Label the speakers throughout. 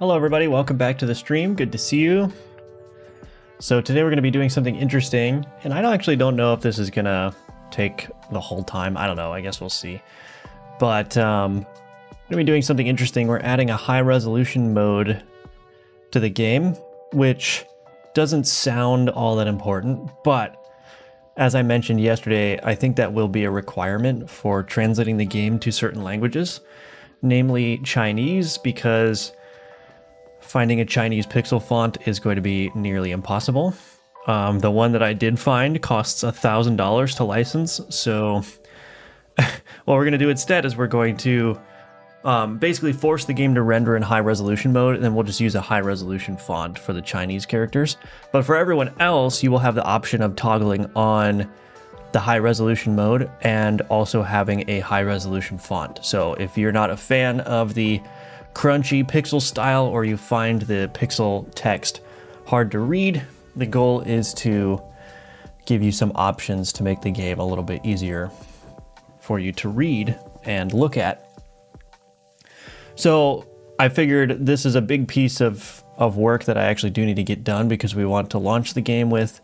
Speaker 1: Hello everybody, welcome back to the stream. Good to see you. So today we're going to be doing something interesting, and I actually don't know if this is going to take the whole time. I don't know, I guess we'll see. But we're going to be doing something interesting. We're adding a high resolution mode to the game, which doesn't sound all that important, but as I mentioned yesterday, I think that will be a requirement for translating the game to certain languages, namely Chinese, because finding a Chinese pixel font is going to be nearly impossible. The one that I did find costs $1,000 to license, so what we're going to do instead is we're going to basically force the game to render in high resolution mode, and then we'll just use a high resolution font for the Chinese characters. But for everyone else, you will have the option of toggling on the high resolution mode and also having a high resolution font. So if you're not a fan of the crunchy pixel style, or you find the pixel text hard to read, the goal is to give you some options to make the game a little bit easier for you to read and look at. So I figured this is a big piece of work that I actually do need to get done, because we want to launch the game with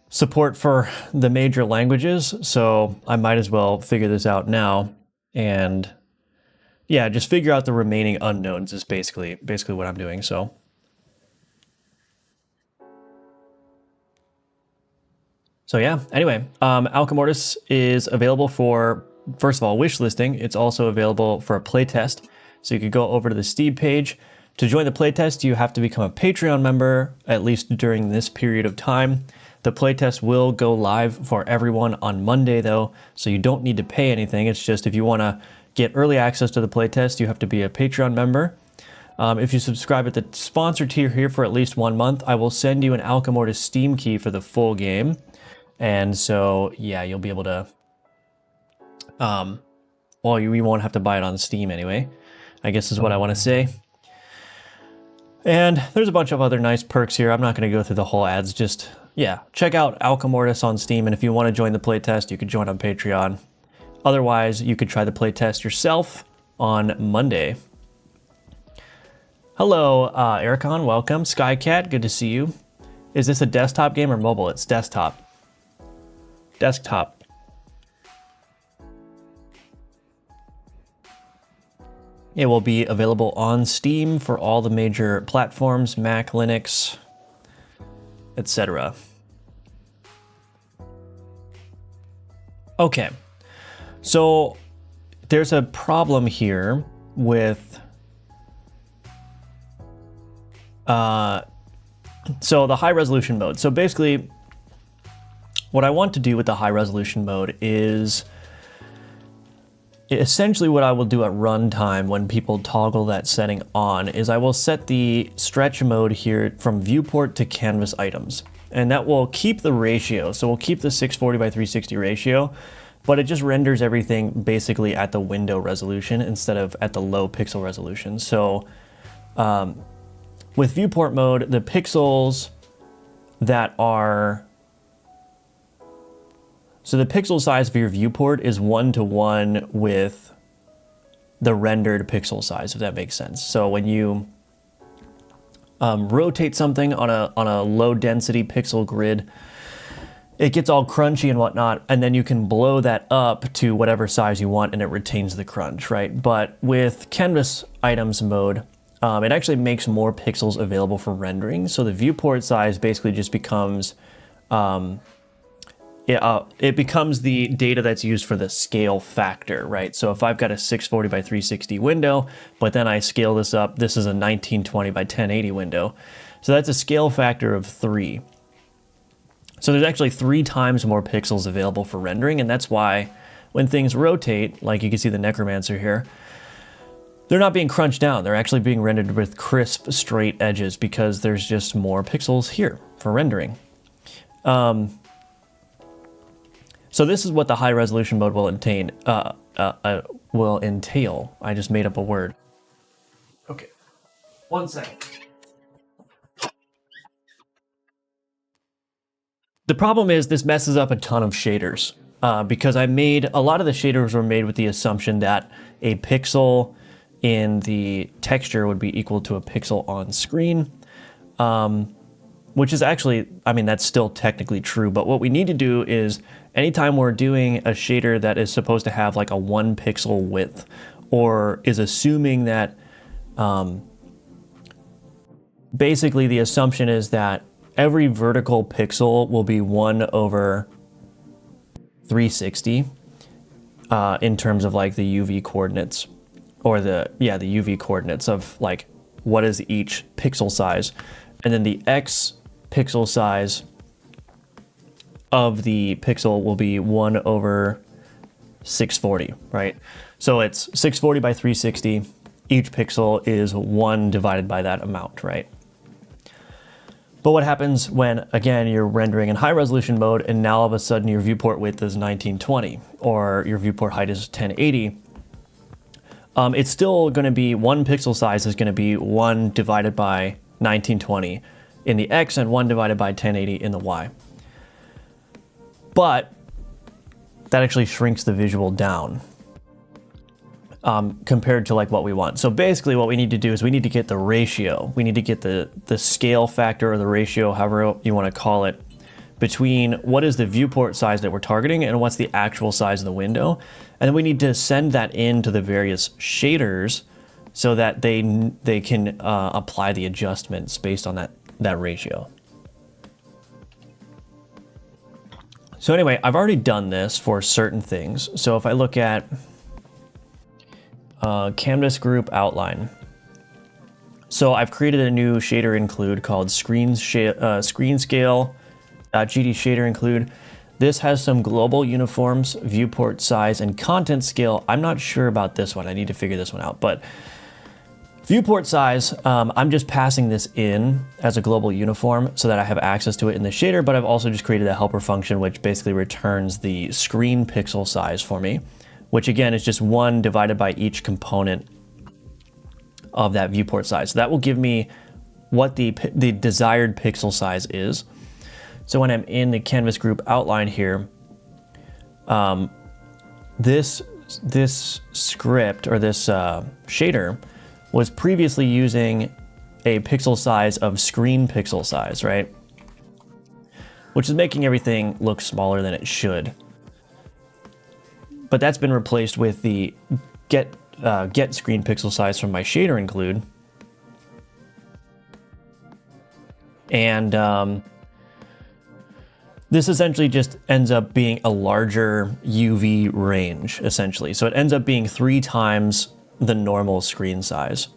Speaker 1: support for the major languages. So I might as well figure this out now, and yeah, just figure out the remaining unknowns is basically what I'm doing. So yeah, anyway, Alchemortis is available for, first of all, wish listing. It's also available for a playtest. So you could go over to the Steam page. To join the playtest, you have to become a Patreon member, at least during this period of time. The playtest will go live for everyone on Monday though, so you don't need to pay anything. It's just if you want to get early access to the playtest, you have to be a Patreon member. If you subscribe at the sponsor tier here for at least 1 month, I will send you an Alchemortis Steam key for the full game. And so, yeah, you'll be able to, well, you won't have to buy it on Steam anyway, I guess is what I want to say. And there's a bunch of other nice perks here. I'm not going to go through the whole ads, just, yeah, check out Alchemortis on Steam. And if you want to join the playtest, you could join on Patreon. Otherwise, you could try the playtest yourself on Monday. Hello, Ericon, welcome. Skycat, good to see you. Is this a desktop game or mobile? It's desktop. Desktop. It will be available on Steam for all the major platforms, Mac, Linux, etc. Okay, so there's a problem here with so the high resolution mode. So basically, what I want to do with the high resolution mode is essentially what I will do at runtime when people toggle that setting on is I will set the stretch mode here from viewport to canvas items. And that will keep the ratio. So we'll keep the 640 by 360 ratio, but it just renders everything basically at the window resolution instead of at the low pixel resolution. So with viewport mode, the pixels that are, so the pixel size of your viewport is 1-to-1 with the rendered pixel size, if that makes sense. So when you rotate something on a low density pixel grid, it gets all crunchy and whatnot, and then you can blow that up to whatever size you want and it retains the crunch, right? But with canvas items mode, it actually makes more pixels available for rendering. So the viewport size basically just becomes it becomes the data that's used for the scale factor, right? So if I've got a 640 by 360 window, but then I scale this up, this is a 1920 by 1080 window. So that's a scale factor of 3. So there's actually 3 times more pixels available for rendering, and that's why when things rotate, like you can see the Necromancer here, they're not being crunched down. They're actually being rendered with crisp, straight edges because there's just more pixels here for rendering. So this is what the high resolution mode will entail. I just made up a word. Okay, 1 second. The problem is this messes up a ton of shaders because a lot of the shaders were made with the assumption that a pixel in the texture would be equal to a pixel on screen, which is actually, I mean, that's still technically true. But what we need to do is anytime we're doing a shader that is supposed to have like a 1 pixel width, or is assuming that, basically the assumption is that every vertical pixel will be 1 over 360 in terms of like the UV coordinates, or the UV coordinates of like what is each pixel size, and then the X pixel size of the pixel will be 1 over 640, right? So it's 640 by 360. Each pixel is 1 divided by that amount, right? But what happens when, again, you're rendering in high resolution mode and now all of a sudden your viewport width is 1920 or your viewport height is 1080? It's still going to be 1 pixel size is going to be 1 divided by 1920 in the X and 1 divided by 1080 in the Y. But that actually shrinks the visual down compared to like what we want. So basically what we need to do is we need to get the ratio. We need to get the scale factor or the ratio, however you want to call it, between what is the viewport size that we're targeting and what's the actual size of the window. And then we need to send that into the various shaders so that they can apply the adjustments based on that ratio. So anyway, I've already done this for certain things. So if I look at canvas group outline. So I've created a new shader include called screen scale.gd shader include. This has some global uniforms, viewport size, and content scale. I'm not sure about this one. I need to figure this one out. But viewport size, I'm just passing this in as a global uniform so that I have access to it in the shader, but I've also just created a helper function which basically returns the screen pixel size for me, which again is just 1 divided by each component of that viewport size. So that will give me what the desired pixel size is. So when I'm in the canvas group outline here, this script or this shader was previously using a pixel size of screen pixel size, right? Which is making everything look smaller than it should. But that's been replaced with the get screen pixel size from my shader include. And this essentially just ends up being a larger UV range, essentially. So it ends up being 3 times the normal screen size,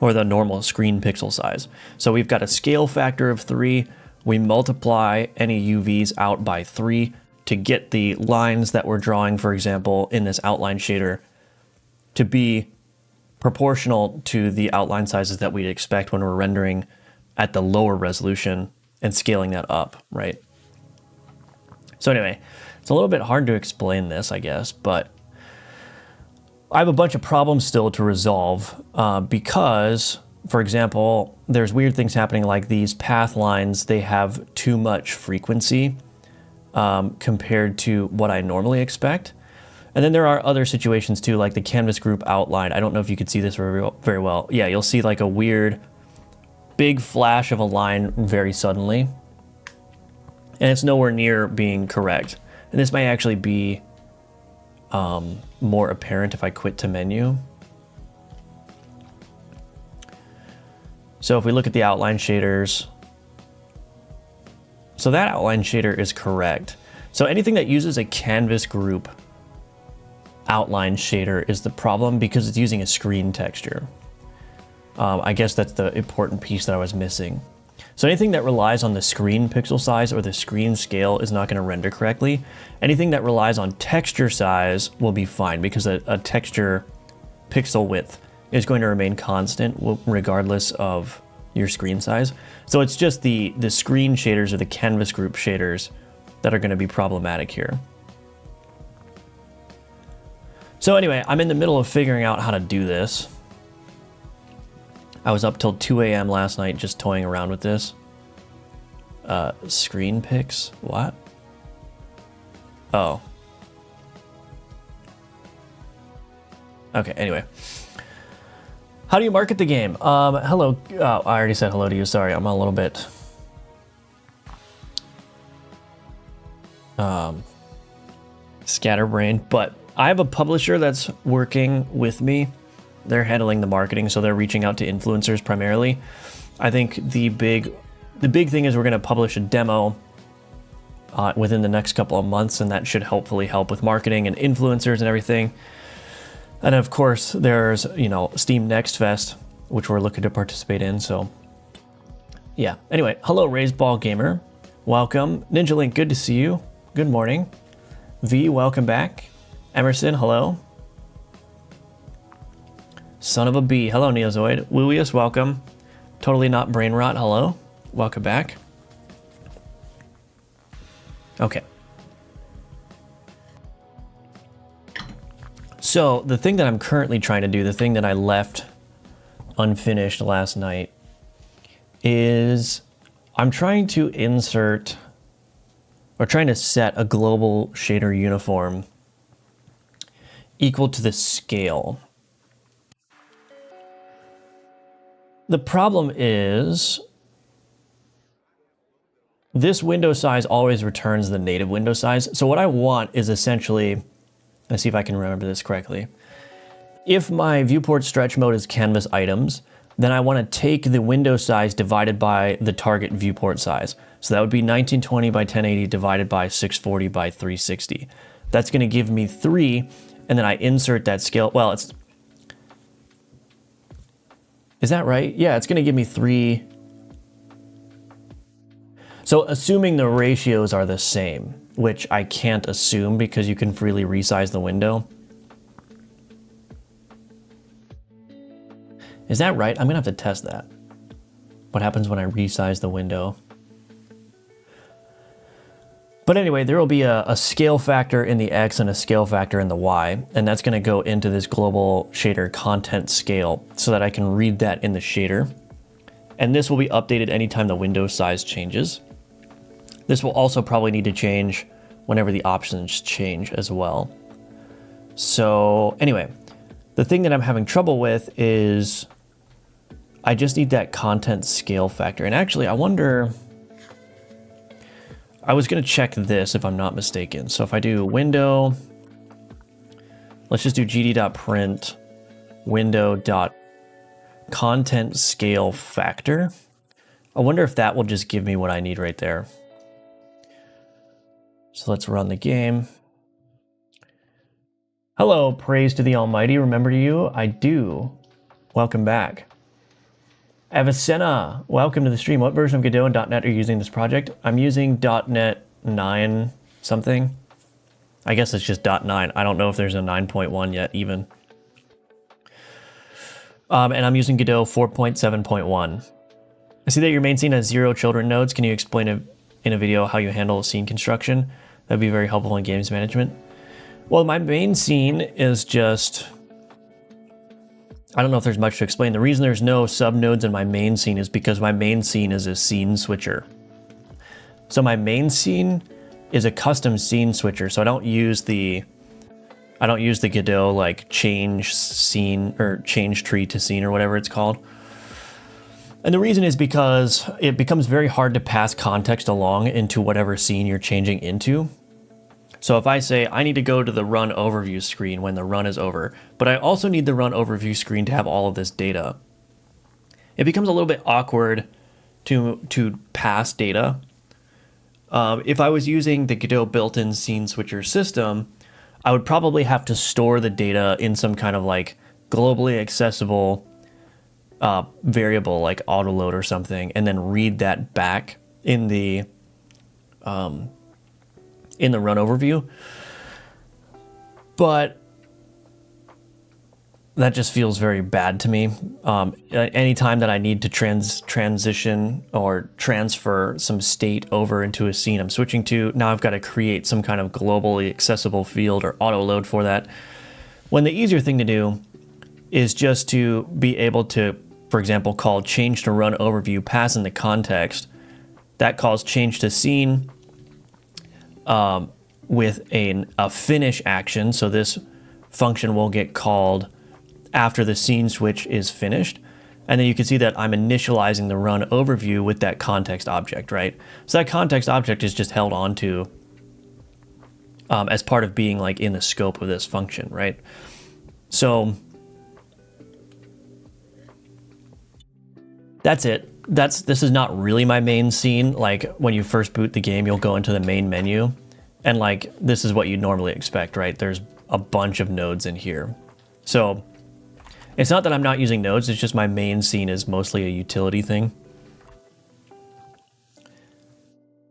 Speaker 1: or the normal screen pixel size. So we've got a scale factor of 3. We multiply any UVs out by 3 to get the lines that we're drawing, for example, in this outline shader to be proportional to the outline sizes that we'd expect when we're rendering at the lower resolution and scaling that up, right? So anyway, it's a little bit hard to explain this, I guess, but I have a bunch of problems still to resolve because, for example, there's weird things happening like these path lines. They have too much frequency compared to what I normally expect. And then there are other situations too, like the canvas group outline. I don't know if you could see this very well. Yeah, you'll see like a weird big flash of a line very suddenly. And it's nowhere near being correct. And this may actually be more apparent if I quit to menu. So if we look at the outline shaders, so that outline shader is correct. So anything that uses a canvas group outline shader is the problem because it's using a screen texture. I guess that's the important piece that I was missing. So anything that relies on the screen pixel size or the screen scale is not going to render correctly. Anything that relies on texture size will be fine because a texture pixel width is going to remain constant regardless of your screen size. So it's just the screen shaders or the canvas group shaders that are going to be problematic here. So anyway, I'm in the middle of figuring out how to do this. I was up till 2 a.m. last night just toying around with this. Screen pics? What? Oh. Okay, anyway. How do you market the game? Hello. Oh, I already said hello to you. Sorry, I'm a little bit scatterbrained, but I have a publisher that's working with me. They're handling the marketing, so they're reaching out to influencers primarily. I think the big thing is we're going to publish a demo within the next couple of months, and that should hopefully help with marketing and influencers and everything. And of course, there's, Steam Next Fest, which we're looking to participate in. So, yeah. Anyway, hello, Raised Ball Gamer. Welcome. Ninja Link, good to see you. Good morning. V, welcome back. Emerson, hello. Son of a B, hello, Neozoid. Wuius, welcome. Totally Not Brain Rot, hello. Welcome back. Okay. So the thing that I'm currently trying to do, the thing that I left unfinished last night, is I'm trying to insert or trying to set a global shader uniform equal to the scale. The problem is this window size always returns the native window size. So what I want is essentially, let's see if I can remember this correctly. If my viewport stretch mode is canvas items, then I want to take the window size divided by the target viewport size. So that would be 1920 by 1080 divided by 640 by 360. That's going to give me 3, and then I insert that scale. Well, is that right? Yeah, it's going to give me 3. So assuming the ratios are the same, which I can't assume because you can freely resize the window. Is that right? I'm gonna have to test that. What happens when I resize the window? But anyway, there will be a scale factor in the X and a scale factor in the Y, and that's gonna go into this global shader content scale so that I can read that in the shader. And this will be updated anytime the window size changes. This will also probably need to change whenever the options change as well. So anyway, the thing that I'm having trouble with is I just need that content scale factor. And actually, I wonder, I was gonna check this if I'm not mistaken. So if I do window, let's just do gd.print window.content scale factor. I wonder if that will just give me what I need right there. So let's run the game. Hello, praise to the Almighty. Remember you? I do. Welcome back. Avicenna, welcome to the stream. What version of Godot and .NET are you using in this project? I'm using .NET 9 something. I guess it's just .9. I don't know if there's a 9.1 yet even. And I'm using Godot 4.7.1. I see that your main scene has 0 children nodes. Can you explain in a video how you handle scene construction? That'd be very helpful in games management. Well, my main scene is just, I don't know if there's much to explain. The reason there's no subnodes in my main scene is because my main scene is a scene switcher. So my main scene is a custom scene switcher. So I don't use the Godot like change scene or change tree to scene or whatever it's called. And the reason is because it becomes very hard to pass context along into whatever scene you're changing into. So if I say I need to go to the run overview screen when the run is over, but I also need the run overview screen to have all of this data, it becomes a little bit awkward to pass data. If I was using the Godot built-in scene switcher system, I would probably have to store the data in some kind of like globally accessible variable like autoload or something, and then read that back in the run overview. But that just feels very bad to me. Anytime that I need to transition or transfer some state over into a scene I'm switching to, now I've got to create some kind of globally accessible field or autoload for that. When the easier thing to do is just to be able to, for example, call change to run overview, pass in the context. That calls change to scene with a finish action. So this function will get called after the scene switch is finished. And then you can see that I'm initializing the run overview with that context object, right? So that context object is just held onto as part of being like in the scope of this function, right? So that's it. This is not really my main scene. Like when you first boot the game, you'll go into the main menu and like this is what you'd normally expect, right? There's a bunch of nodes in here. So it's not that I'm not using nodes, it's just my main scene is mostly a utility thing.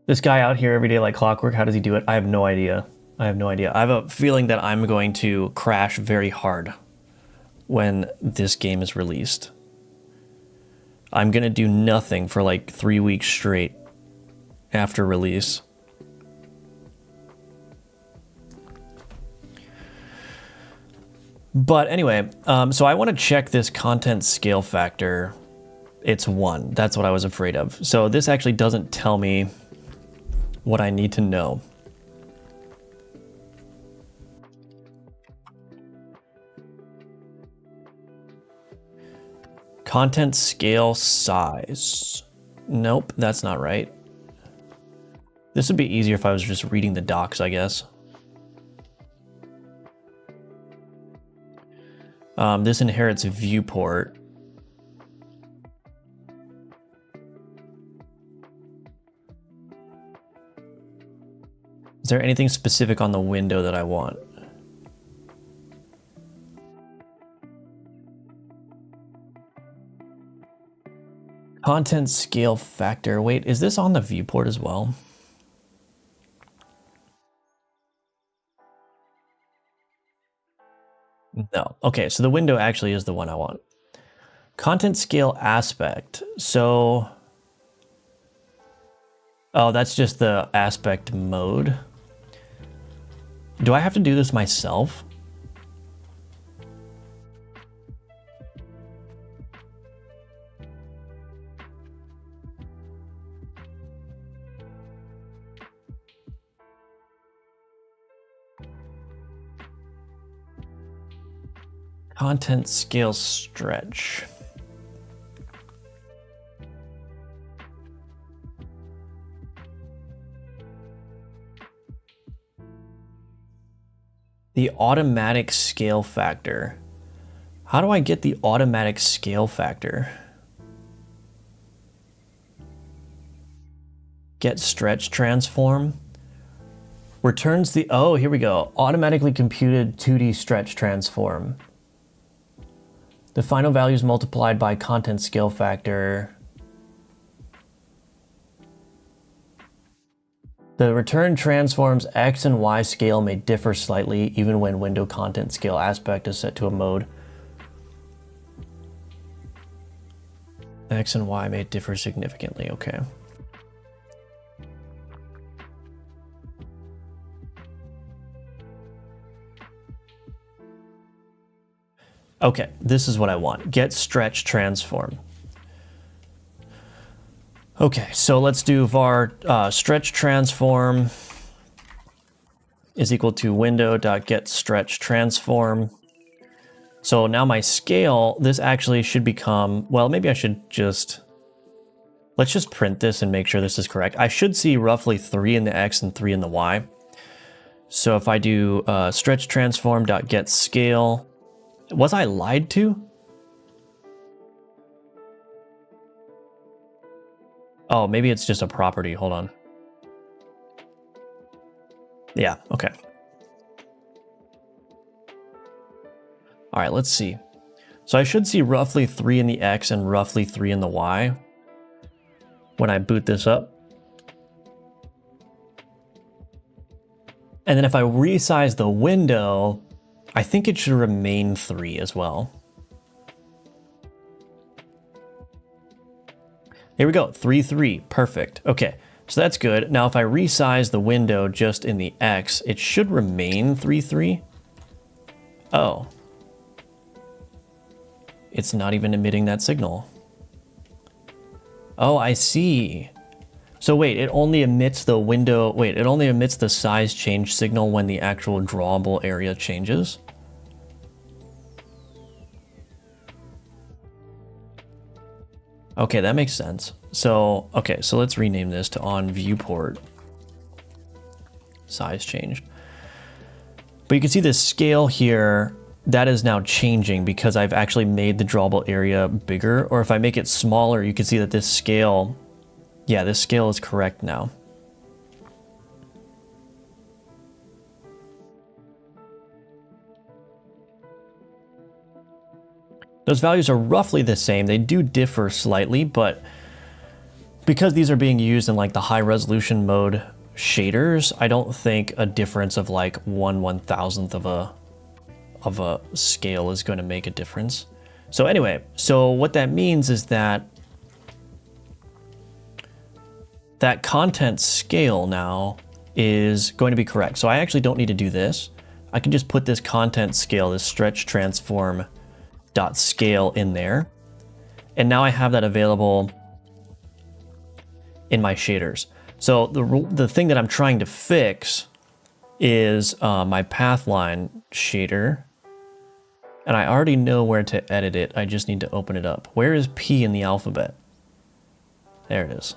Speaker 1: This guy out here every day like clockwork, how does he do it? I have no idea. I have a feeling that I'm going to crash very hard when this game is released. I'm gonna do nothing for like 3 weeks straight after release. But anyway, so I want to check this content scale factor. It's 1. That's what I was afraid of. So this actually doesn't tell me what I need to know. Content scale size. Nope, that's not right. This would be easier if I was just reading the docs, I guess. This inherits viewport. Is there anything specific on the window that I want? Content scale factor. Wait, is this on the viewport as well? No. Okay, so the window actually is the one I want. Content scale aspect. So, oh, that's just the aspect mode. Do I have to do this myself? Content scale stretch. The automatic scale factor. How do I get the automatic scale factor? Get stretch transform. Returns the, oh, here we go. Automatically computed 2D stretch transform. The final value is multiplied by content scale factor. The return transforms X and Y scale may differ slightly even when window content scale aspect is set to a mode. X and Y may differ significantly, okay. Okay, this is what I want. Get stretch transform. Okay, so let's do var stretch transform is equal to window.get stretch transform. So now my scale, this actually should become, well, maybe I should just, let's just print this and make sure this is correct. I should see roughly 3 in the X and 3 in the Y. So if I do stretch transform.get scale, was I lied to? Oh, maybe it's just a property. Hold on. Yeah, okay. All right, let's see. So I should see roughly 3 in the X and roughly 3 in the Y when I boot this up. And then if I resize the window, I think it should remain 3 as well. Here we go, 3, 3, perfect. Okay, so that's good. Now if I resize the window just in the X, it should remain 3, 3. Oh. It's not even emitting that signal. Oh, I see. So wait, it only emits the window, wait, it only emits the size change signal when the actual drawable area changes? Okay, that makes sense. So, okay, so let's rename this to on viewport. Size changed. But you can see this scale here, that is now changing because I've actually made the drawable area bigger. Or if I make it smaller, you can see that this scale, yeah, this scale is correct now. Those values are roughly the same. They do differ slightly, but because these are being used in like the high resolution mode shaders, I don't think a difference of like 1/1000th of a scale is going to make a difference. So anyway, so what that means is that that content scale now is going to be correct. So I actually don't need to do this. I can just put this content scale, this stretch transform dot scale in there. And now I have that available in my shaders. So the thing that I'm trying to fix is my pathline shader. And I already know where to edit it. I just need to open it up. Where is P in the alphabet? There it is.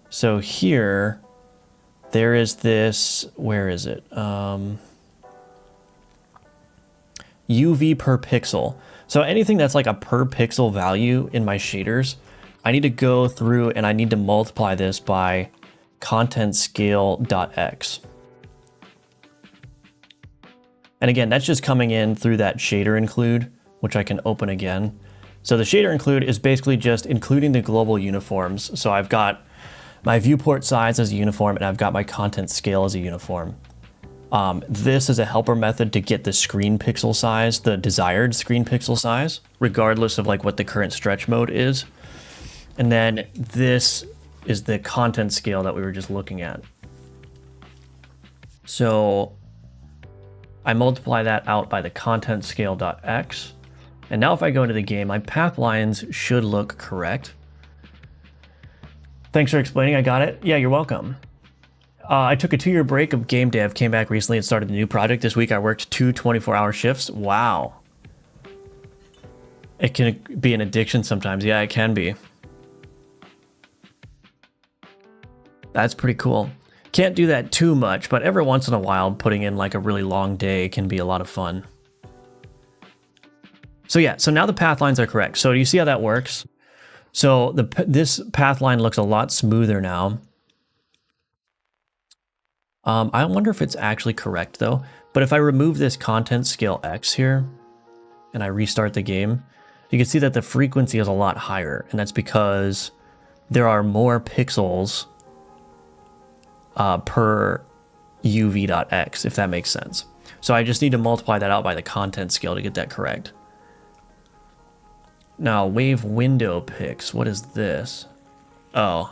Speaker 1: So here, there is this, where is it? UV per pixel. So anything that's like a per pixel value in my shaders, I need to go through and I need to multiply this by content scale.x. And again, that's just coming in through that shader include, which I can open again. So the shader include is basically just including the global uniforms. So I've got my viewport size as a uniform and I've got my content scale as a uniform. This is a helper method to get the screen pixel size, the desired screen pixel size, regardless of like what the current stretch mode is. And then this is the content scale that we were just looking at. So I multiply that out by the content scale.x. And now if I go into the game, my path lines should look correct. Thanks for explaining, I got it. Yeah, you're welcome. I took a 2-year break of game dev, came back recently and started a new project. This week I worked 2 24-hour shifts. Wow. It can be an addiction sometimes. Yeah, it can be. That's pretty cool. Can't do that too much, but every once in a while, putting in like a really long day can be a lot of fun. So yeah, so now the path lines are correct. So do you see how that works? So this path line looks a lot smoother now. I wonder if it's actually correct though. But if I remove this content scale X here and I restart the game, you can see that the frequency is a lot higher. And that's because there are more pixels per uv.x, if that makes sense. So I just need to multiply that out by the content scale to get that correct. Now, wave window pix, what is this? Oh,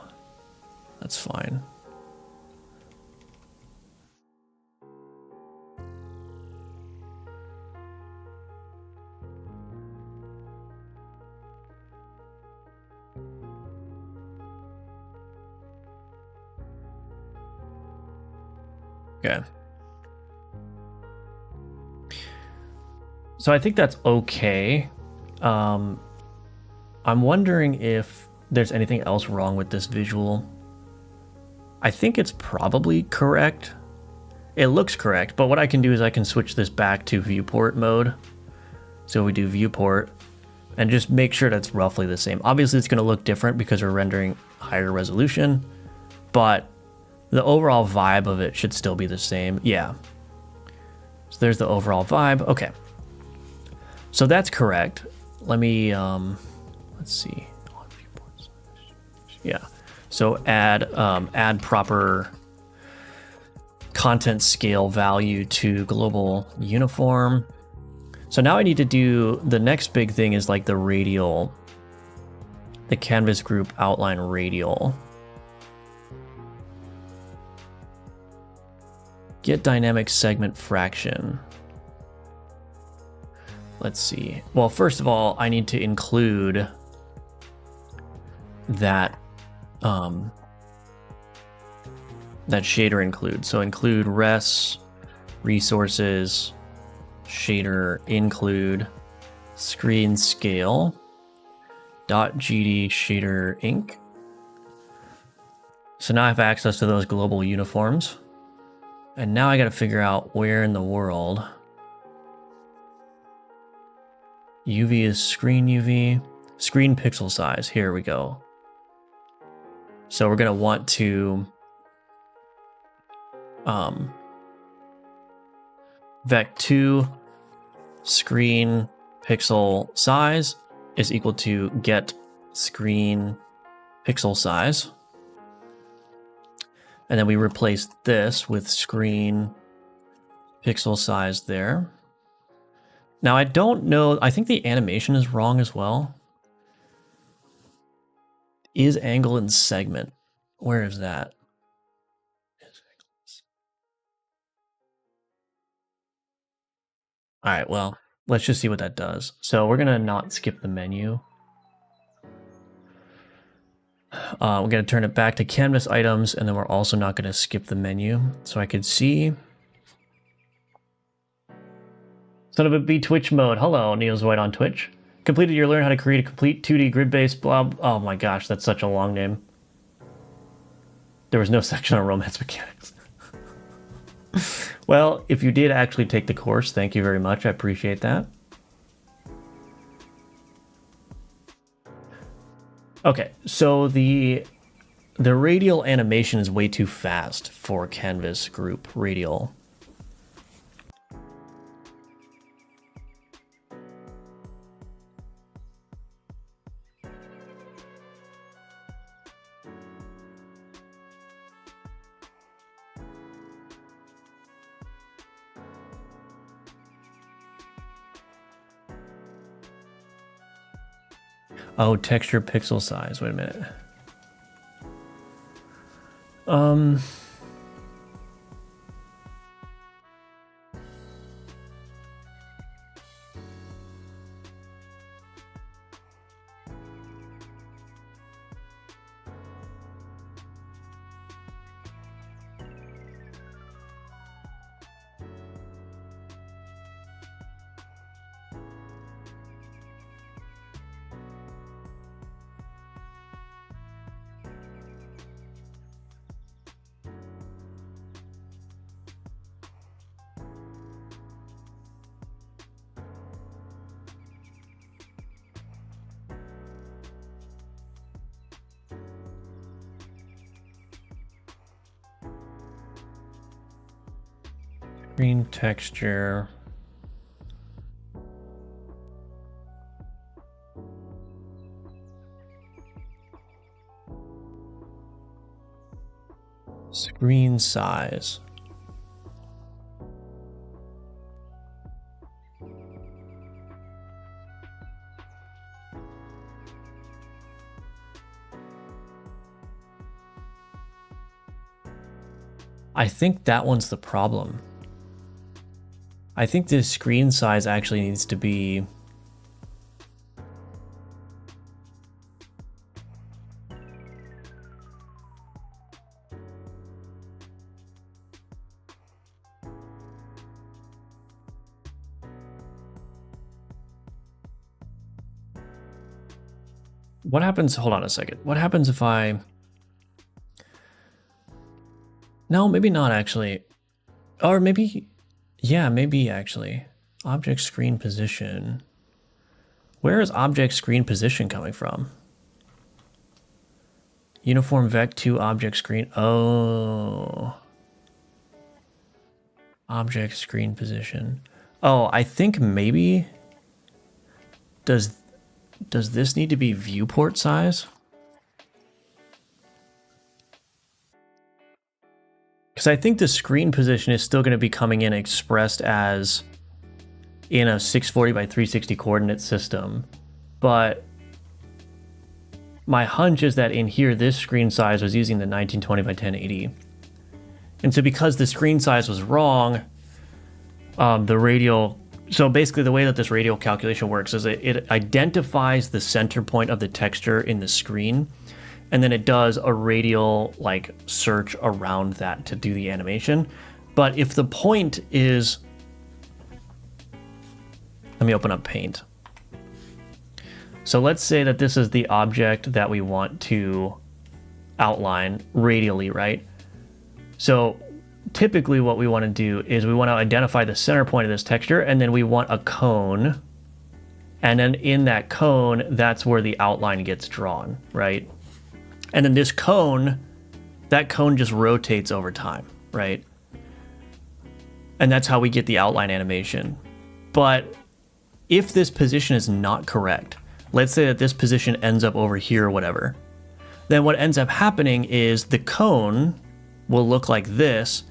Speaker 1: that's fine. Okay. So I think that's okay. I'm wondering if there's anything else wrong with this visual. I think it's probably correct. It looks correct, but what I can do is I can switch this back to viewport mode. So we do viewport and just make sure that's roughly the same. Obviously it's going to look different because we're rendering higher resolution, but the overall vibe of it should still be the same. Yeah. So there's the overall vibe. Okay. So that's correct. Let me, let's see. Yeah. So add proper content scale value to global uniform. So now I need to do, the next big thing is like the radial, the canvas group outline radial. Get dynamic segment fraction. Let's see. Well, first of all, I need to include that that shader include. So include res, resources, shader include, screen scale. .gd shader inc. So now I have access to those global uniforms. And now I got to figure out where in the world UV is screen UV, screen pixel size. Here we go. So we're going to want to vec2 screen pixel size is equal to get screen pixel size. And then we replace this with screen pixel size there. Now I don't know, I think the animation is wrong as well. Is angle and segment. Where is that? All right, well, let's just see what that does. So we're gonna not skip the menu. We're gonna turn it back to canvas items, and then we're also not gonna skip the menu. So I could see. Son of a B Twitch mode. Hello, Neil's White on Twitch. Completed your learn how to create a complete 2D grid-based blob. Oh my gosh, that's such a long name. There was no section on romance mechanics. Well, if you did actually take the course, thank you very much. I appreciate that. Okay, so the radial animation is way too fast for canvas group radial. Oh, texture pixel size. Wait a minute. Screen texture. Screen size. I think that one's the problem. I think the screen size actually needs to be what happens? Hold on a second. What happens if I... No, maybe not actually. Or maybe... Yeah, maybe actually. Object screen position. Where is object screen position coming from? Uniform vec2 object screen. Oh. Object screen position. Oh, I think maybe... Does this need to be viewport size? Because I think the screen position is still going to be coming in expressed as in a 640 by 360 coordinate system. But my hunch is that in here, this screen size was using the 1920 by 1080. And so because the screen size was wrong, the radial... So basically the way that this radial calculation works is it identifies the center point of the texture in the screen, and then it does a radial like search around that to do the animation. But if the point is, let me open up Paint. So let's say that this is the object that we want to outline radially, right? So typically what we want to do is we want to identify the center point of this texture, and then we want a cone. And then in that cone, that's where the outline gets drawn, right? And then this cone, that cone just rotates over time, right? And that's how we get the outline animation. But if this position is not correct, let's say that this position ends up over here or whatever, then what ends up happening is the cone will look like this.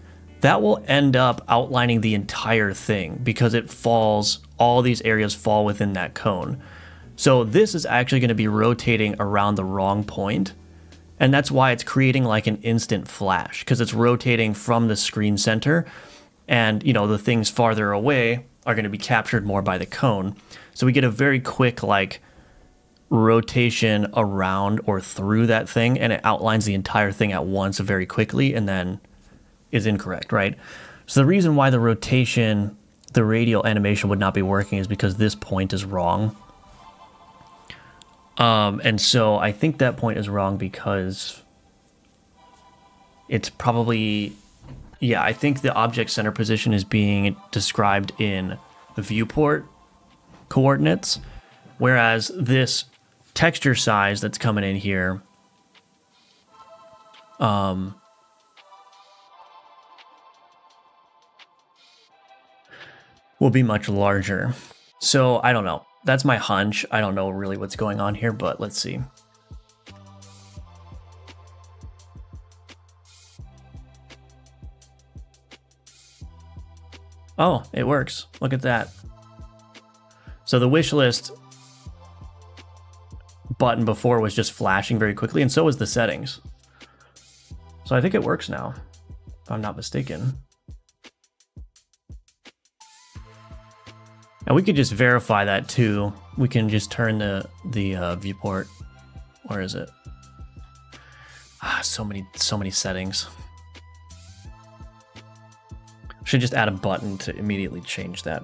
Speaker 1: That will end up outlining the entire thing because it falls, all these areas fall within that cone. So this is actually going to be rotating around the wrong point. And that's why it's creating like an instant flash, because it's rotating from the screen center. And, you know, the things farther away are going to be captured more by the cone. So we get a very quick, like, rotation around or through that thing, and it outlines the entire thing at once very quickly and then is incorrect, right? So the reason why the rotation, the radial animation would not be working is because this point is wrong. And so I think that point is wrong because it's probably, yeah, I think the object center position is being described in the viewport coordinates, whereas this texture size that's coming in here will be much larger. So I don't know. That's my hunch. I don't know really what's going on here, but let's see. Oh, it works. Look at that. So the wish list button before was just flashing very quickly, and so was the settings. So I think it works now, if I'm not mistaken. And we could just verify that too. We can just turn the viewport. Where is it? So many settings. Should just add a button to immediately change that,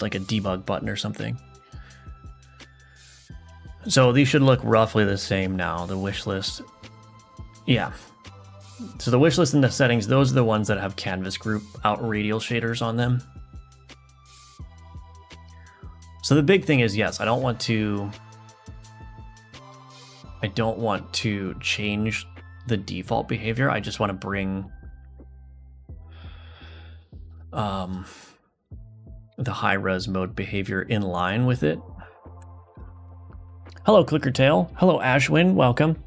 Speaker 1: like a debug button or something. So these should look roughly the same now. The wish list, yeah. So the wish list and the settings, those are the ones that have canvas group out radial shaders on them. So the big thing is, yes, I don't want to change the default behavior. I just want to bring the high res mode behavior in line with it. Hello, Clickertail. Hello, Ashwin. Welcome.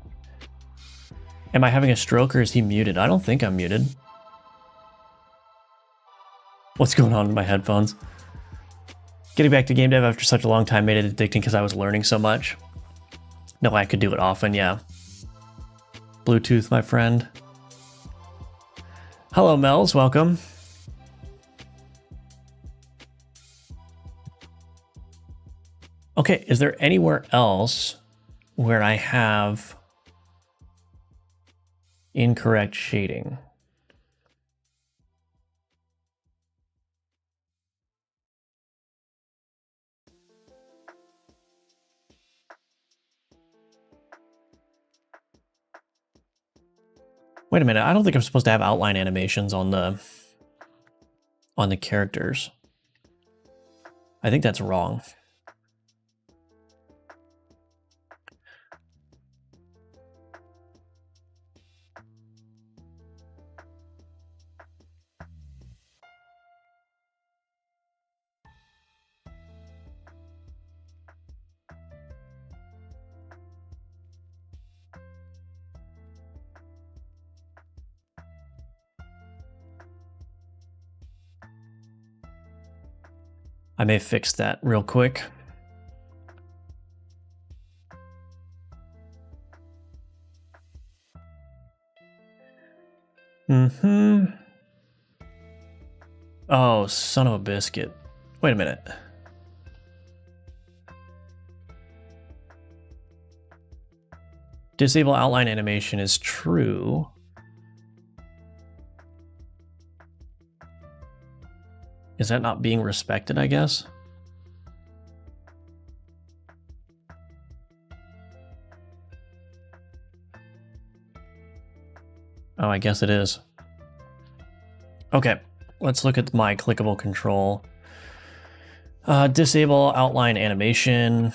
Speaker 1: Am I having a stroke or is he muted? I don't think I'm muted. What's going on with my headphones? Getting back to game dev after such a long time made it addicting because I was learning so much. No, I could do it often, yeah. Bluetooth, my friend. Hello, Mel's. Welcome. Okay, is there anywhere else where I have incorrect shading? Wait a minute, I don't think I'm supposed to have outline animations on the characters. I think that's wrong. I may fix that real quick. Oh, son of a biscuit. Wait a minute. Disable outline animation is true. Is that not being respected, I guess? Oh, I guess it is. Okay, let's look at my clickable control. Disable outline animation.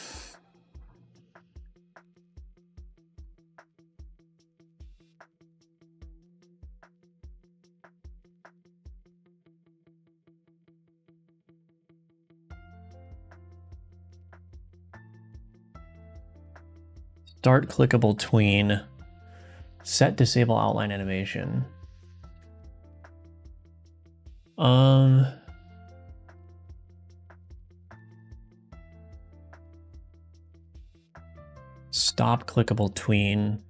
Speaker 1: Start clickable tween. Set disable outline animation. Stop clickable tween.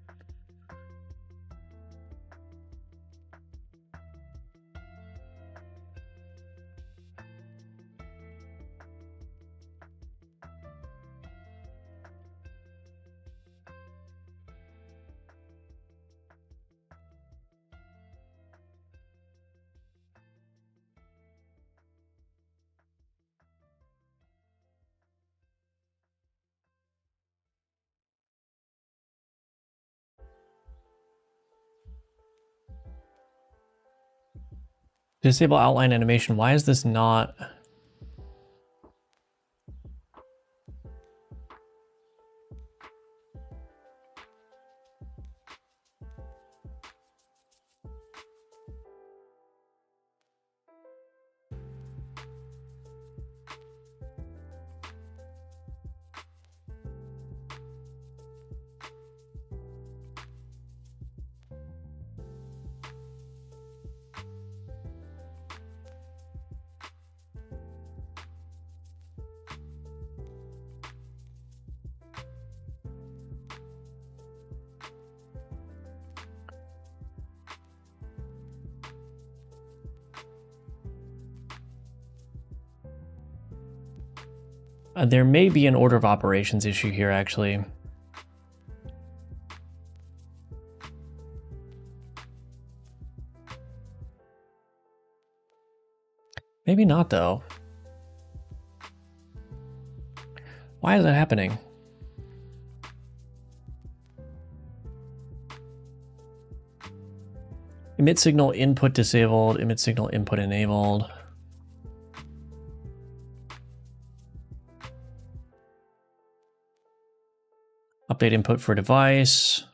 Speaker 1: Disable outline animation. Why is this not? There may be an order of operations issue here, actually. Maybe not, though. Why is that happening? Emit signal input disabled, emit signal input enabled. Update input for device.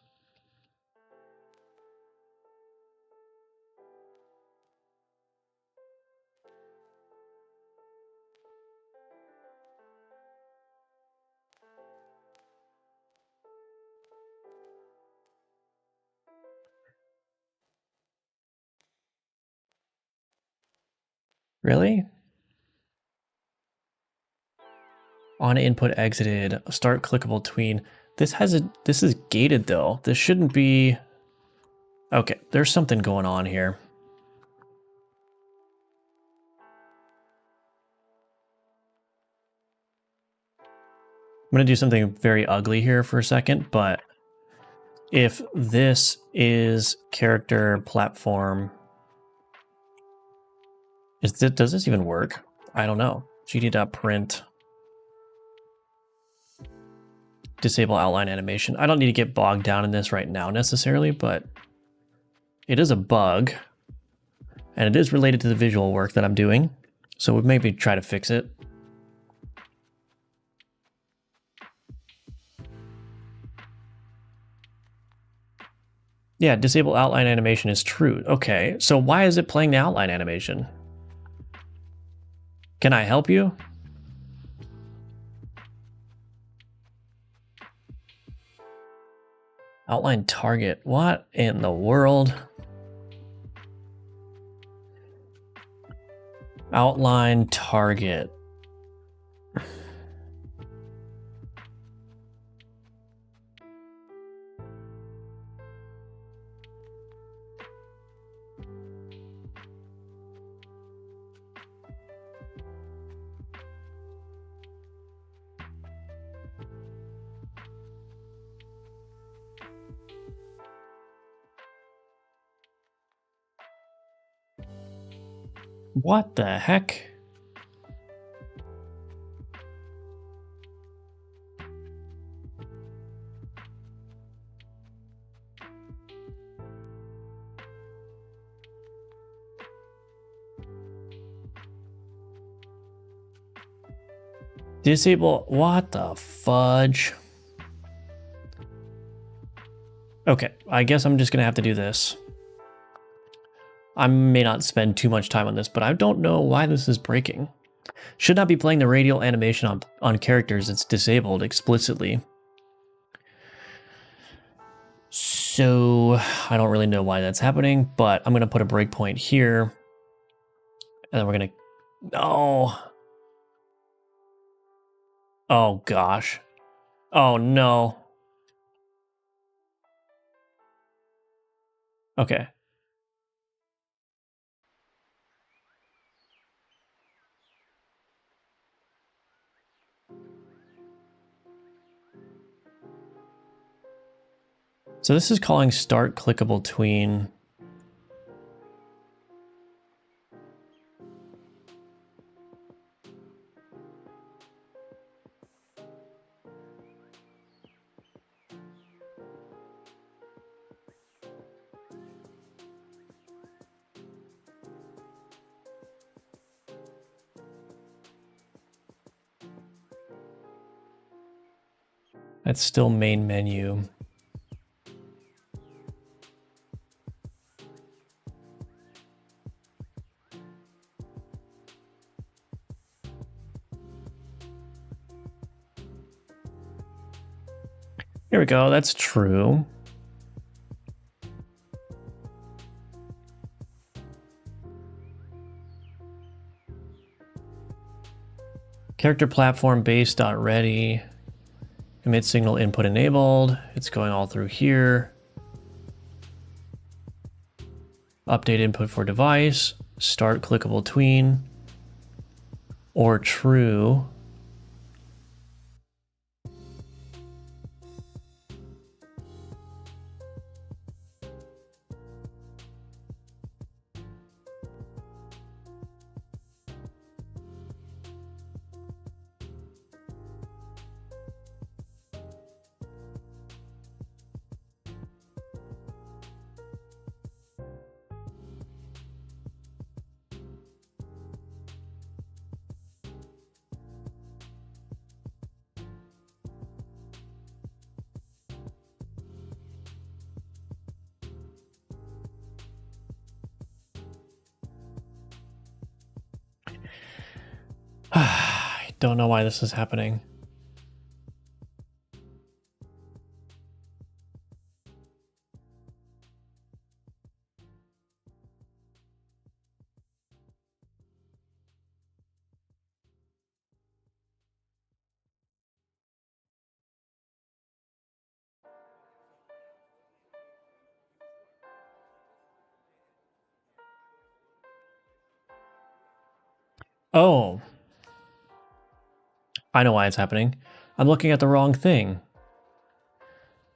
Speaker 1: Really? On input exited, start clickable tween. This is gated though. This shouldn't be. Okay, there's something going on here. I'm gonna do something very ugly here for a second, but if this is character platform, does this even work? I don't know. gd.print disable outline animation. I don't need to get bogged down in this right now necessarily, but it is a bug and it is related to the visual work that I'm doing. So we maybe try to fix it. Yeah, disable outline animation is true. Okay, so why is it playing the outline animation? Can I help you? Outline target. What in the world? Outline target. What the heck? Disable, what the fudge? Okay, I guess I'm just gonna have to do this. I may not spend too much time on this, but I don't know why this is breaking. Should not be playing the radial animation on characters. It's disabled explicitly. So I don't really know why that's happening, but I'm gonna put a breakpoint here. And then we're gonna, no. Oh gosh. Oh no. Okay. So this is calling start clickable tween. That's still main menu. Here we go, that's true. Character platform base.ready. Emit signal input enabled. It's going all through here. Update input for device. Start clickable tween. Or true. I don't know why this is happening. Oh. I know why it's happening. I'm looking at the wrong thing.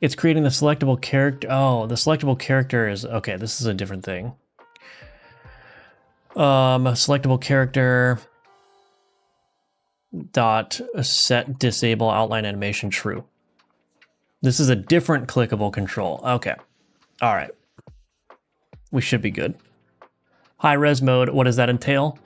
Speaker 1: It's creating the selectable character. Oh, the selectable character is, okay, this is a different thing. Selectable character dot set disable outline animation true. This is a different clickable control. Okay. All right. We should be good. High res mode, what does that entail?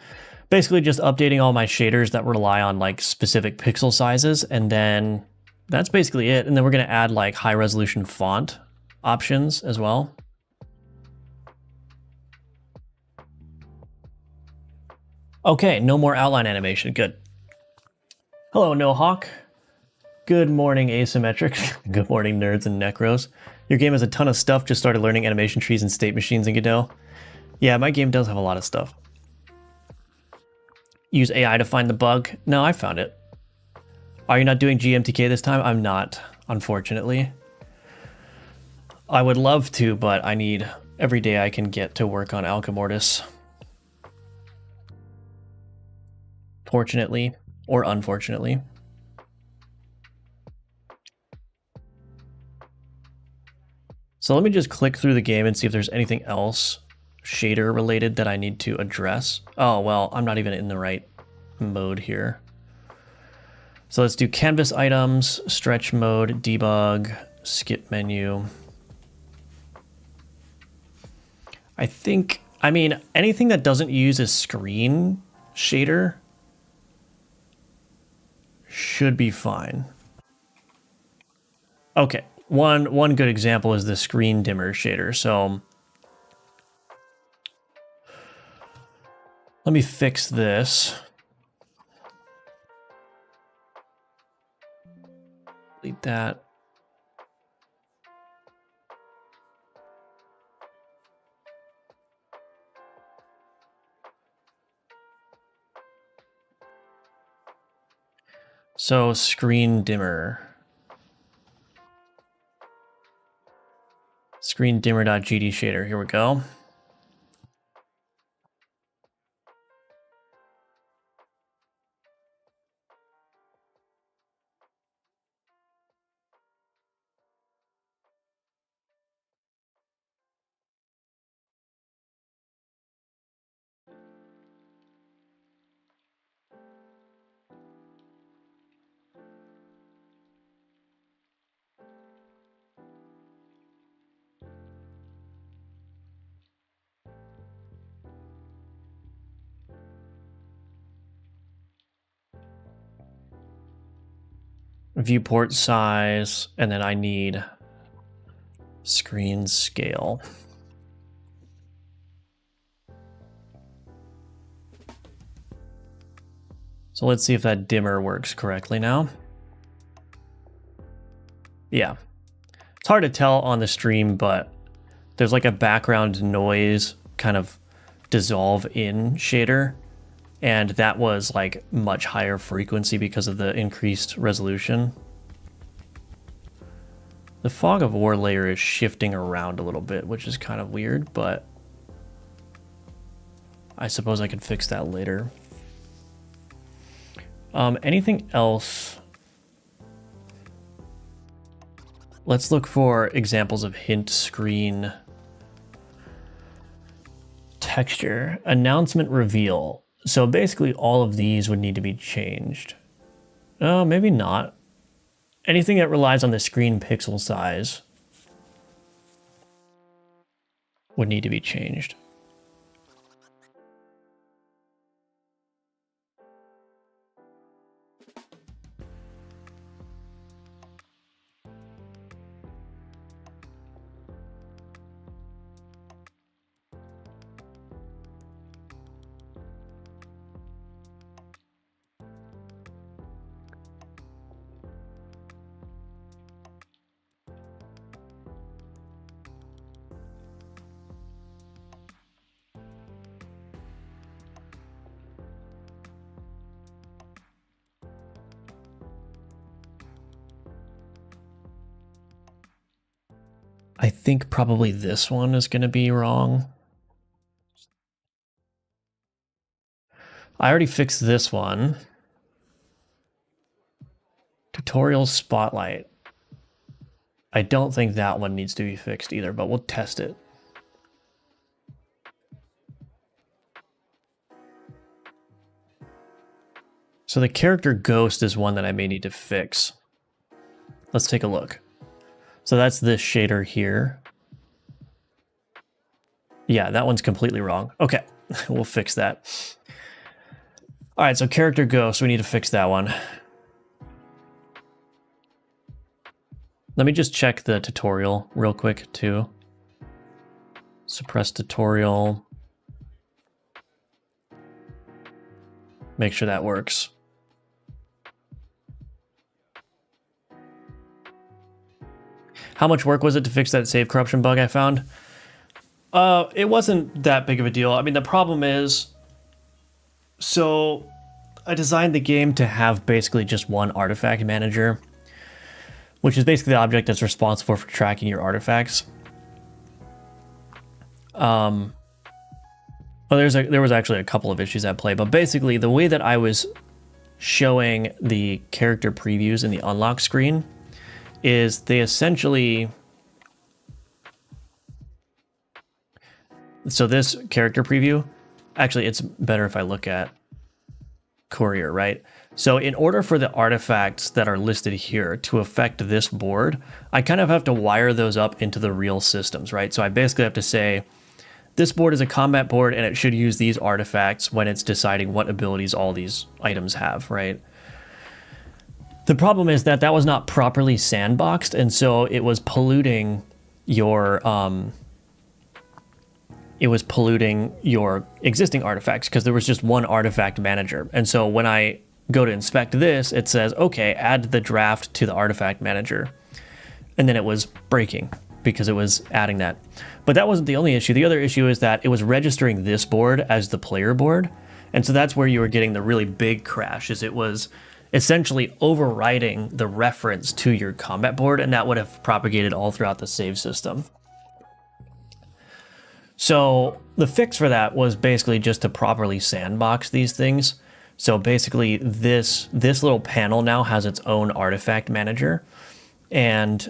Speaker 1: Basically just updating all my shaders that rely on like specific pixel sizes, and then that's basically it. And then we're gonna add like high resolution font options as well. Okay, no more outline animation, good. Hello, No Hawk. Good morning, asymmetric. Good morning, nerds and necros. Your game has a ton of stuff, just started learning animation trees and state machines in Godot. Yeah, my game does have a lot of stuff. Use AI to find the bug. No, I found it. Are you not doing GMTK this time? I'm not, unfortunately. I would love to, but I need every day I can get to work on Alchemortis. Fortunately, or unfortunately. So let me just click through the game and see if there's anything else shader related that I need to address. Oh, well, I'm not even in the right mode here. So let's do canvas items, stretch mode, debug, skip menu. I mean, anything that doesn't use a screen shader should be fine. Okay, one good example is the screen dimmer shader. So let me fix this. Delete that. So screen dimmer. Screen dimmer.gd shader. Here we go. Viewport size, and then I need screen scale. So let's see if that dimmer works correctly now. Yeah. It's hard to tell on the stream, but there's like a background noise kind of dissolve in shader. And that was like much higher frequency because of the increased resolution. The fog of war layer is shifting around a little bit, which is kind of weird, but I suppose I could fix that later. Anything else? Let's look for examples of hint screen texture. Announcement reveal. So basically all of these would need to be changed. Oh, maybe not. Anything that relies on the screen pixel size would need to be changed. I think probably this one is going to be wrong. I already fixed this one. Tutorial spotlight. I don't think that one needs to be fixed either, but we'll test it. So the character ghost is one that I may need to fix. Let's take a look. So that's this shader here. Yeah, that one's completely wrong. Okay, we'll fix that. All right, so character ghost, we need to fix that one. Let me just check the tutorial real quick too. Suppress tutorial. Make sure that works. How much work was it to fix that save corruption bug I found? It wasn't that big of a deal. I mean, the problem is, so I designed the game to have basically just one artifact manager, which is basically the object that's responsible for tracking your artifacts. Well, there was actually a couple of issues at play, but basically the way that I was showing the character previews in the unlock screen is they essentially, so this character preview, actually it's better if I look at Courier, right? So in order for the artifacts that are listed here to affect this board, I kind of have to wire those up into the real systems, right? So I basically have to say, this board is a combat board and it should use these artifacts when it's deciding what abilities all these items have, right? The problem is that that was not properly sandboxed, and so it was polluting your existing artifacts because there was just one artifact manager. And so when I go to inspect this, it says, okay, add the draft to the artifact manager. And then it was breaking because it was adding that. But that wasn't the only issue. The other issue is that it was registering this board as the player board. And so that's where you were getting the really big crash, is it was essentially overriding the reference to your combat board, and that would have propagated all throughout the save system. So the fix for that was basically just to properly sandbox these things. So basically this little panel now has its own artifact manager, and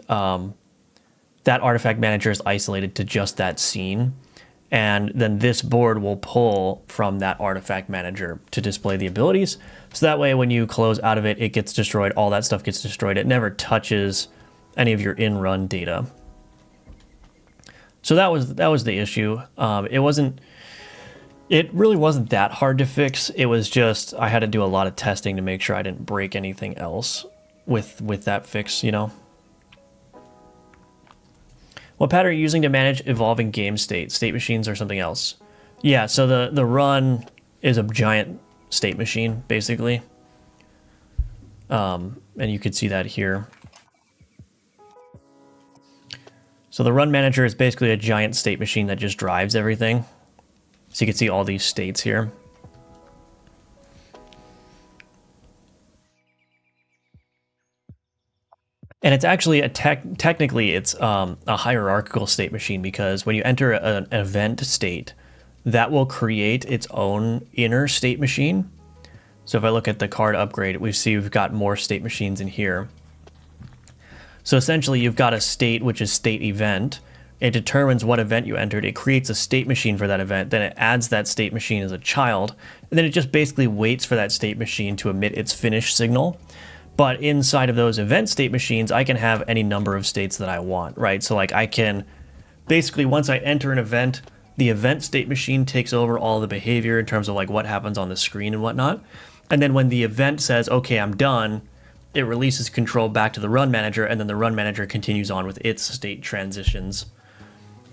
Speaker 1: that artifact manager is isolated to just that scene. And then this board will pull from that artifact manager to display the abilities. So that way, when you close out of it, it gets destroyed. All that stuff gets destroyed. It never touches any of your in-run data. So that was the issue. It really wasn't that hard to fix. It was just, I had to do a lot of testing to make sure I didn't break anything else with that fix, you know? What pattern are you using to manage evolving game state? State machines or something else? Yeah, so the run is a giant state machine, basically. And you could see that here. So the run manager is basically a giant state machine that just drives everything. So you can see all these states here. And it's actually technically it's a hierarchical state machine, because when you enter an event state, that will create its own inner state machine. So if I look at the card upgrade, we see we've got more state machines in here. So essentially you've got a state, which is state event. It determines what event you entered. It creates a state machine for that event. Then it adds that state machine as a child. And then it just basically waits for that state machine to emit its finish signal. But inside of those event state machines, I can have any number of states that I want, right? So like I can basically, once I enter an event, the event state machine takes over all the behavior in terms of like what happens on the screen and whatnot. And then when the event says, okay, I'm done, it releases control back to the run manager, and then the run manager continues on with its state transitions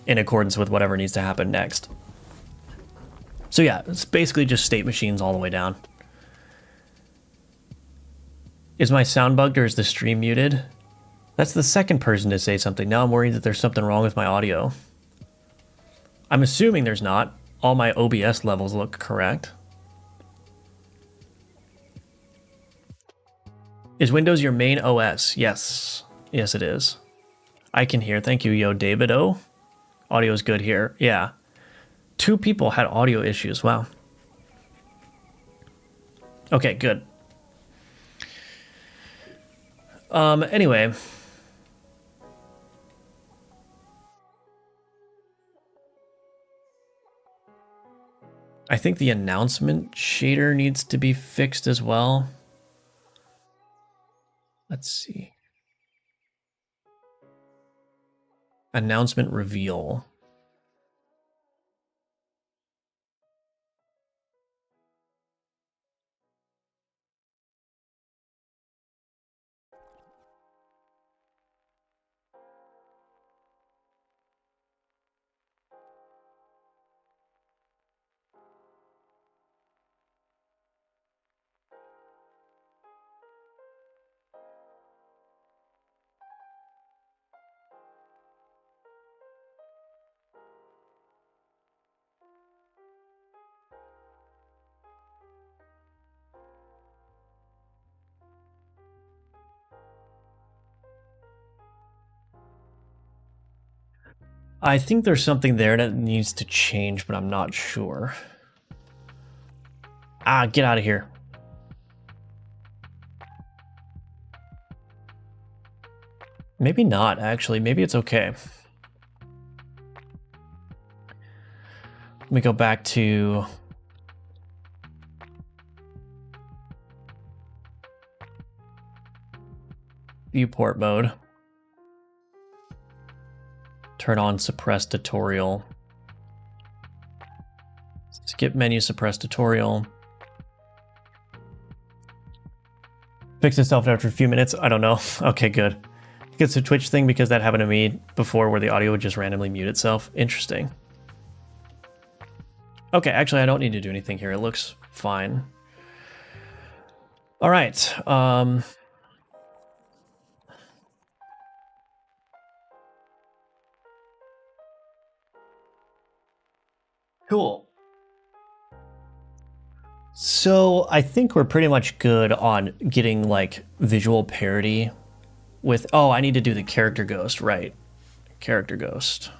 Speaker 1: in accordance with whatever needs to happen next. So yeah, it's basically just state machines all the way down. Is my sound bugged or is the stream muted? That's the second person to say something. Now I'm worried that there's something wrong with my audio. I'm assuming there's not. All my OBS levels look correct. Is Windows your main OS? Yes. Yes, it is. I can hear. Thank you, Yo David O. Audio's good here. Yeah. 2 people had audio issues. Wow. Okay, good. Anyway. I think the announcement shader needs to be fixed as well. Let's see. Announcement reveal. I think there's something there that needs to change, but I'm not sure. Ah, get out of here. Maybe not, actually. Maybe it's okay. Let me go back to viewport mode. Turn on suppress tutorial. Skip menu, suppress tutorial. Fix itself after a few minutes. I don't know. Okay, good. It's a Twitch thing because that happened to me before where the audio would just randomly mute itself. Interesting. Okay, actually I don't need to do anything here. It looks fine. All right. Cool. So I think we're pretty much good on getting like visual parity with, oh, I need to do the character ghost, right? Character ghost.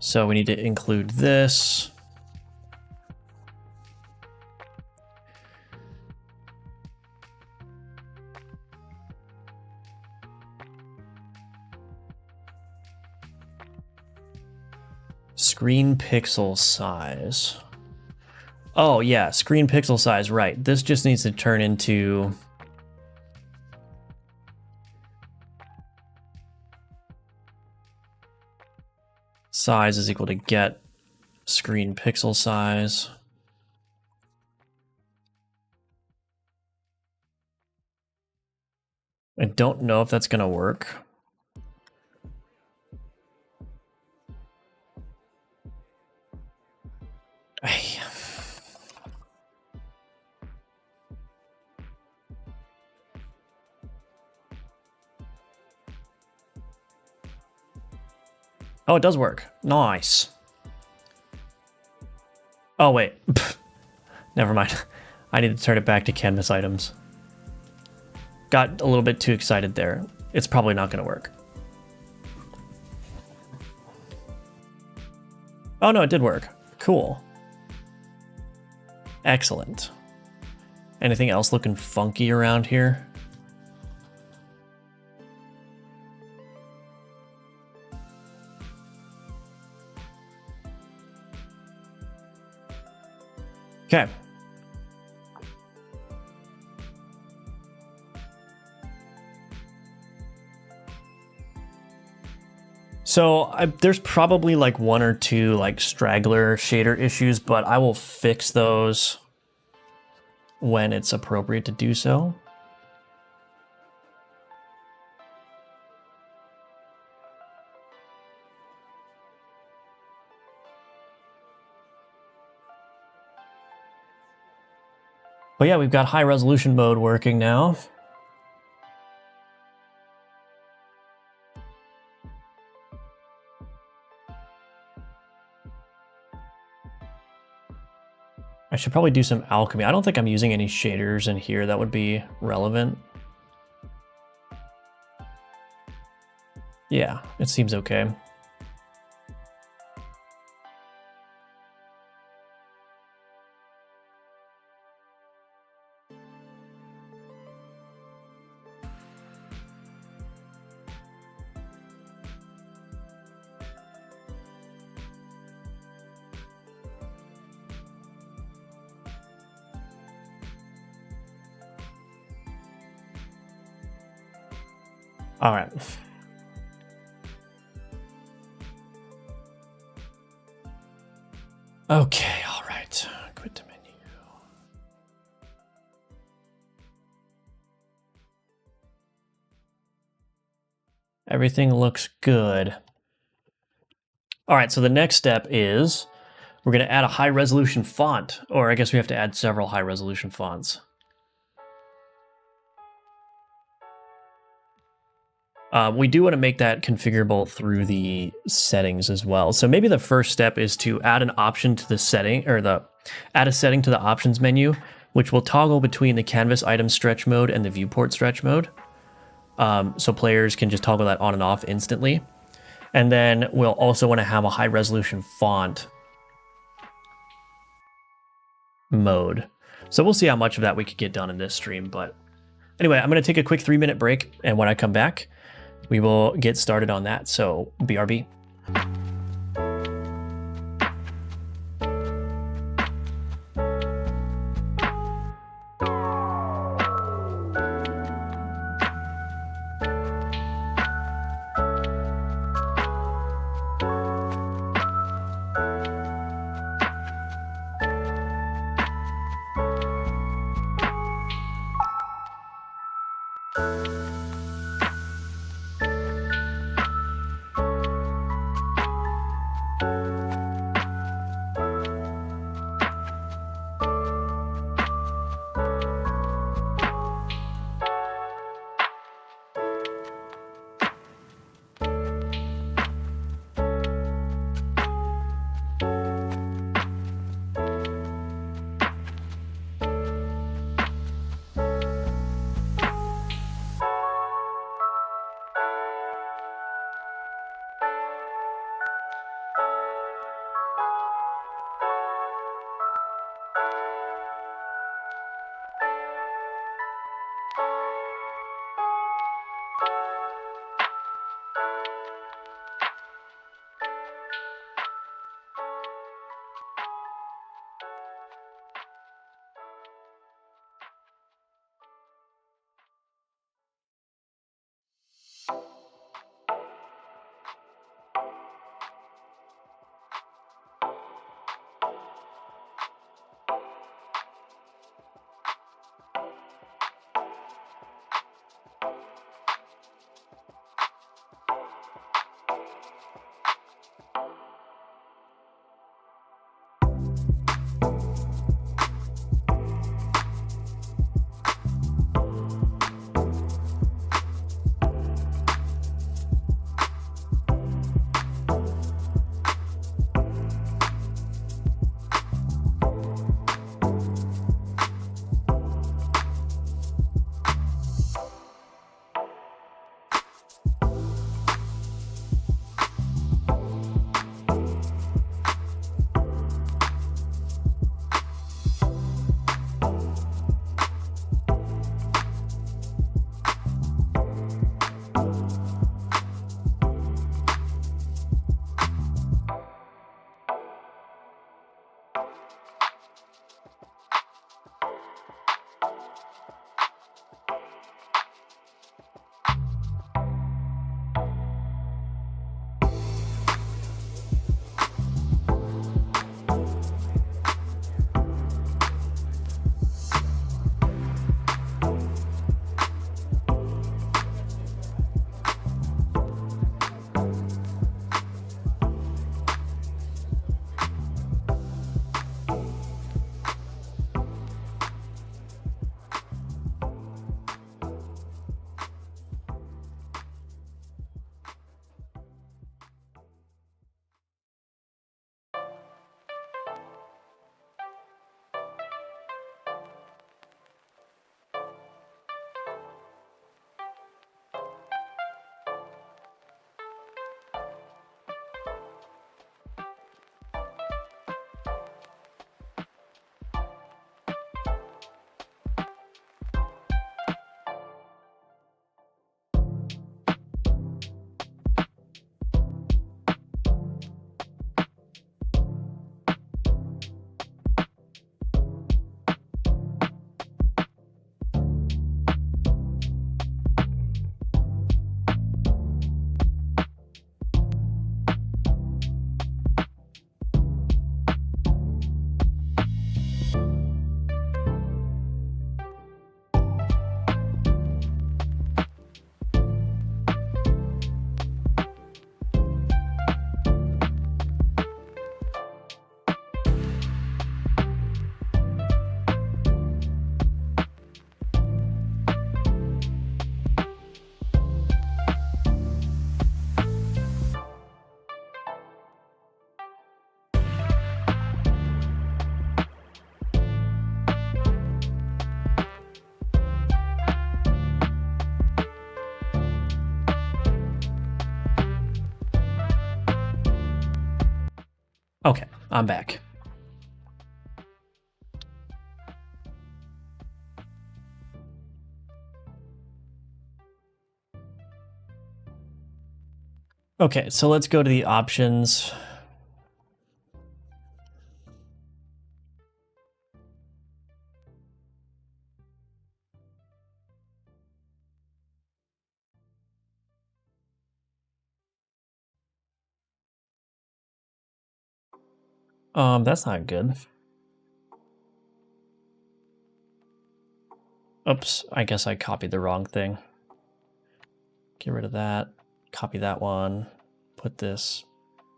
Speaker 1: So we need to include this. Screen pixel size. Oh yeah, screen pixel size, right. This just needs to turn into size is equal to get screen pixel size. I don't know if that's gonna work. Oh, it does work. Nice. Oh, wait. Never mind. I need to turn it back to canvas items. Got a little bit too excited there. It's probably not going to work. Oh, no, it did work. Cool. Excellent. Anything else looking funky around here? Okay. So there's probably like one or two like straggler shader issues, but I will fix those when it's appropriate to do so. But yeah, we've got high resolution mode working now. I should probably do some alchemy. I don't think I'm using any shaders in here that would be relevant. Yeah, it seems okay. All right. Okay, all right. Quit the menu. Everything looks good. All right, so the next step is we're going to add a high resolution font, or I guess we have to add several high resolution fonts. We do want to make that configurable through the settings as well. So maybe the first step is to add an option to the setting, or add a setting to the options menu, which will toggle between the canvas item stretch mode and the viewport stretch mode. So players can just toggle that on and off instantly. And then we'll also want to have a high resolution font mode. So we'll see how much of that we could get done in this stream. But anyway, I'm going to take a quick 3-minute break. And when I come back, we will get started on that. So BRB. Okay, I'm back. Okay, so let's go to the options. That's not good. Oops, I guess I copied the wrong thing. Get rid of that, copy that one, put this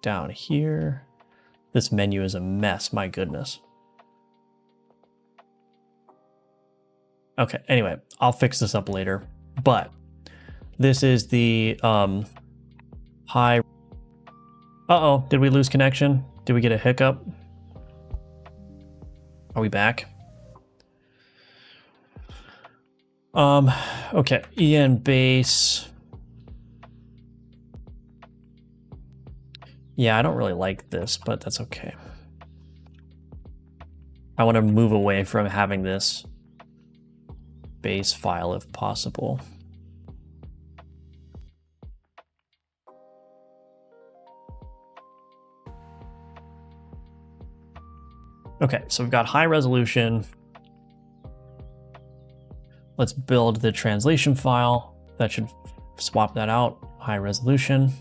Speaker 1: down here. This menu is a mess, my goodness. Okay, anyway, I'll fix this up later. But this is the high... Uh-oh, did we lose connection? Did we get a hiccup? Are we back? Okay, EN base. Yeah, I don't really like this, but that's okay. I want to move away from having this base file if possible. Okay, so we've got high resolution. Let's build the translation file. That should swap that out. High resolution.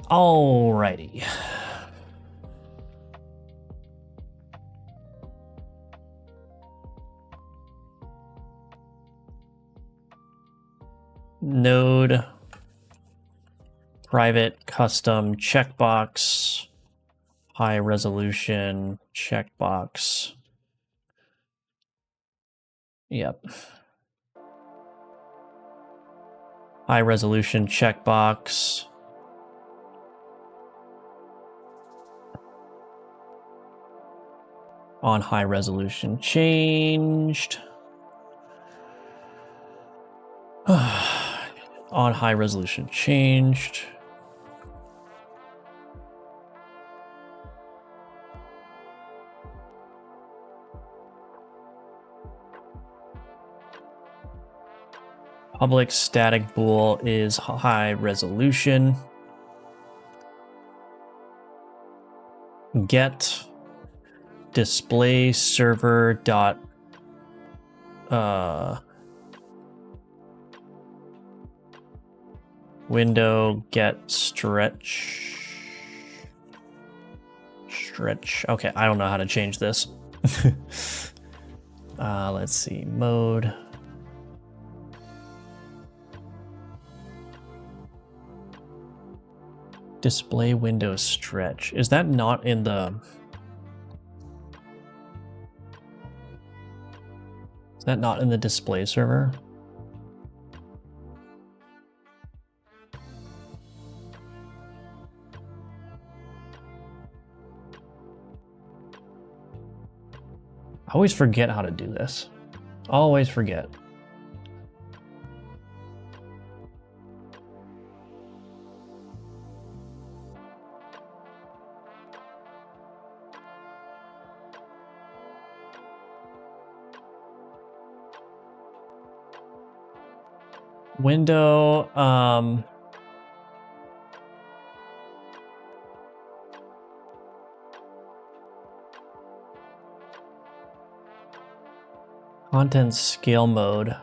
Speaker 1: Alrighty. Node, private, custom, checkbox, high resolution, checkbox. Yep. High resolution, checkbox. On high resolution, changed. On high resolution, changed. Public static bool is high resolution. Get display server dot window get stretch. Okay, I don't know how to change this. Let's see, mode. Display window stretch. Is that not in the... Is that not in the display server? I always forget how to do this. Always forget. Window, content scale mode.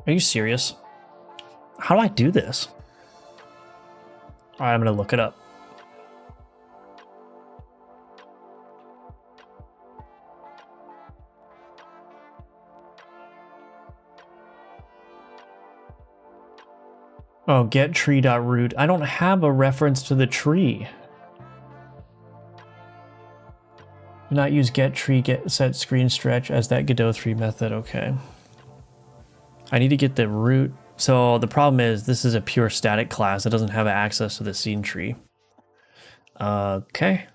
Speaker 1: Are you serious? How do I do this? All right, I'm gonna look it up. Oh, get tree.root. I don't have a reference to the tree. Do not use get tree get set screen stretch as that Godot 3 method. Okay. I need to get the root. So the problem is this is a pure static class. It doesn't have access to the scene tree. Okay.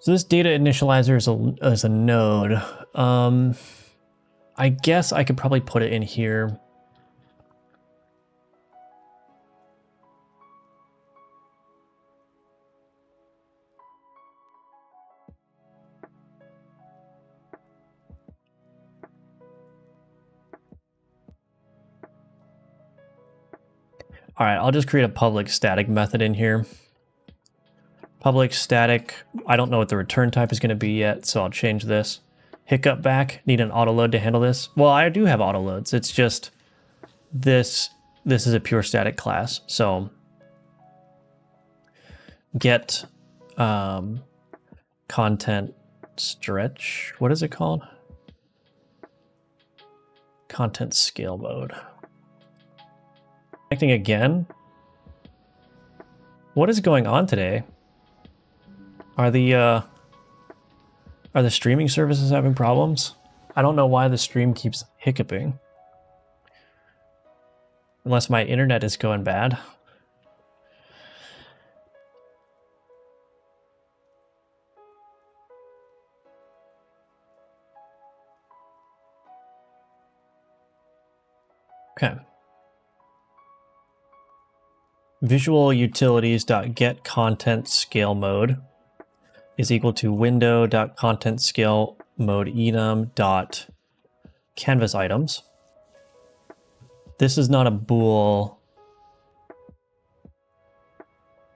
Speaker 1: So this data initializer is a node. I guess I could probably put it in here. All right, I'll just create a public static method in here. Public static, I don't know what the return type is going to be yet, so I'll change this. Hiccup back, need an auto load to handle this. Well, I do have auto loads. It's just this is a pure static class. So get content stretch. What is it called? Content scale mode. Connecting again. What is going on today? Are the streaming services having problems? I don't know why the stream keeps hiccuping. Unless my internet is going bad. Okay. Visual utilities.get content scale mode is equal to window.content scale mode enum.canvas items. This is not a bool.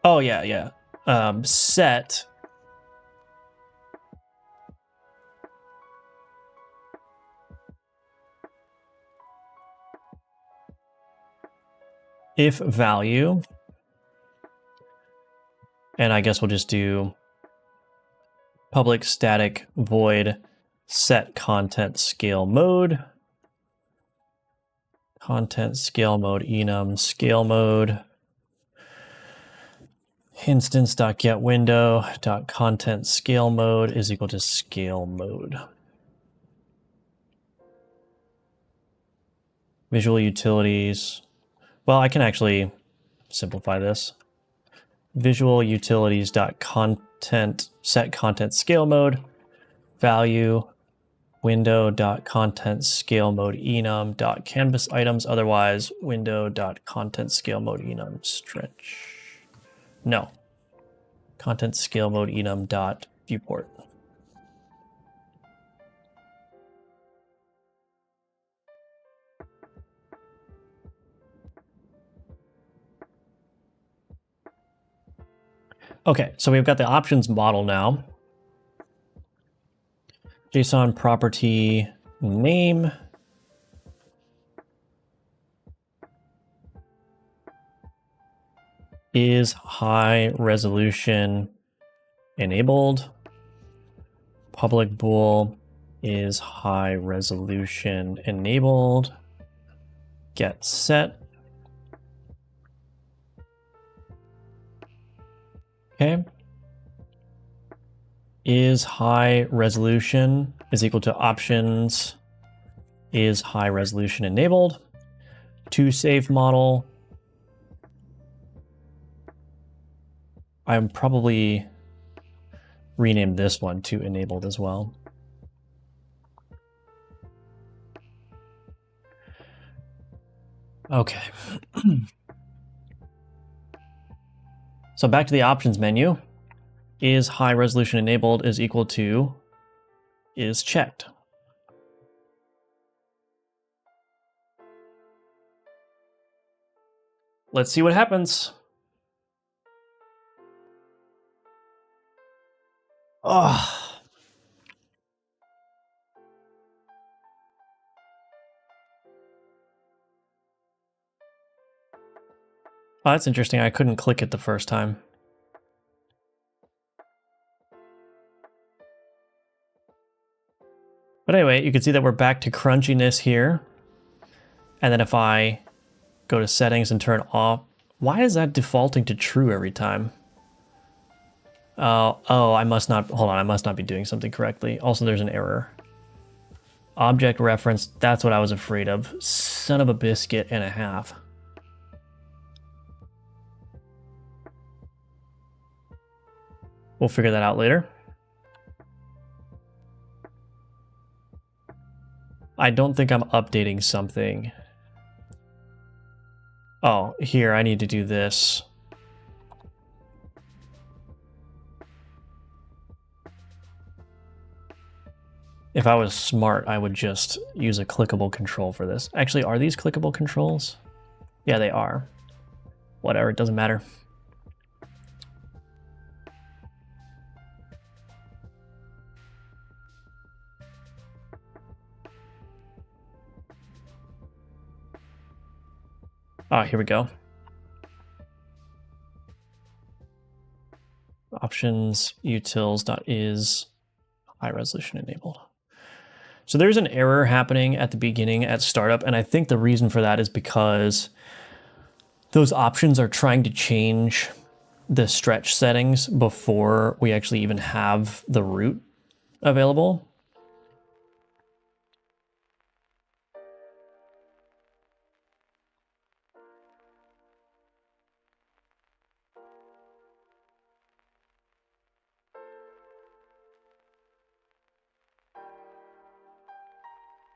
Speaker 1: Oh yeah. Set if value, and I guess we'll just do public static void set content scale mode. Content scale mode enum scale mode. Instance.getWindow.content scale mode is equal to scale mode. Visual utilities. Well, I can actually simplify this. Visual utilities.content set content scale mode value window.content scale mode enum.canvas items, otherwise window.content scale mode enum stretch. No. Content scale mode enum.viewport. Okay, so we've got the options model now. JSON property name. Is high resolution enabled? Public bool is high resolution enabled. Get set. Okay. Is high resolution is equal to options is high resolution enabled. To save model. I'm probably rename this one to enabled as well. Okay. So back to the options menu. Is high resolution enabled is equal to is checked. Let's see what happens. Oh. Oh, that's interesting. I couldn't click it the first time. But anyway, you can see that we're back to crunchiness here. And then if I go to settings and turn off, why is that defaulting to true every time? Oh, I must not, hold on, I must not be doing something correctly. Also, there's an error. Object reference, that's what I was afraid of. Son of a biscuit and a half. We'll figure that out later. I don't think I'm updating something. Oh, here, I need to do this. If I was smart, I would just use a clickable control for this. Actually, are these clickable controls? Yeah, they are. Whatever, it doesn't matter. Ah, here we go. Options utils.is high resolution enabled. So there's an error happening at the beginning at startup, and I think the reason for that is because those options are trying to change the stretch settings before we actually even have the root available.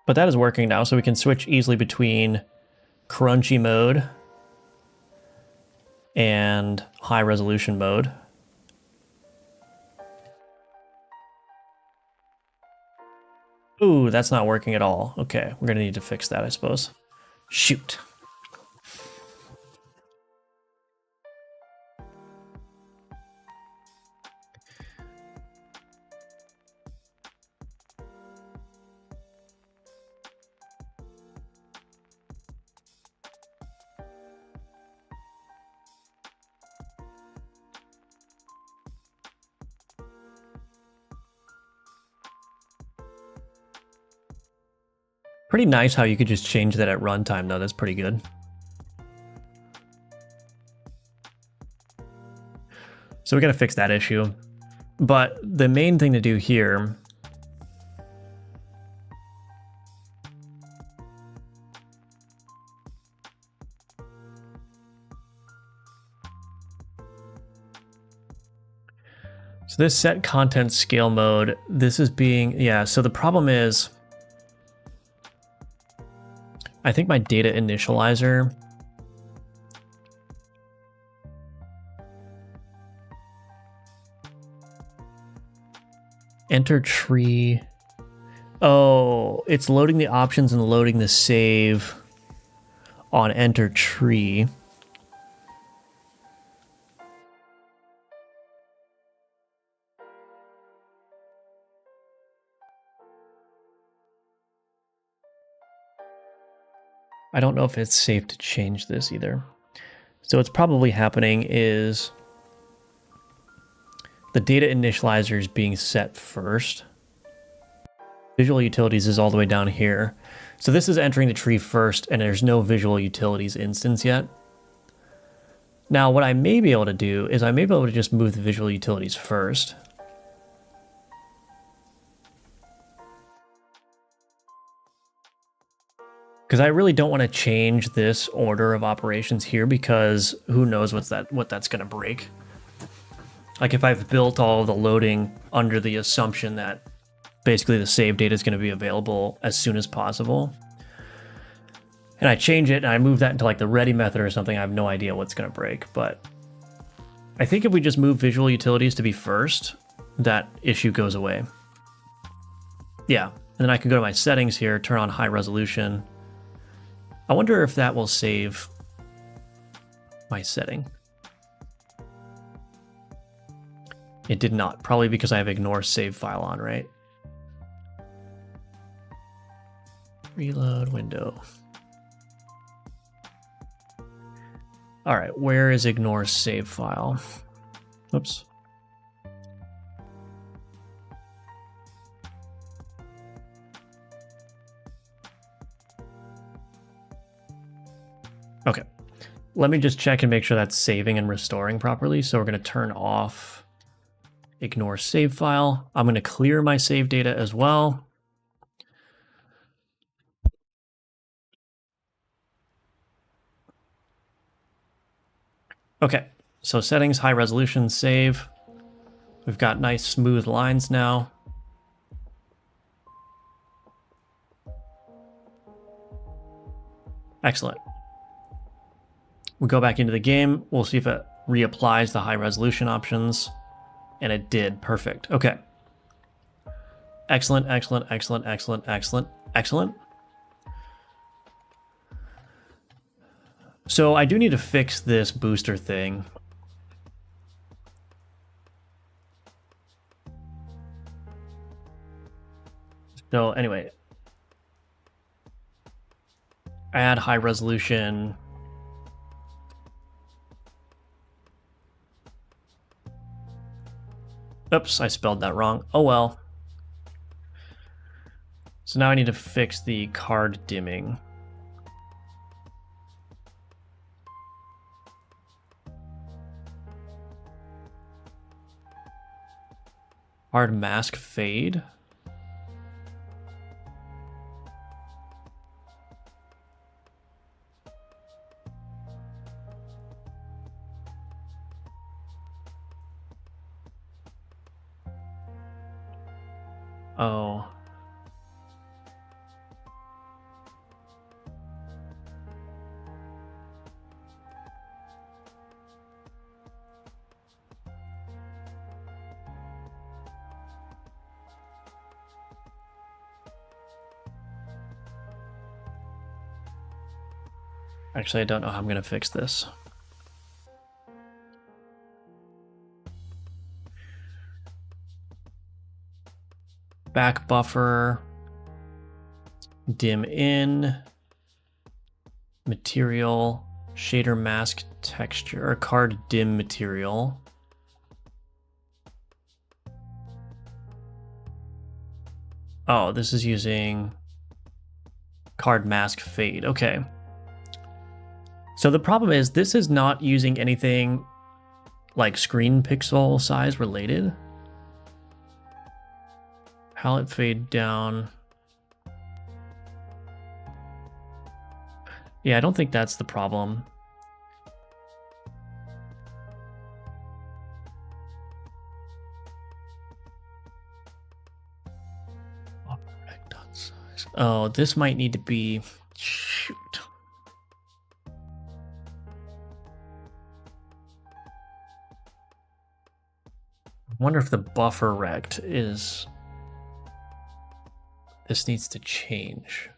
Speaker 1: But that is working now, so we can switch easily between crunchy mode and high resolution mode. Ooh, that's not working at all. Okay, we're gonna need to fix that, I suppose. Shoot. Pretty nice how you could just change that at runtime, though. That's pretty good. So we got to fix that issue. But the main thing to do here so this set content scale mode, this is being, yeah, so the problem is I think my data initializer enter tree. Oh, it's loading the options and loading the save on enter tree. I don't know if it's safe to change this either. So what's probably happening is the data initializer is being set first. Visual utilities is all the way down here. So this is entering the tree first, and there's no visual utilities instance yet. Now what I may be able to do is I may be able to just move the visual utilities first. Because I really don't want to change this order of operations here, because who knows what that's going to break. Like if I've built all of the loading under the assumption that basically the save data is going to be available as soon as possible, and I change it and I move that into like the ready method or something, I have no idea what's going to break. But I think if we just move visual utilities to be first, that issue goes away. Yeah, and then I can go to my settings here, turn on high resolution. I wonder if that will save my setting. It did not, probably because I have ignore save file on, right? Reload window. All right, where is ignore save file? Oops. Okay, let me just check and make sure that's saving and restoring properly. So we're going to turn off ignore save file. I'm going to clear my save data as well. Okay, so settings, high resolution, save. We've got nice smooth lines now. Excellent. We go back into the game. We'll see if it reapplies the high resolution options. And it did. Perfect. Okay. Excellent, excellent, excellent, excellent, excellent, excellent. So I do need to fix this booster thing. So anyway, add high resolution. Oops, I spelled that wrong. Oh well. So now I need to fix the card dimming. Hard mask fade. Oh. Actually, I don't know how I'm going to fix this. Back buffer. Dim in. Material. Shader mask texture. Or card dim material. Oh, this is using card mask fade. Okay. So the problem is this is not using anything like screen pixel size related. Palette fade down. Yeah, I don't think that's the problem. Oh, this might need to be... Shoot. I wonder if the buffer rect is... This needs to change.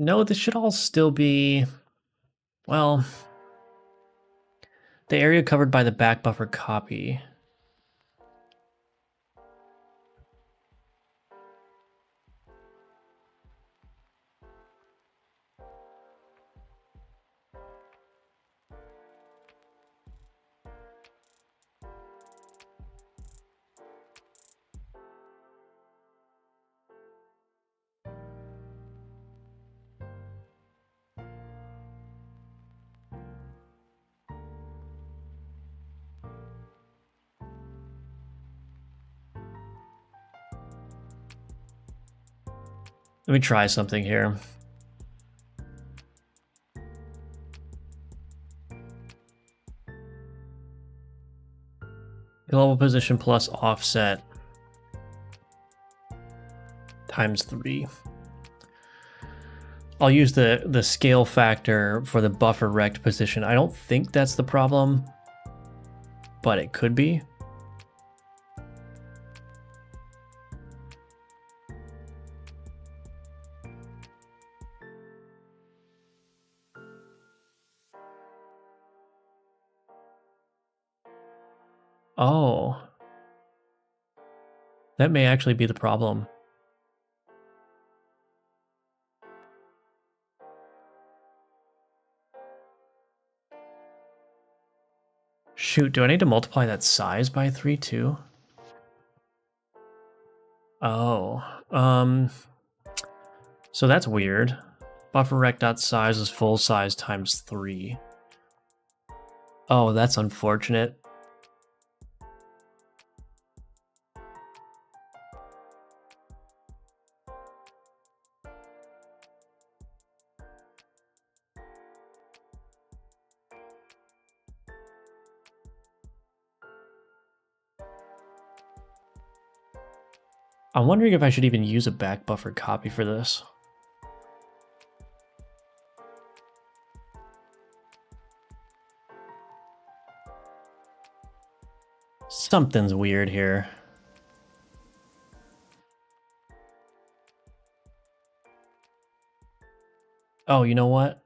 Speaker 1: No, this should all still be... Well... The area covered by the back buffer copy. Let me try something here. Global position plus offset times 3. I'll use the scale factor for the buffer rect position. I don't think that's the problem, but it could be. Oh, that may actually be the problem. Shoot, do I need to multiply that size by 3 too? Oh, so that's weird. Buffer_rect.size is full size times 3. Oh, that's unfortunate. I'm wondering if I should even use a back buffer copy for this. Something's weird here. Oh, you know what?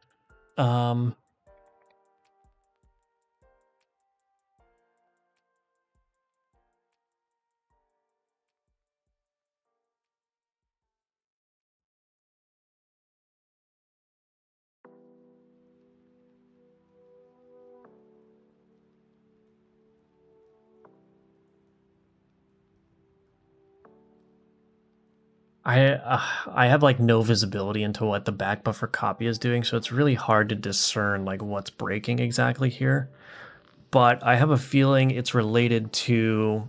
Speaker 1: I have like no visibility into what the back buffer copy is doing, so it's really hard to discern like what's breaking exactly here. But I have a feeling it's related to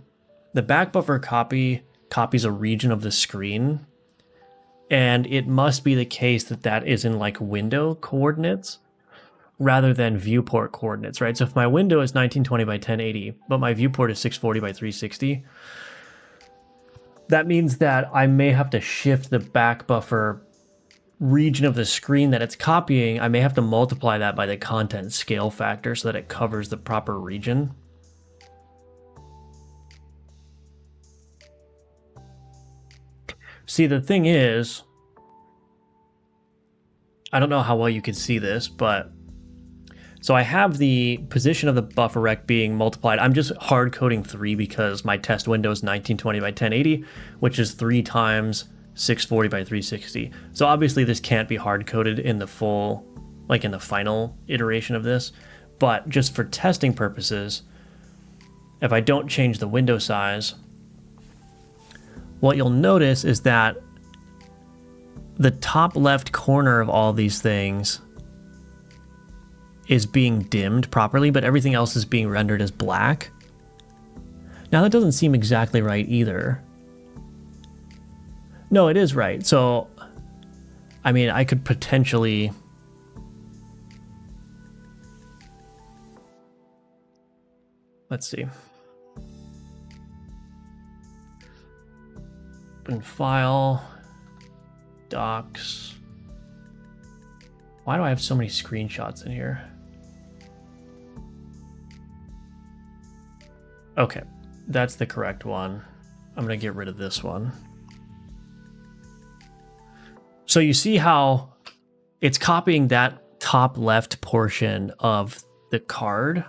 Speaker 1: the back buffer copy copies a region of the screen, and it must be the case that that is in like window coordinates rather than viewport coordinates, right? So if my window is 1920 by 1080, but my viewport is 640 by 360, that means that I may have to shift the back buffer region of the screen that it's copying. I may have to multiply that by the content scale factor so that it covers the proper region. See, the thing is, I don't know how well you can see this, but so I have the position of the buffer rec being multiplied. I'm just hard coding 3 because my test window is 1920 by 1080, which is 3 times 640 by 360. So obviously this can't be hard coded in the full, like in the final iteration of this, but just for testing purposes, if I don't change the window size, what you'll notice is that the top left corner of all these things is being dimmed properly, but everything else is being rendered as black. Now that doesn't seem exactly right either. No, it is right. So, I mean, I could potentially... Let's see. Open file, docs. Why do I have so many screenshots in here? Okay, that's the correct one. I'm gonna get rid of this one. So you see how it's copying that top left portion of the card.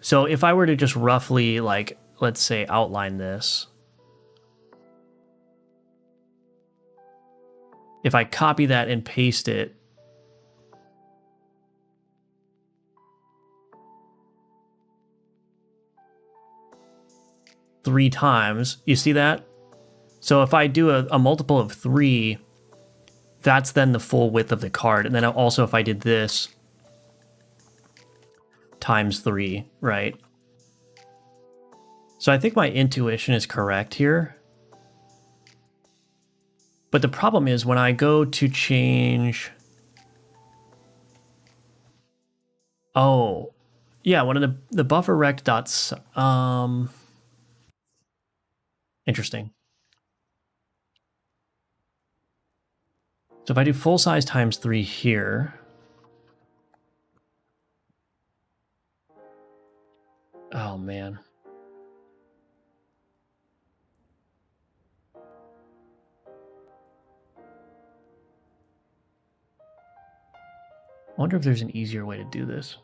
Speaker 1: So if I were to just roughly, like, let's say outline this. If I copy that and paste it, three times. You see that? So if I do a multiple of 3, that's then the full width of the card. And then also if I did this times 3, right? So I think my intuition is correct here. But the problem is when I go to change... Oh, yeah, one of the buffer rect dots... Interesting. So if I do full size times 3 here, oh man. I wonder if there's an easier way to do this.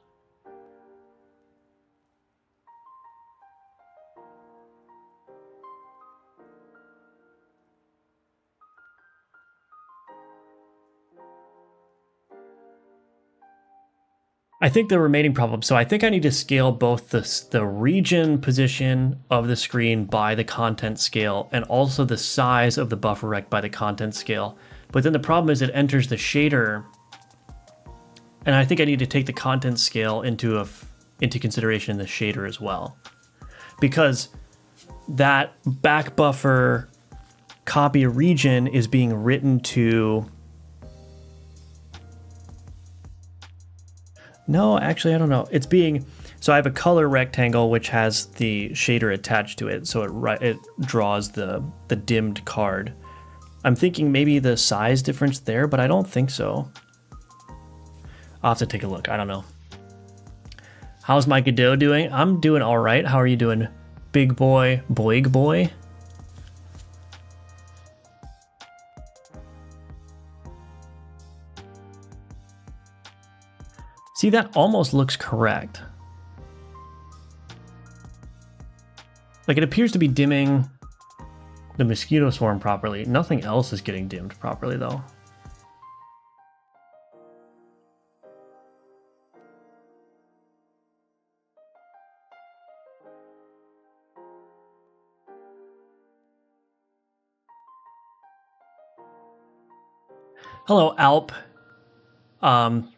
Speaker 1: I think the remaining problem, so I think I need to scale both the region position of the screen by the content scale and also the size of the buffer rect by the content scale. But then the problem is it enters the shader, and I think I need to take the content scale into consideration in the shader as well. Because that back buffer copy region is being written to... No, actually, I don't know. It's being... So I have a color rectangle which has the shader attached to it, so it draws the dimmed card. I'm thinking maybe the size difference there, but I don't think so. I'll have to take a look. I don't know. How's my Godot doing? I'm doing all right. How are you doing, big boy, boig boy? See, that almost looks correct. Like, it appears to be dimming the mosquito swarm properly. Nothing else is getting dimmed properly, though. Hello, Alp.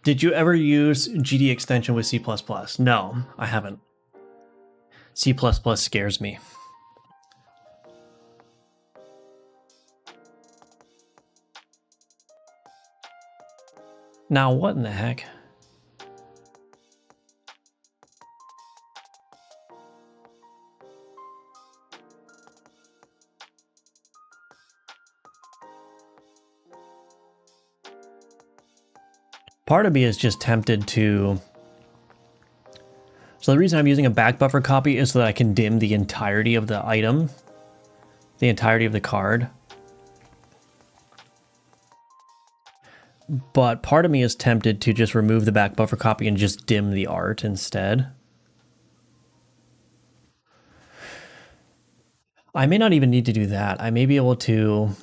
Speaker 1: Did you ever use GD extension with C++? No, I haven't. C++ scares me. Now, what in the heck? Part of me is just tempted to... So the reason I'm using a back buffer copy is so that I can dim the entirety of the item, the entirety of the card. But part of me is tempted to just remove the back buffer copy and just dim the art instead. I may not even need to do that. I may be able to...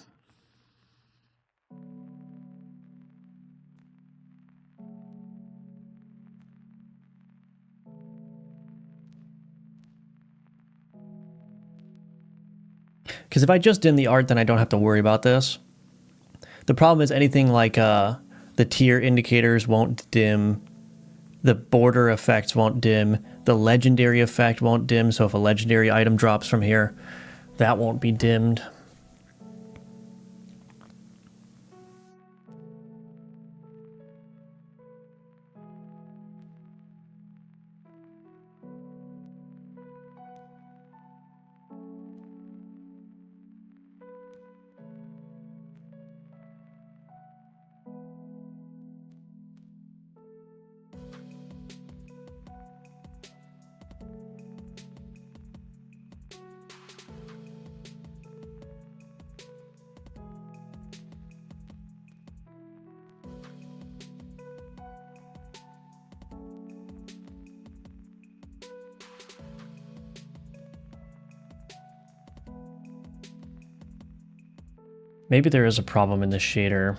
Speaker 1: Because if I just dim the art, then I don't have to worry about this. The problem is anything like the tier indicators won't dim, the border effects won't dim, the legendary effect won't dim, so if a legendary item drops from here, that won't be dimmed. Maybe there is a problem in the shader.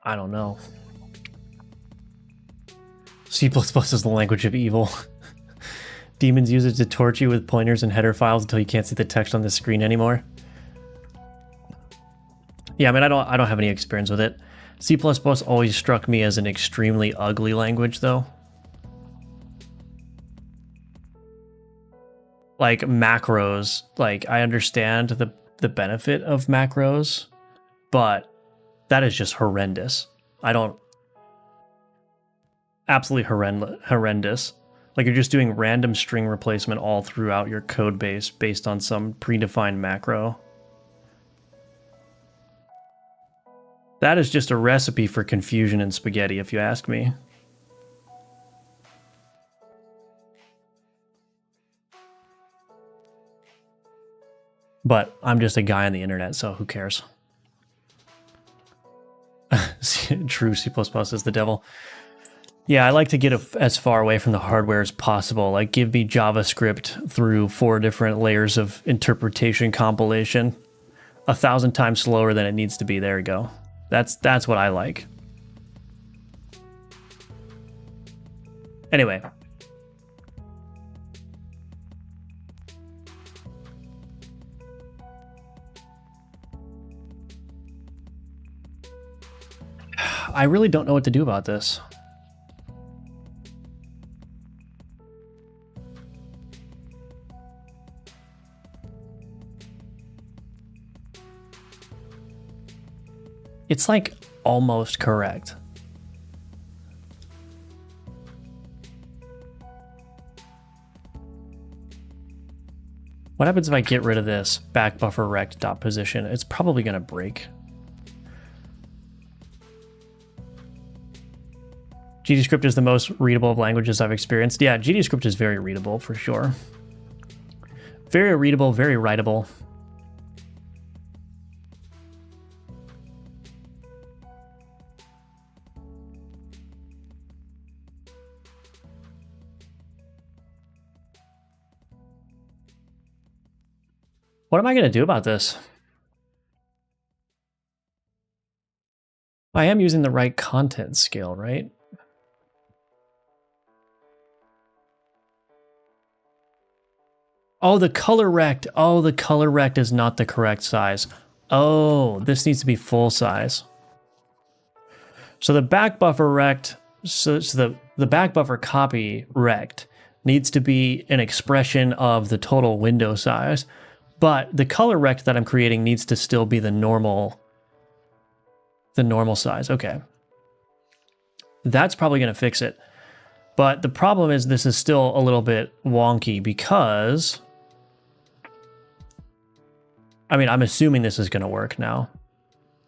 Speaker 1: I don't know. C++ is the language of evil. Demons use it to torture you with pointers and header files until you can't see the text on the screen anymore. Yeah, I mean, I don't have any experience with it. C++ always struck me as an extremely ugly language, though. Like macros, like I understand the benefit of macros, but that is just horrendous. I don't... Absolutely horrendous. Like you're just doing random string replacement all throughout your code base based on some predefined macro. That is just a recipe for confusion and spaghetti, if you ask me. But I'm just a guy on the internet, so who cares? True, C++ is the devil. Yeah, I like to get as far away from the hardware as possible. Like, give me JavaScript through 4 different layers of interpretation compilation. 1,000 times slower than it needs to be. There we go. That's what I like. Anyway. I really don't know what to do about this. It's like almost correct. What happens if I get rid of this back buffer rect dot position? It's probably going to break. GDScript is the most readable of languages I've experienced. Yeah, GDScript is very readable for sure. Very readable, very writable. What am I going to do about this? I am using the right content scale, right? Oh, the color rect. Oh, the color rect is not the correct size. Oh, this needs to be full size. So the back buffer rect, so the back buffer copy rect needs to be an expression of the total window size. But the color rect that I'm creating needs to still be the normal size. Okay. That's probably going to fix it. But the problem is this is still a little bit wonky because, I mean, I'm assuming this is going to work now.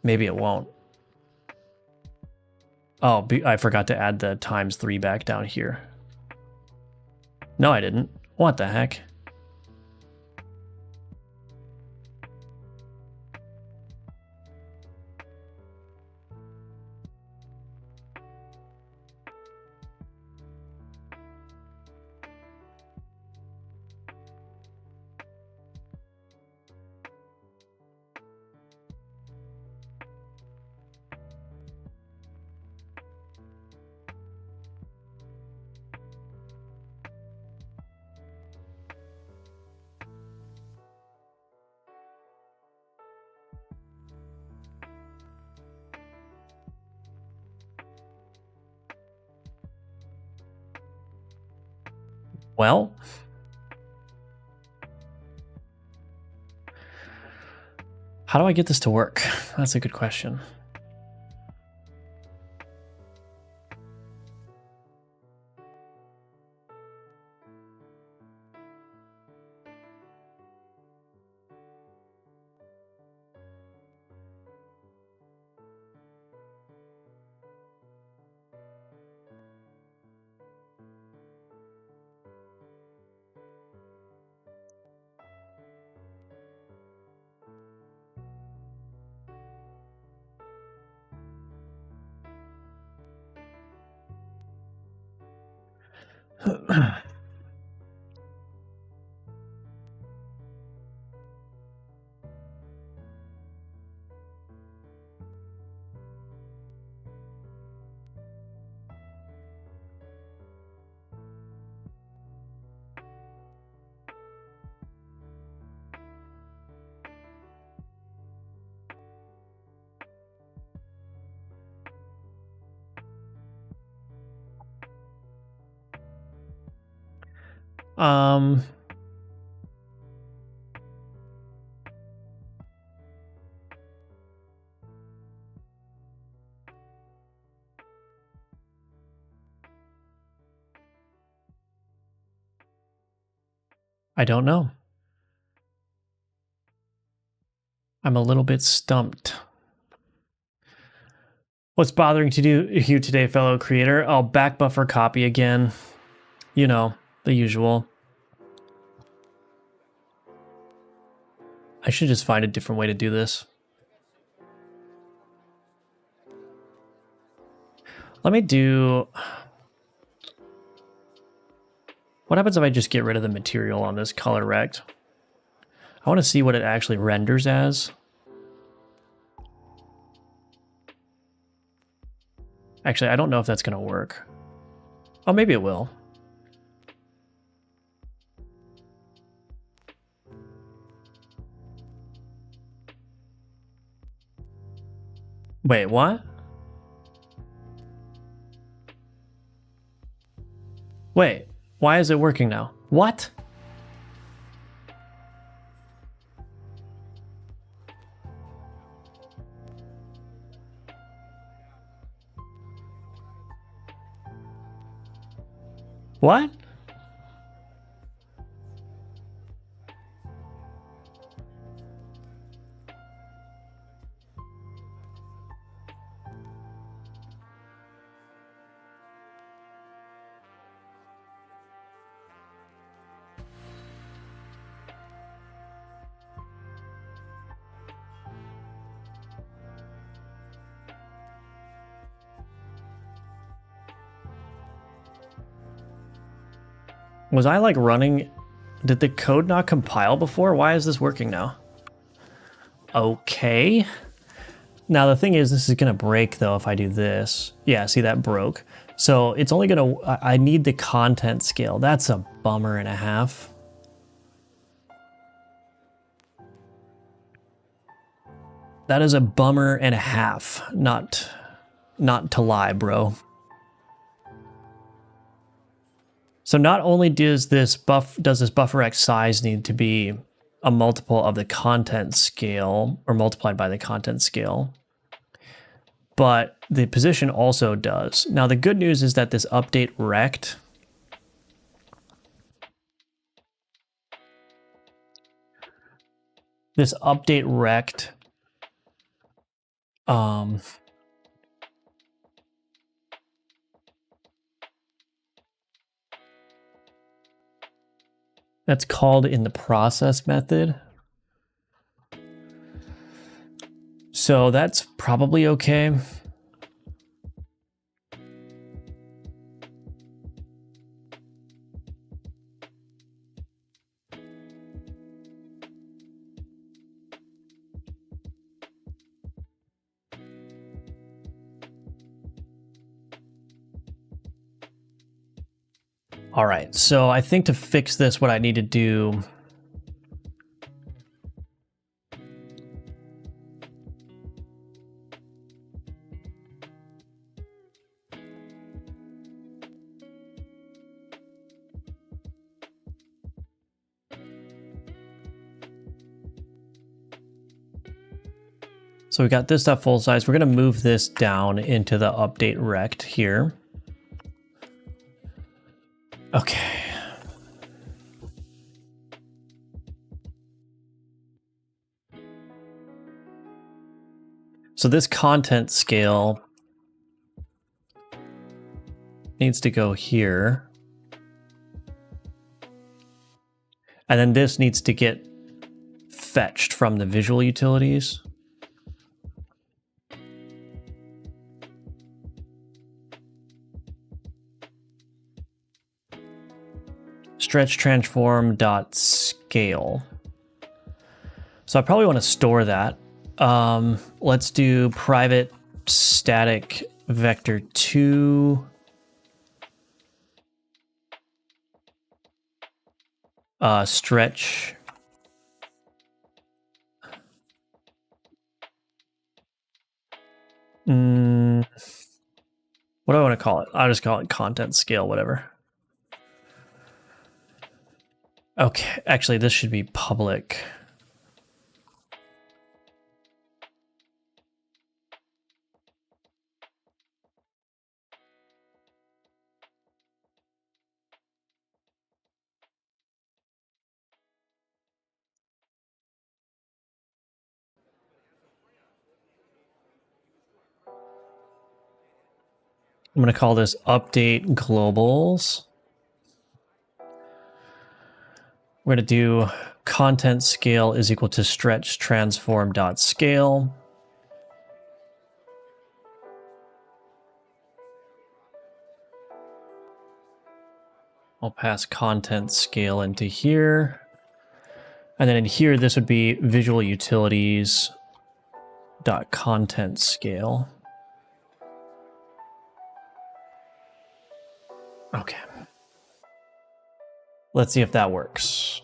Speaker 1: Maybe it won't. Oh, I forgot to add the ×3 back down here. No, I didn't. What the heck? Well, how do I get this to work? That's a good question. I don't know. I'm a little bit stumped. What's bothering you today, fellow creator? I'll back buffer copy again. You know, the usual. I should just find a different way to do this. Let me do... What happens if I just get rid of the material on this color rect? I want to see what it actually renders as. Actually, I don't know if that's going to work. Oh, maybe it will. Wait, what? Wait, why is it working now? What? What? Was I like running? Did the code not compile before? Why is this working now? Okay. Now the thing is, this is gonna break though if I do this. Yeah, see that broke. So it's only gonna, I need the content scale. That's a bummer and a half. That is a bummer and a half. Not to lie, bro. So not only does this buffer X size need to be a multiple of the content scale, or multiplied by the content scale, but the position also does. Now the good news is that this update rect that's called in the process method. So that's probably okay. All right, so I think to fix this, what I need to do so we got this stuff full size. We're gonna move this down into the update rect here. Okay. So this content scale needs to go here. And then this needs to get fetched from the visual utilities. Stretch transform dot scale. So I probably want to store that. Let's do private static vector 2 stretch what do I want to call it? I'll just call it content scale, whatever. Okay, actually this should be public. I'm going to call this update globals. We're going to do content scale is equal to stretch transform dot scale. I'll pass content scale into here. And then in here, this would be visual utilities dot content scale. Okay. Let's see if that works.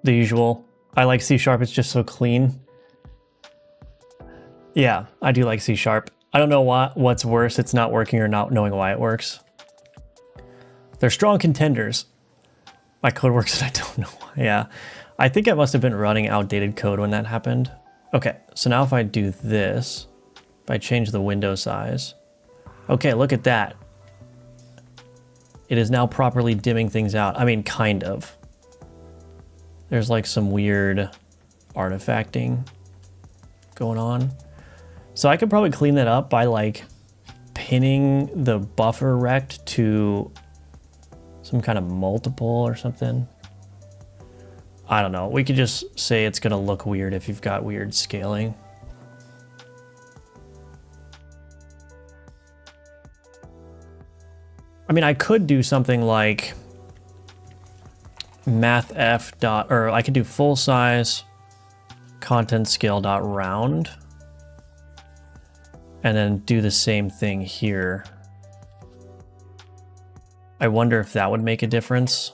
Speaker 1: The usual. I like C#, it's just so clean. Yeah, I do like C#. I don't know what's worse, it's not working or not knowing why it works. They're strong contenders. My code works and I don't know why. Yeah, I think I must have been running outdated code when that happened. Okay, so now if I do this, if I change the window size, okay, look at that. It is now properly dimming things out. I mean, kind of. There's like some weird artifacting going on. So I could probably clean that up by like pinning the buffer rect to some kind of multiple or something. I don't know. We could just say it's gonna look weird if you've got weird scaling. I mean, I could do something like mathf dot, or I could do full size content scale dot round and then do the same thing here. I wonder if that would make a difference.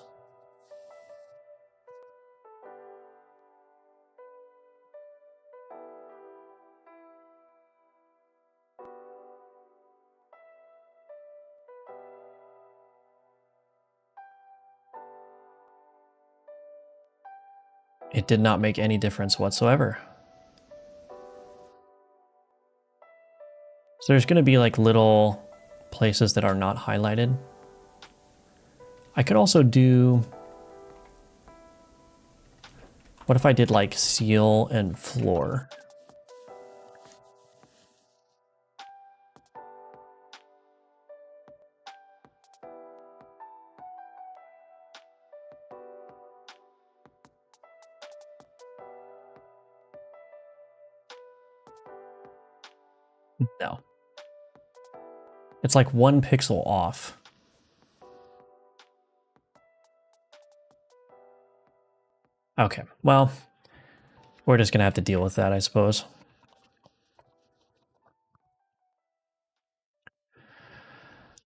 Speaker 1: It did not make any difference whatsoever. So there's going to be like little places that are not highlighted. I could also do, what if I did like seal and floor? No. It's like 1 pixel off. Okay, well, we're just gonna have to deal with that, I suppose.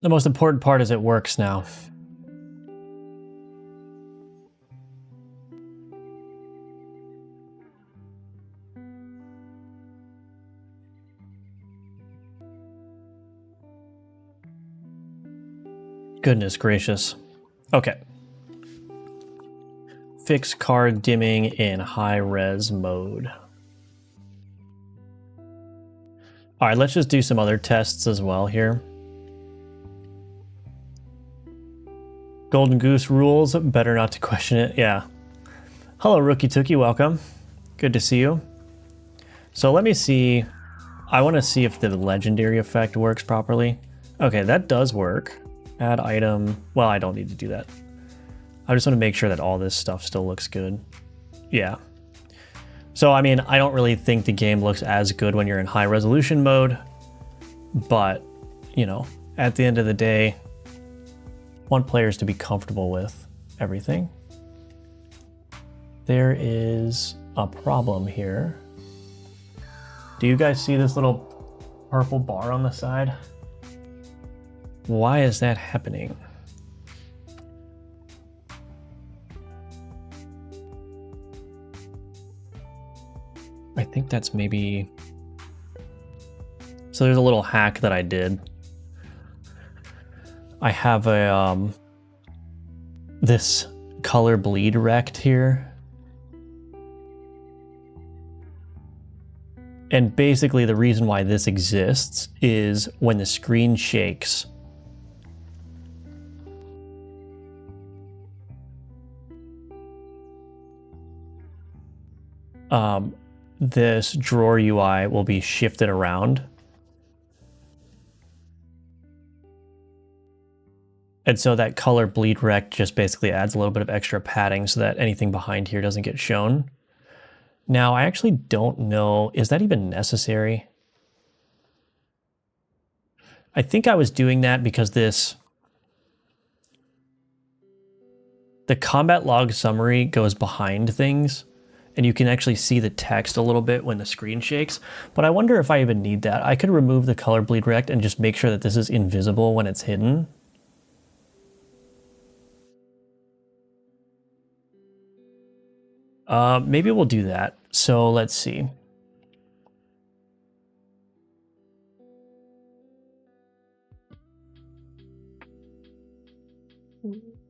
Speaker 1: The most important part is it works now. Goodness gracious. Okay. Fix card dimming in high res mode. All right, let's just do some other tests as well here. Golden Goose rules, better not to question it. Yeah. Hello, Rookie Tookie, welcome. Good to see you. So let me see. I want to see if the legendary effect works properly. Okay, that does work. Add item. Well, I don't need to do that. I just want to make sure that all this stuff still looks good. Yeah. So, I mean, I don't really think the game looks as good when you're in high resolution mode, but, you know, at the end of the day, I want players to be comfortable with everything. There is a problem here. Do you guys see this little purple bar on the side? Why is that happening? I think that's maybe... So there's a little hack that I did. I have a this color bleed rect here. And basically the reason why this exists is when the screen shakes, this drawer UI will be shifted around. And so that color bleed rect just basically adds a little bit of extra padding so that anything behind here doesn't get shown. Now, I actually don't know, is that even necessary? I think I was doing that because the combat log summary goes behind things, and you can actually see the text a little bit when the screen shakes, but I wonder if I even need that. I could remove the color bleed rect and just make sure that this is invisible when it's hidden. Maybe we'll do that. So let's see.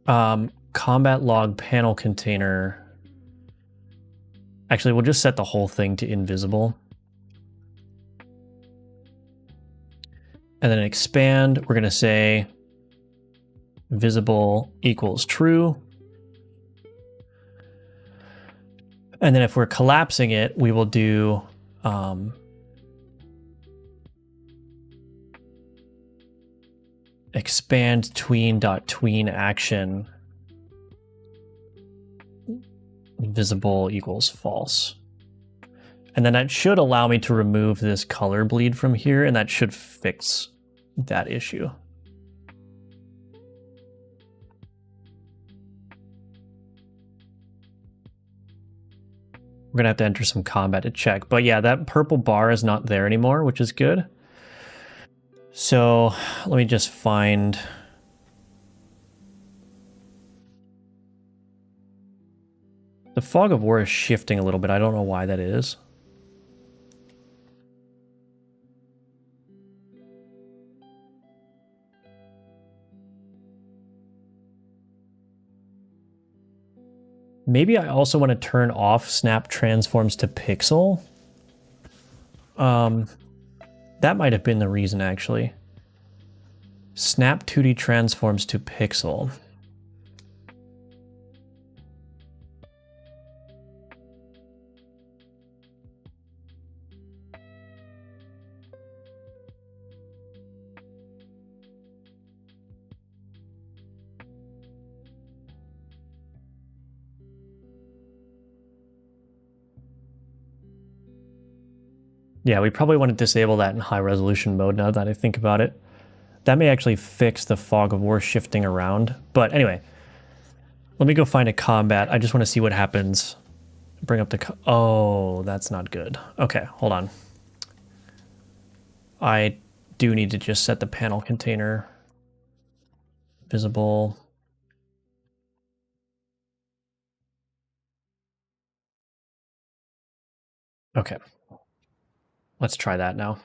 Speaker 1: Combat log panel container. Actually, we'll just set the whole thing to invisible. And then expand, we're going to say visible equals true. And then if we're collapsing it, we will do expand tween action visible equals false. And then that should allow me to remove this color bleed from here, and that should fix that issue. We're gonna have to enter some combat to check. But yeah, that purple bar is not there anymore, which is good. So let me just find... The fog of war is shifting a little bit. I don't know why that is. Maybe I also want to turn off snap transforms to pixel. That might have been the reason, actually. Snap 2D transforms to pixel. Yeah, we probably want to disable that in high resolution mode now that I think about it. That may actually fix the fog of war shifting around. But anyway, let me go find a combat. I just want to see what happens. Bring up the... Oh, that's not good. Okay, hold on. I do need to just set the panel container visible. Okay. Let's try that now.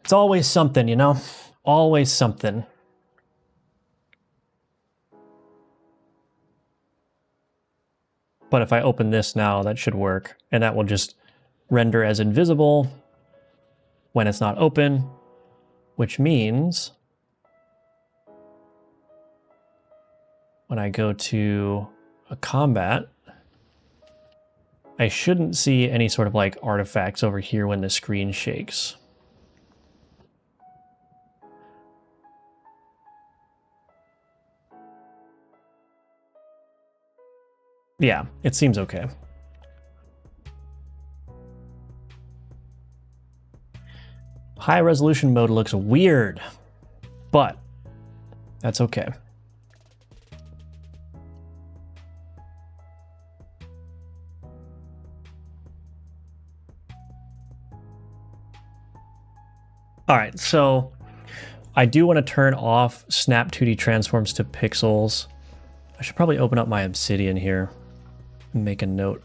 Speaker 1: It's always something, you know? Always something. But if I open this now, that should work. And that will just render as invisible when it's not open, which means when I go to a combat, I shouldn't see any sort of like artifacts over here when the screen shakes. Yeah, it seems okay. High resolution mode looks weird, but that's okay. All right, so I do want to turn off Snap 2D Transforms to Pixels. I should probably open up my Obsidian here and make a note.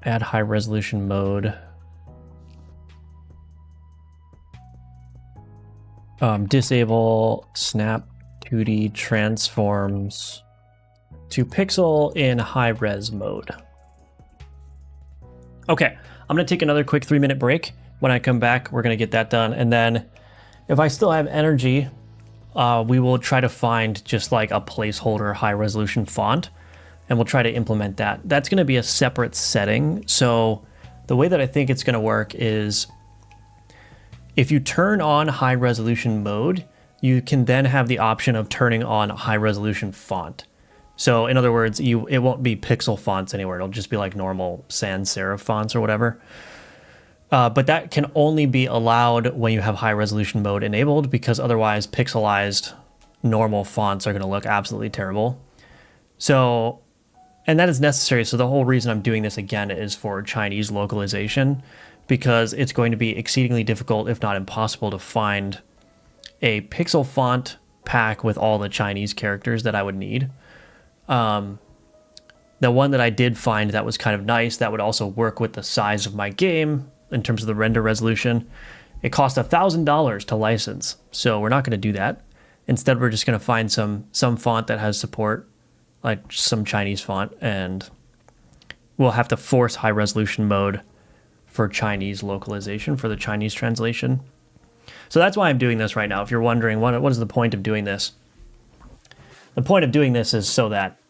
Speaker 1: Add high resolution mode. Disable Snap 2D Transforms to pixel in high res mode. Okay, I'm gonna take another quick 3-minute break. When I come back, we're gonna get that done. And then if I still have energy, we will try to find just like a placeholder high resolution font and we'll try to implement that. That's going to be a separate setting. So the way that I think it's going to work is if you turn on high resolution mode, you can then have the option of turning on high resolution font. So in other words, it won't be pixel fonts anywhere. It'll just be like normal sans serif fonts or whatever. But that can only be allowed when you have high resolution mode enabled, because otherwise pixelized normal fonts are going to look absolutely terrible. So, and that is necessary. So the whole reason I'm doing this again is for Chinese localization, because it's going to be exceedingly difficult, if not impossible, to find a pixel font pack with all the Chinese characters that I would need. The one that I did find that was kind of nice, that would also work with the size of my game in terms of the render resolution, it cost $1,000 to license. So we're not going to do that. Instead, we're just going to find some font that has support, like some Chinese font, and we'll have to force high resolution mode for Chinese localization, for the Chinese translation. So that's why I'm doing this right now. If you're wondering, what is the point of doing this? The point of doing this is so that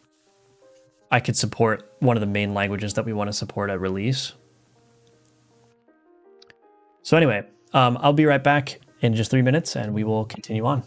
Speaker 1: I could support one of the main languages that we want to support at release. So anyway, I'll be right back in just 3 minutes and we will continue on.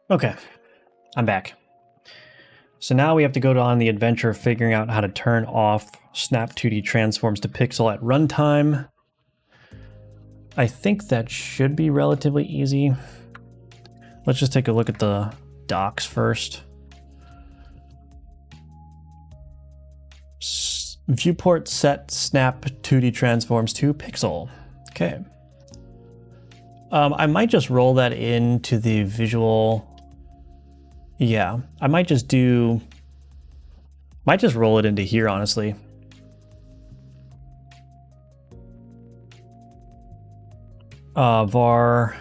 Speaker 1: Okay, I'm back. So now we have to go on the adventure of figuring out how to turn off Snap 2D transforms to pixel at runtime. I think that should be relatively easy. Let's just take a look at the docs first. Viewport set Snap 2D transforms to pixel. Okay. I might just roll that into the visual. Yeah, I might just roll it into here, honestly. Var.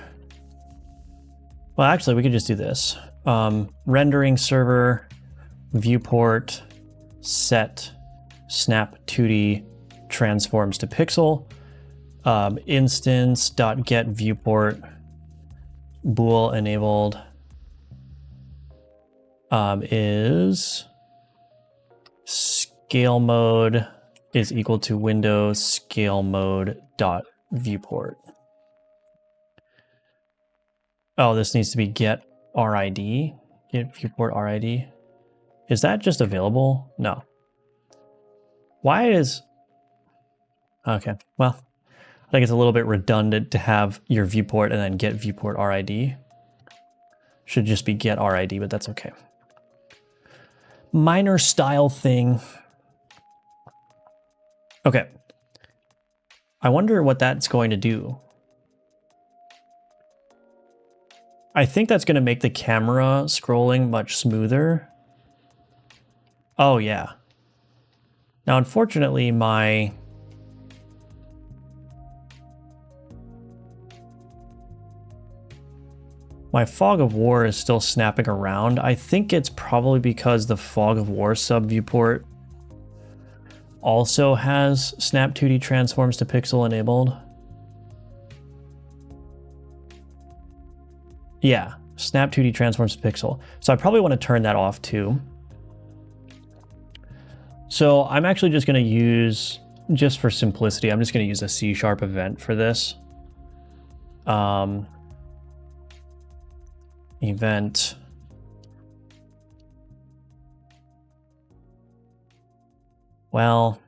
Speaker 1: Well, actually, we could just do this. Rendering server, viewport, set, snap 2D transforms to pixel, instance.get viewport, bool enabled is scale mode is equal to Windows scale mode dot viewport. Oh, this needs to be get RID, get viewport RID. Is that just available? No. Why is... Okay, well, I think it's a little bit redundant to have your viewport and then get viewport RID. Should just be get RID, but that's okay. Minor style thing. Okay. I wonder what that's going to do. I think that's going to make the camera scrolling much smoother. Oh, yeah. Now, unfortunately, my fog of war is still snapping around. I think it's probably because the fog of war sub viewport also has snap 2D transforms to pixel enabled. Yeah, snap 2D transforms to pixel. So I probably want to turn that off too. So I'm actually just going to use, just for simplicity, I'm just going to use a C# event for this. Event. Well,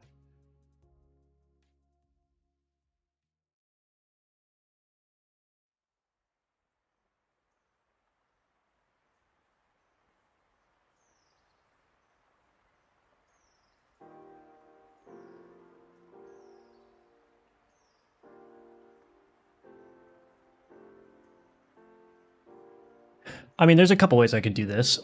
Speaker 1: I mean, there's a couple ways I could do this.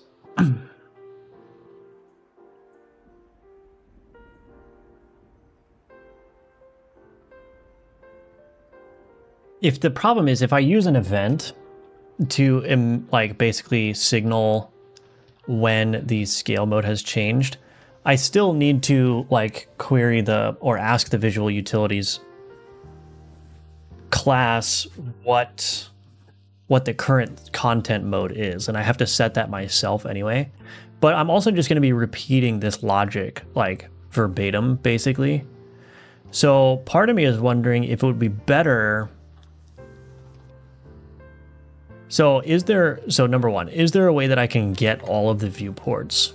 Speaker 1: If the problem is, if I use an event to like basically signal when the scale mode has changed, I still need to like query or ask the visual utilities class what the current content mode is, and I have to set that myself anyway. But I'm also just going to be repeating this logic like verbatim, basically. So part of me is wondering if it would be better. So number one, is there a way that I can get all of the viewports?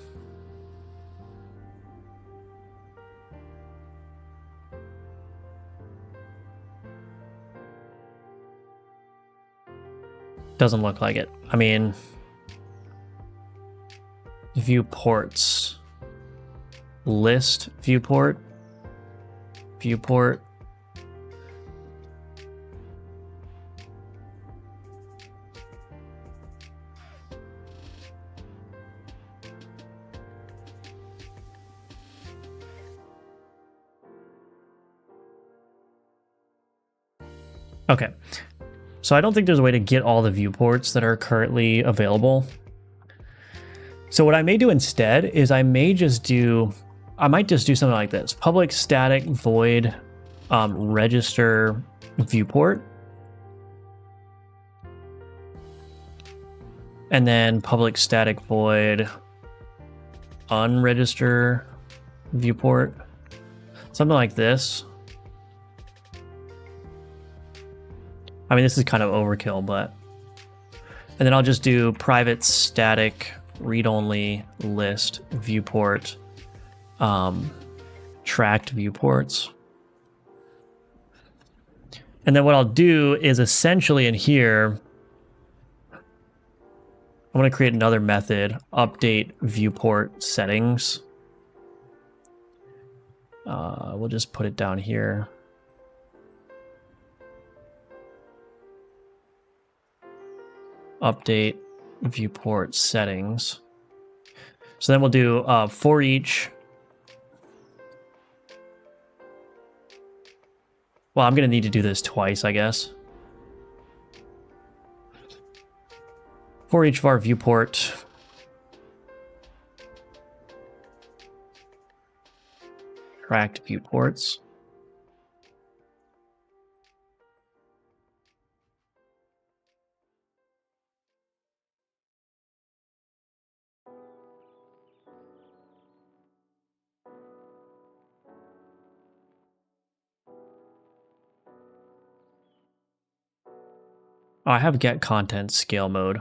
Speaker 1: Doesn't look like it. I mean, viewports, list viewport, viewport. Okay. So I don't think there's a way to get all the viewports that are currently available. So what I may do instead is I might just do something like this. Public static void register viewport. And then public static void unregister viewport. Something like this. I mean, this is kind of overkill, but... And then I'll just do private static read-only list viewport tracked viewports. And then what I'll do is essentially in here, I'm going to create another method, update viewport settings. We'll just put it down here. update viewport settings. So then we'll do for each. Well, I'm going to need to do this twice, I guess. For each var viewport. Tracked viewports. Oh, I have get content scale mode.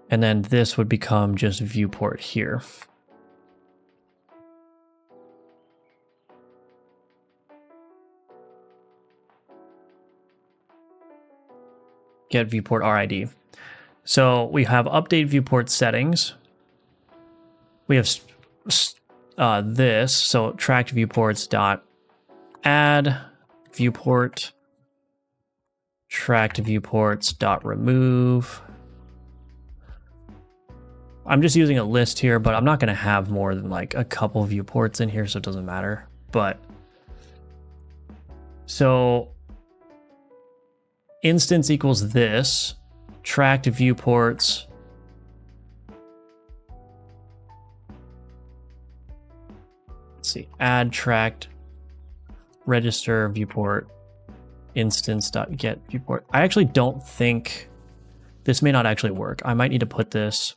Speaker 1: And then this would become just viewport here. Get viewport RID. So we have update viewport settings. We have this, so tracked viewports dot add viewport, tracked viewports dot remove. I'm just using a list here, but I'm not going to have more than like a couple viewports in here, so it doesn't matter. But so instance equals this, tracked viewports. Let's see, add tracked register viewport instance.get viewport. I actually don't think this may not actually work. I might need to put this.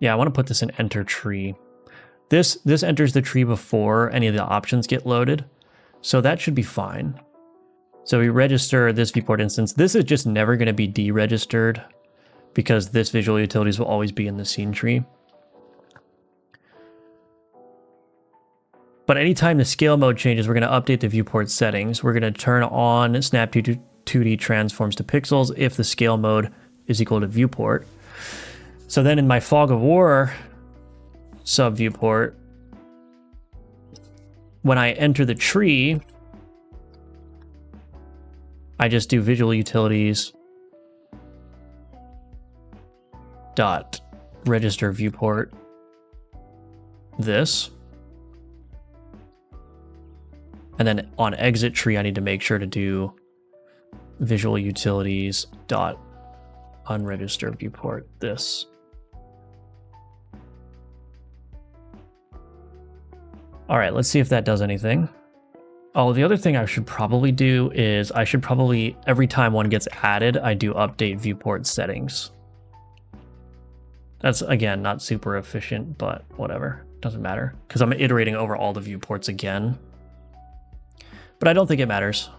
Speaker 1: Yeah, I want to put this in enter tree. This enters the tree before any of the options get loaded, so that should be fine. So we register this viewport instance. This is just never going to be deregistered because this visual utilities will always be in the scene tree. But anytime the scale mode changes, we're going to update the viewport settings. We're going to turn on snap 2D transforms to pixels if the scale mode is equal to viewport. So then in my fog of war sub viewport, when I enter the tree, I just do visual utilities dot register viewport this. And then on exit tree, I need to make sure to do visual utilities dot unregister viewport this. All right, let's see if that does anything. Oh, the other thing I should probably do is I should probably, every time one gets added, I do update viewport settings. That's, again, not super efficient, but whatever. Doesn't matter, because I'm iterating over all the viewports again. But I don't think it matters.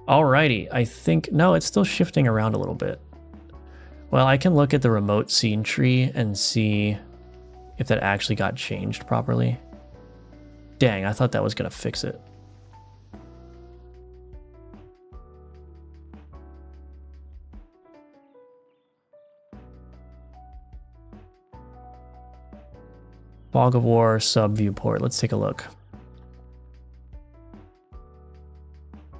Speaker 1: Alrighty, I think, no, it's still shifting around a little bit. Well, I can look at the remote scene tree and see if that actually got changed properly. Dang, I thought that was gonna fix it. Fog of War sub viewport, let's take a look.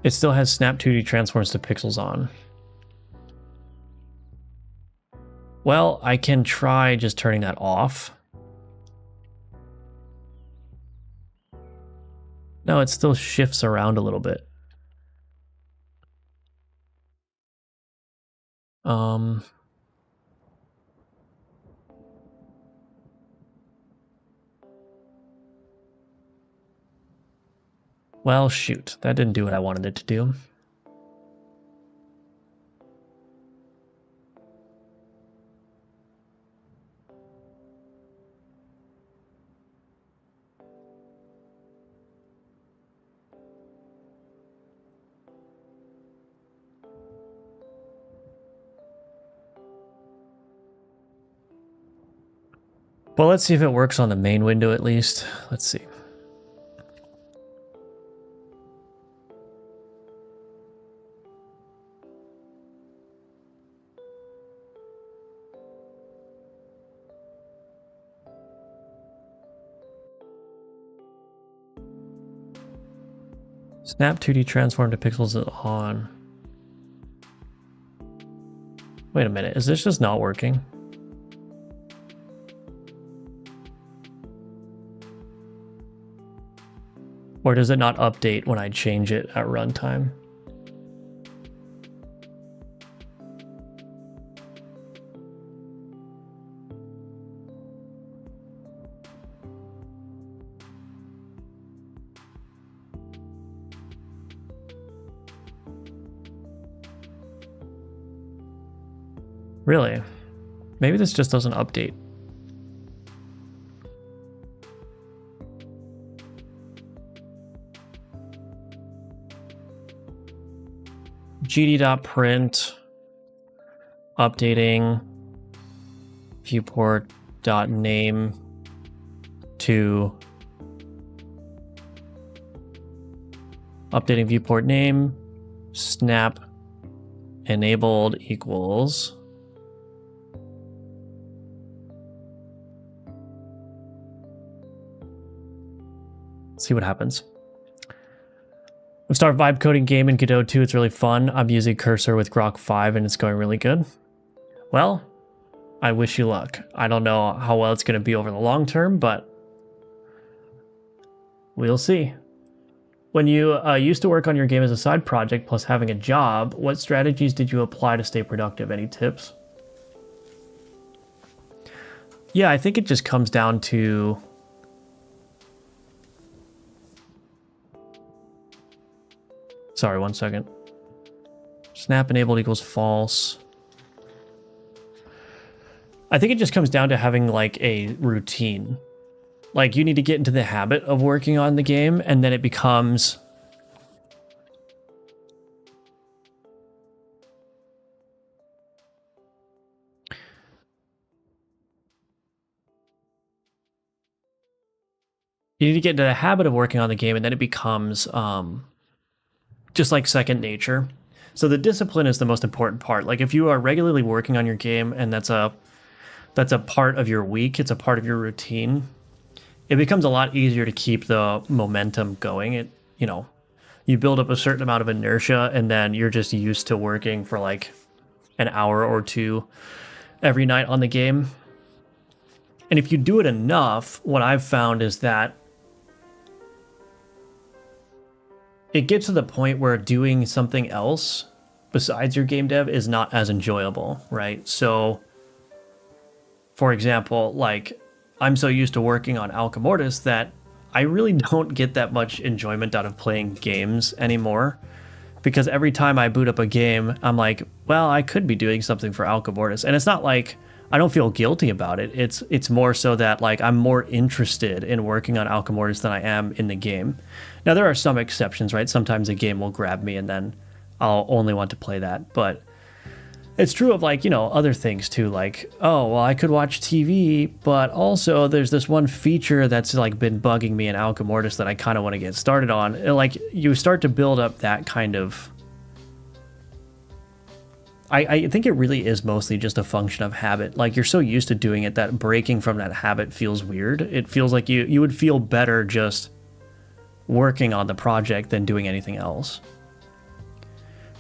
Speaker 1: It still has snap 2D transforms to pixels on. Well, I can try just turning that off. No, it still shifts around a little bit. Well, shoot, that didn't do what I wanted it to do. Well, let's see if it works on the main window at least. Let's see. Snap 2D transform to pixels is on. Wait a minute, is this just not working? Or does it not update when I change it at runtime? Really? Maybe this just doesn't update. gd.print updating viewport.name to updating viewport name snap enabled equals see what happens. I've started vibe coding game in Godot 2. It's really fun. I'm using Cursor with Grok 5 and it's going really good. Well, I wish you luck. I don't know how well it's going to be over the long term, but we'll see. When you used to work on your game as a side project plus having a job, what strategies did you apply to stay productive? Any tips? Yeah, I think it just comes down to sorry, 1 second. Snap enabled equals false. I think it just comes down to having like a routine. Like you need to get into the habit of working on the game and then it becomes you need to get into the habit of working on the game and then it becomes just like second nature. So the discipline is the most important part. Like if you are regularly working on your game and that's a part of your week, it's a part of your routine, it becomes a lot easier to keep the momentum going. It, you know, you build up a certain amount of inertia and then you're just used to working for like an hour or two every night on the game. And if you do it enough, what I've found is that it gets to the point where doing something else besides your game dev is not as enjoyable, right? So, for example, like I'm so used to working on Alchemortis that I really don't get that much enjoyment out of playing games anymore because every time I boot up a game, I'm like, well, I could be doing something for Alchemortis. And it's not like I don't feel guilty about it. It's more so that like I'm more interested in working on Alchemortis than I am in the game. Now there are some exceptions, right? Sometimes a game will grab me and then I'll only want to play that. But it's true of like, you know, other things too. Like, oh, well, I could watch TV, but also there's this one feature that's like been bugging me in Alchemortis that I kind of want to get started on. And, like you start to build up that kind of I think it really is mostly just a function of habit. Like you're so used to doing it that breaking from that habit feels weird. It feels like you would feel better just working on the project than doing anything else.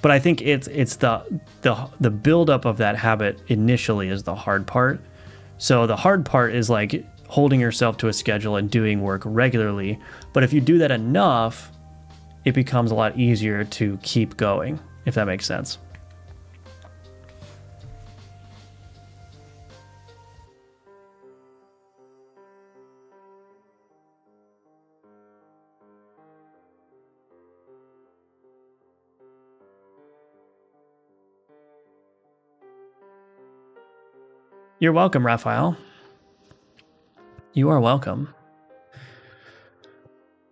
Speaker 1: But I think it's the buildup of that habit initially is the hard part. So the hard part is like holding yourself to a schedule and doing work regularly. But if you do that enough, it becomes a lot easier to keep going, if that makes sense. You're welcome, Raphael. You are welcome.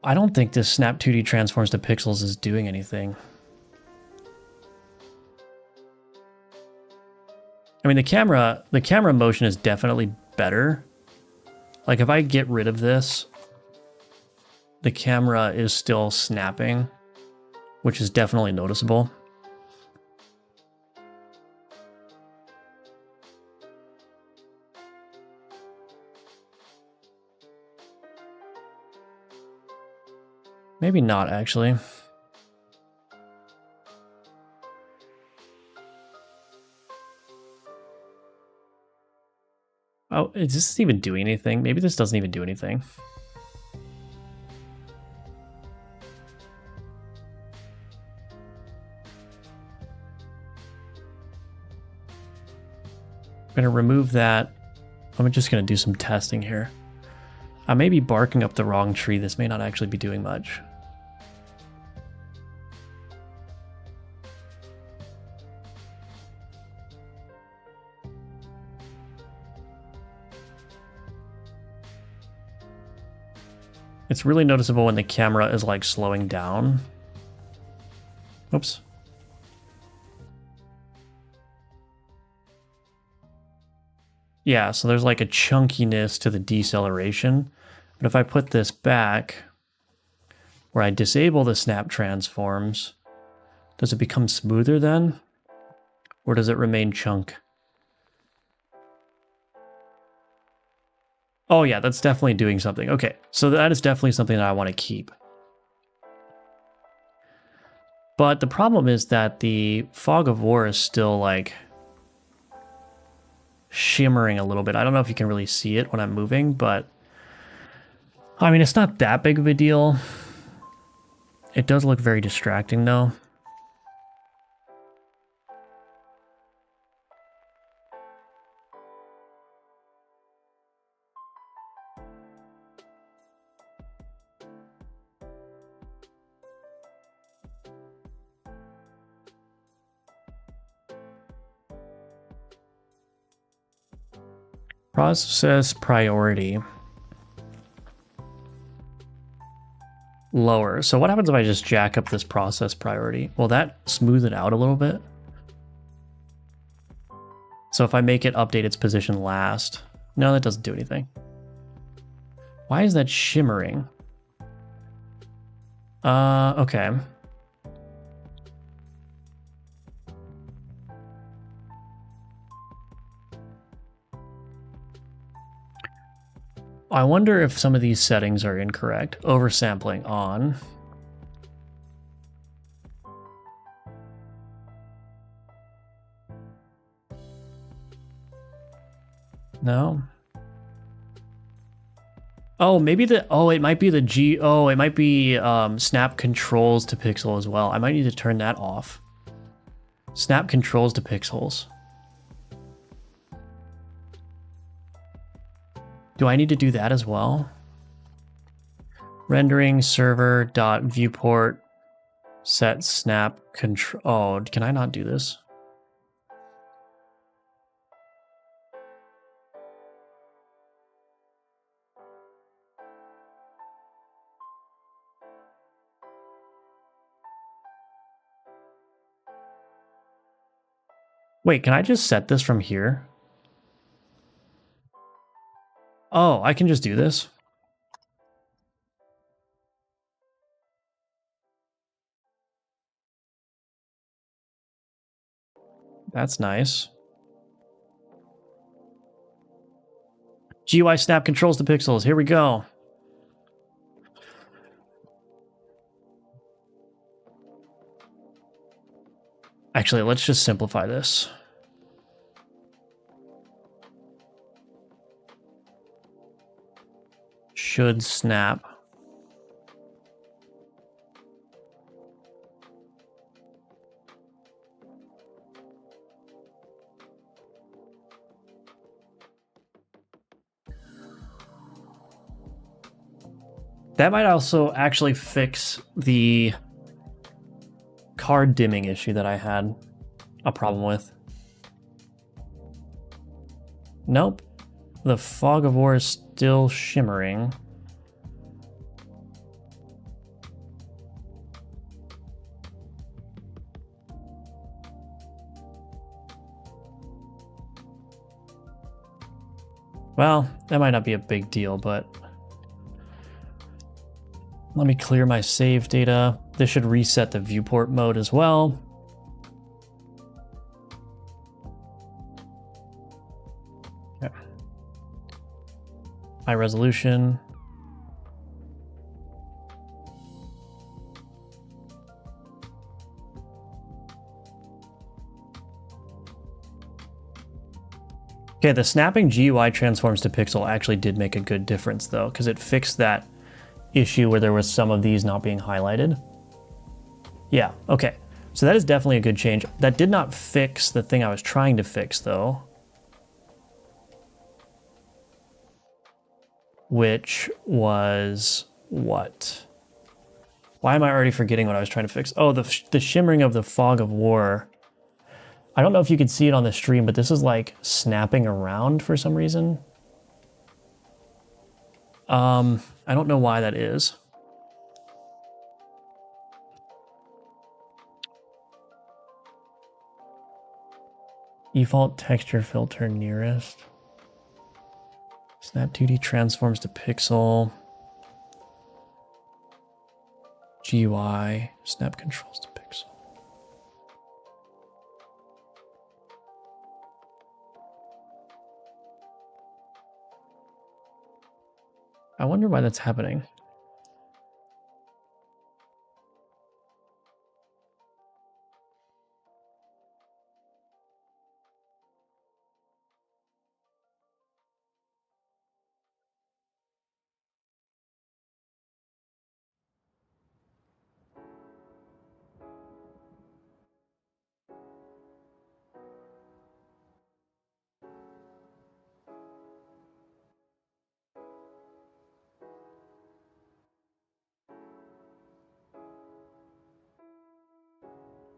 Speaker 1: I don't think this snap 2D transforms to pixels is doing anything. I mean, the camera motion is definitely better, Like if I get rid of this, the camera is still snapping, which is definitely noticeable. Maybe not, actually. Oh, is this even doing anything? Maybe this doesn't even do anything. I'm going to remove that. I'm just going to do some testing here. I may be barking up the wrong tree. This may not actually be doing much. It's really noticeable when the camera is like slowing down. Oops. Yeah, so there's like a chunkiness to the deceleration. But if I put this back, where I disable the snap transforms, does it become smoother then? Or does it remain chunk? Oh yeah, that's definitely doing something. Okay, so that is definitely something that I want to keep. But the problem is that the fog of war is still like shimmering a little bit. I don't know if you can really see it when I'm moving, but I mean, it's not that big of a deal. It does look very distracting though. Process priority. Lower. So what happens if I just jack up this process priority? Will that smooth it out a little bit? So if I make it update its position last, no, that doesn't do anything. Why is that shimmering? Okay. I wonder if some of these settings are incorrect. Oversampling on. No. Oh, maybe the, oh, it might be the it might be snap controls to pixel as well. I might need to turn that off. Snap controls to pixels. Do I need to do that as well? Rendering server dot viewport set snap control. Oh, can I not do this? Wait, can I just set this from here? Oh, I can just do this. That's nice. GUI snap controls to pixels. Here we go. Actually, let's just simplify this. Should snap. That might also actually fix the card dimming issue that I had a problem with. Nope. The fog of war is still shimmering. Well, that might not be a big deal, but let me clear my save data. This should reset the viewport mode as well. Okay. High resolution. Okay, the snapping GUI transforms to pixel actually did make a good difference though, because it fixed that issue where there was some of these not being highlighted. Yeah, okay. So that is definitely a good change. That did not fix the thing I was trying to fix though, which was what? Why am I already forgetting what I was trying to fix? Oh, the shimmering of the fog of war. I don't know if you could see it on the stream, but this is like snapping around for some reason. I don't know why that is. Default texture filter nearest. Snap 2D transforms to pixel. GUI, snap controls to pixel. I wonder why that's happening.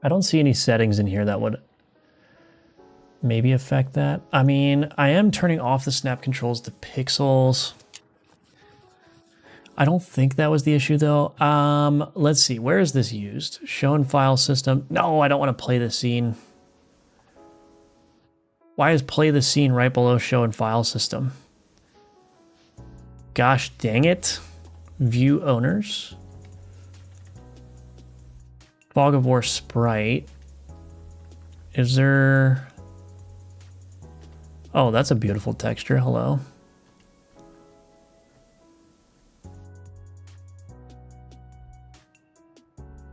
Speaker 1: I don't see any settings in here that would maybe affect that. I mean, I am turning off the snap controls to pixels. I don't think that was the issue though. Let's see, where is this used? Show in file system. No, I don't want to play the scene. Why is play the scene right below show in file system? Gosh dang it. View owners. Fog of War sprite. Is there... Oh, that's a beautiful texture. Hello.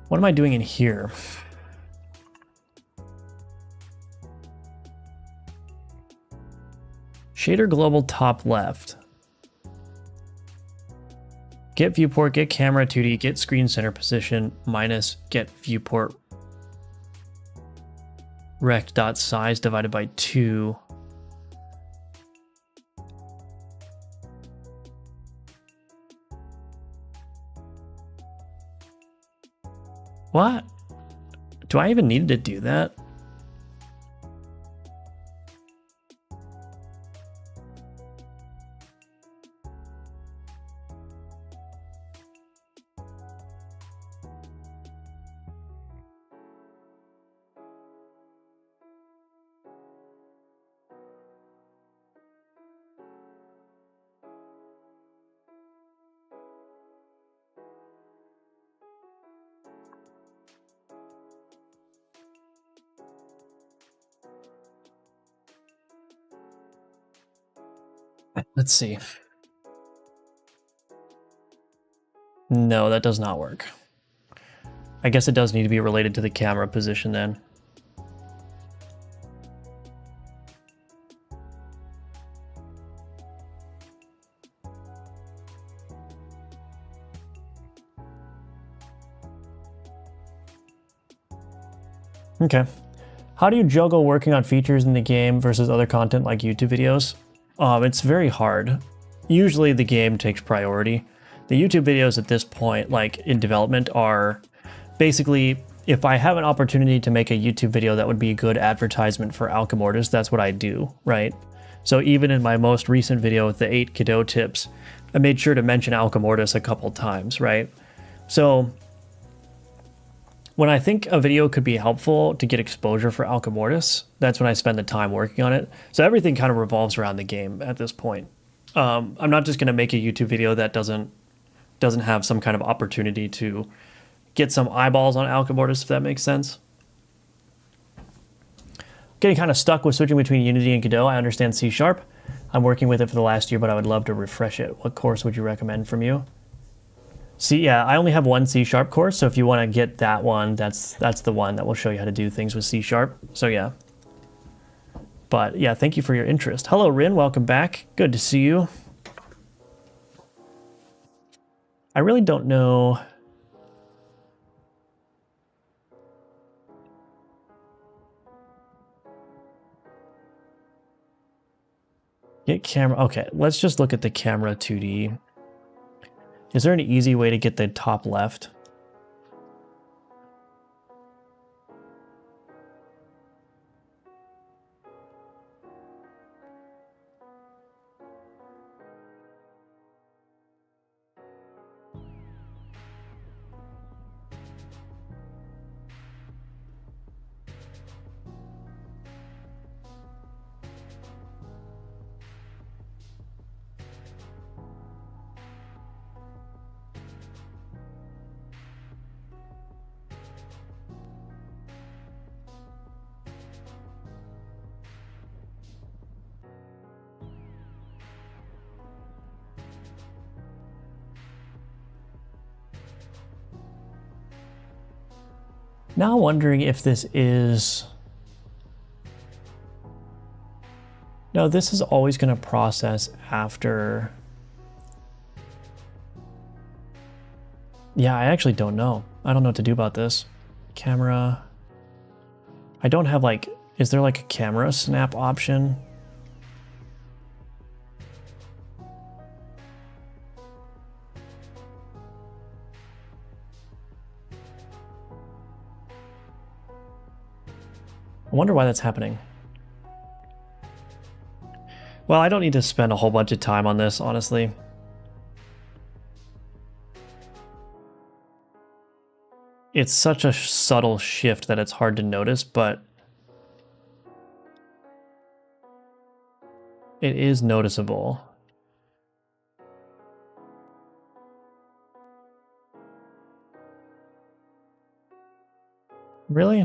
Speaker 1: What am I doing in here? Shader global top left. Get viewport, get camera 2D, get screen center position, minus get viewport rect.size divided by 2. What? Do I even need to do that? Let's see. No, that does not work. I guess it does need to be related to the camera position then. Okay. How do you juggle working on features in the game versus other content like YouTube videos? It's very hard. Usually the game takes priority. The YouTube videos at this point, like in development, are basically, if I have an opportunity to make a YouTube video that would be a good advertisement for Alchemortis, that's what I do, right? So even in my most recent video with the 8 Godot tips, I made sure to mention Alchemortis a couple times, right? So when I think a video could be helpful to get exposure for Alcamortis, that's when I spend the time working on it. So everything kind of revolves around the game at this point. I'm not just going to make a YouTube video that doesn't have some kind of opportunity to get some eyeballs on Alcamortis, if that makes sense. Getting kind of stuck with switching between Unity and Godot. I understand C#. I'm working with it for the last year, but I would love to refresh it. What course would you recommend from you? Yeah, I only have one C# course, so if you want to get that one, that's the one that will show you how to do things with C#. So yeah. But yeah, thank you for your interest. Hello, Rin, welcome back. Good to see you. I really don't know. Get camera. Okay, let's just look at the camera 2D. Is there an easy way to get the top left? Now wondering if this is... No, this is always going to process after... Yeah, I actually don't know. I don't know what to do about this. Camera... I don't have like... Is there like a camera snap option? I wonder why that's happening. Well, I don't need to spend a whole bunch of time on this, honestly. It's such a subtle shift that it's hard to notice, but it is noticeable. Really?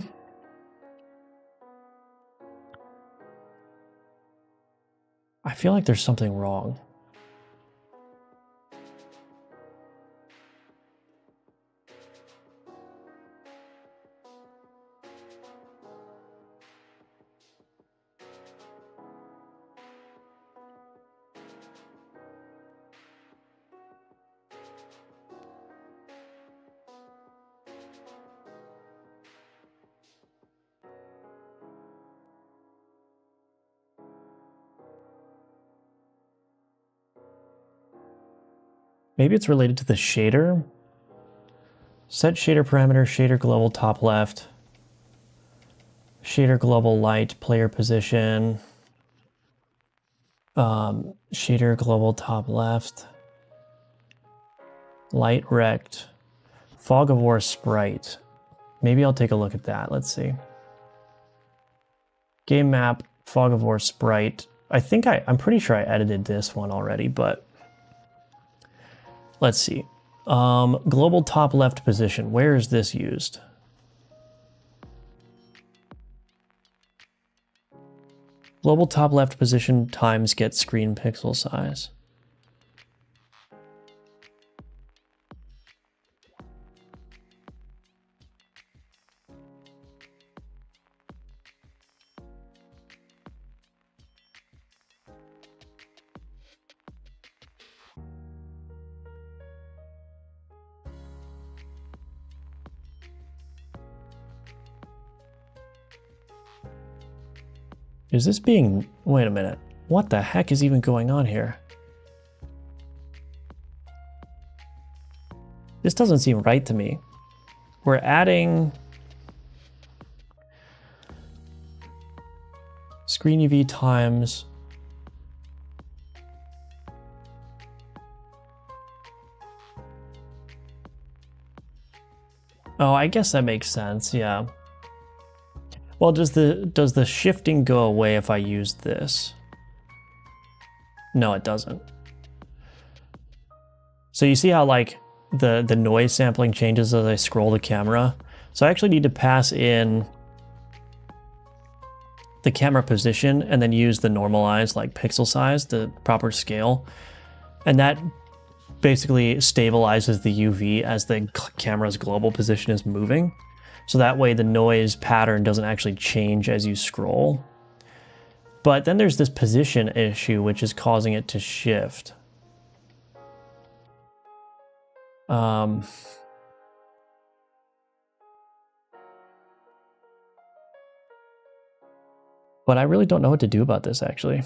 Speaker 1: I feel like there's something wrong. Maybe it's related to the shader. Set shader parameter, shader global top left. Shader global light, player position. Shader global top left. Light rect. Fog of War sprite. Maybe I'll take a look at that. Let's see. Game map, Fog of War sprite. I'm pretty sure I edited this one already, but let's see. Global top left position. Where is this used? Global top left position times get screen pixel size. Is this being... Wait a minute. What the heck is even going on here? This doesn't seem right to me. We're adding... Screen UV times... Oh, I guess that makes sense, yeah. Well, does the shifting go away if I use this? No, it doesn't. So you see how like the noise sampling changes as I scroll the camera? So I actually need to pass in the camera position and then use the normalized like pixel size, the proper scale. And that basically stabilizes the UV as the camera's global position is moving. So that way the noise pattern doesn't actually change as you scroll. But then there's this position issue, which is causing it to shift. But I really don't know what to do about this, actually.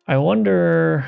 Speaker 1: I wonder...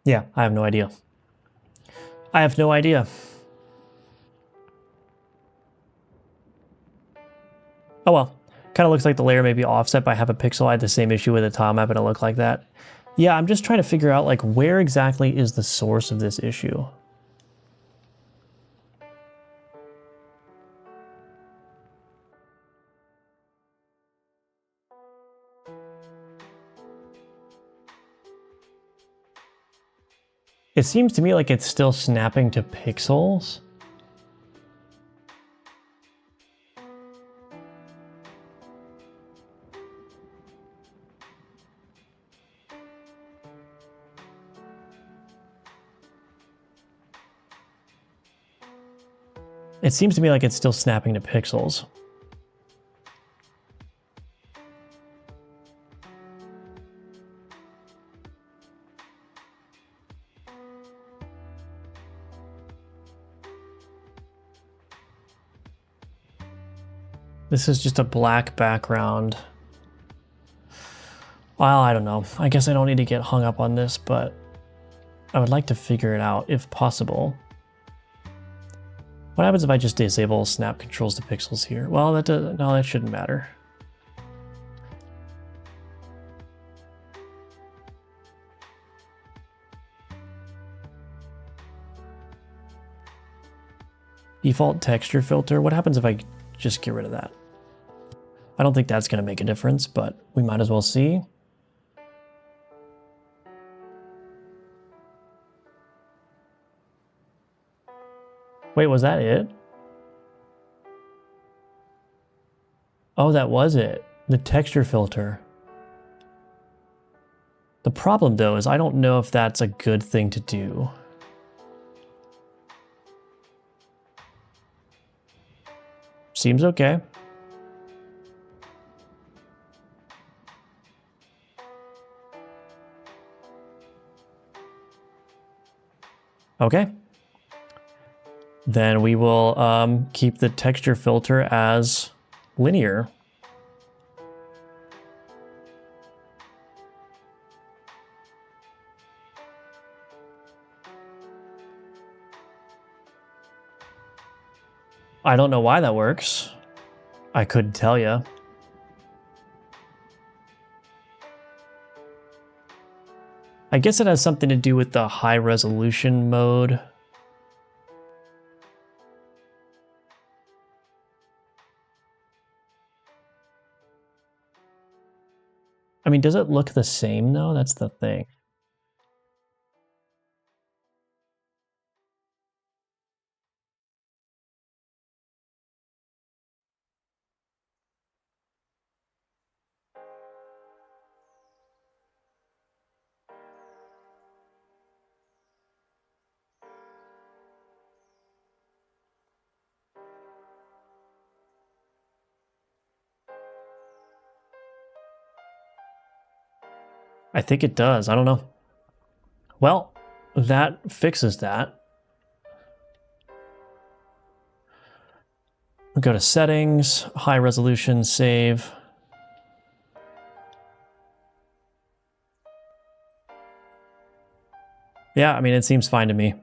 Speaker 1: Yeah, I have no idea. I have no idea. Oh well. Kind of looks like the layer may be offset by half a pixel. I had the same issue with the tile map and it looked like that. Yeah, I'm just trying to figure out like where exactly is the source of this issue. It seems to me like it's still snapping to pixels. It seems to me like it's still snapping to pixels. This is just a black background. Well, I don't know. I guess I don't need to get hung up on this, but I would like to figure it out if possible. What happens if I just disable snap controls to pixels here? Well, no, that shouldn't matter. Default texture filter. What happens if I just get rid of that? I don't think that's going to make a difference, but we might as well see. Wait, was that it? Oh, that was it. The texture filter. The problem, though, is I don't know if that's a good thing to do. Seems okay. Okay. Then we will keep the texture filter as linear. I don't know why that works. I couldn't tell you. I guess it has something to do with the high resolution mode. I mean, does it look the same though? That's the thing. I think it does. I don't know. Well, that fixes that. We'll go to settings, high resolution, save. Yeah, I mean, it seems fine to me.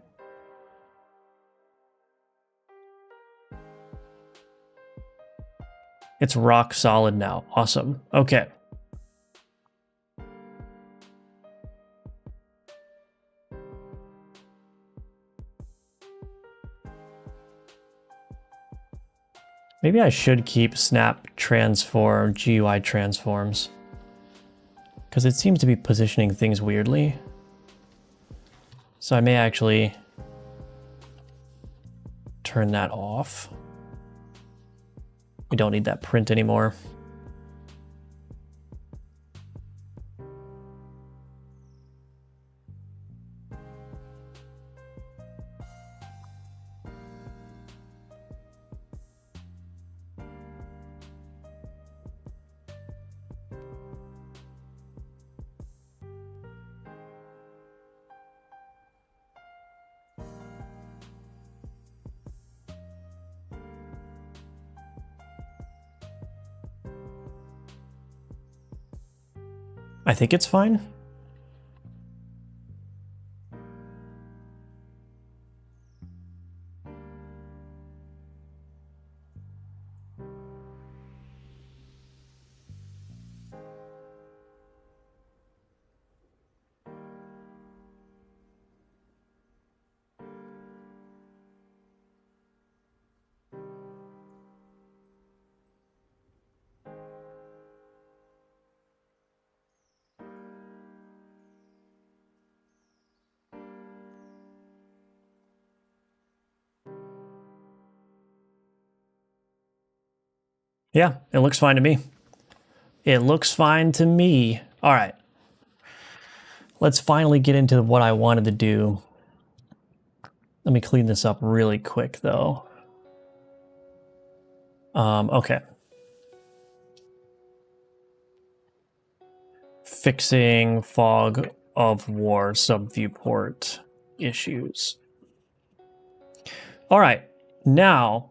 Speaker 1: It's rock solid now. Awesome. Okay. Maybe I should keep snap transform GUI transforms, because it seems to be positioning things weirdly. So I may actually turn that off. We don't need that print anymore. I think it's fine. Yeah, it looks fine to me. It looks fine to me. All right. Let's finally get into what I wanted to do. Let me clean this up really quick, though. Okay. Fixing fog of war subviewport issues. All right. Now,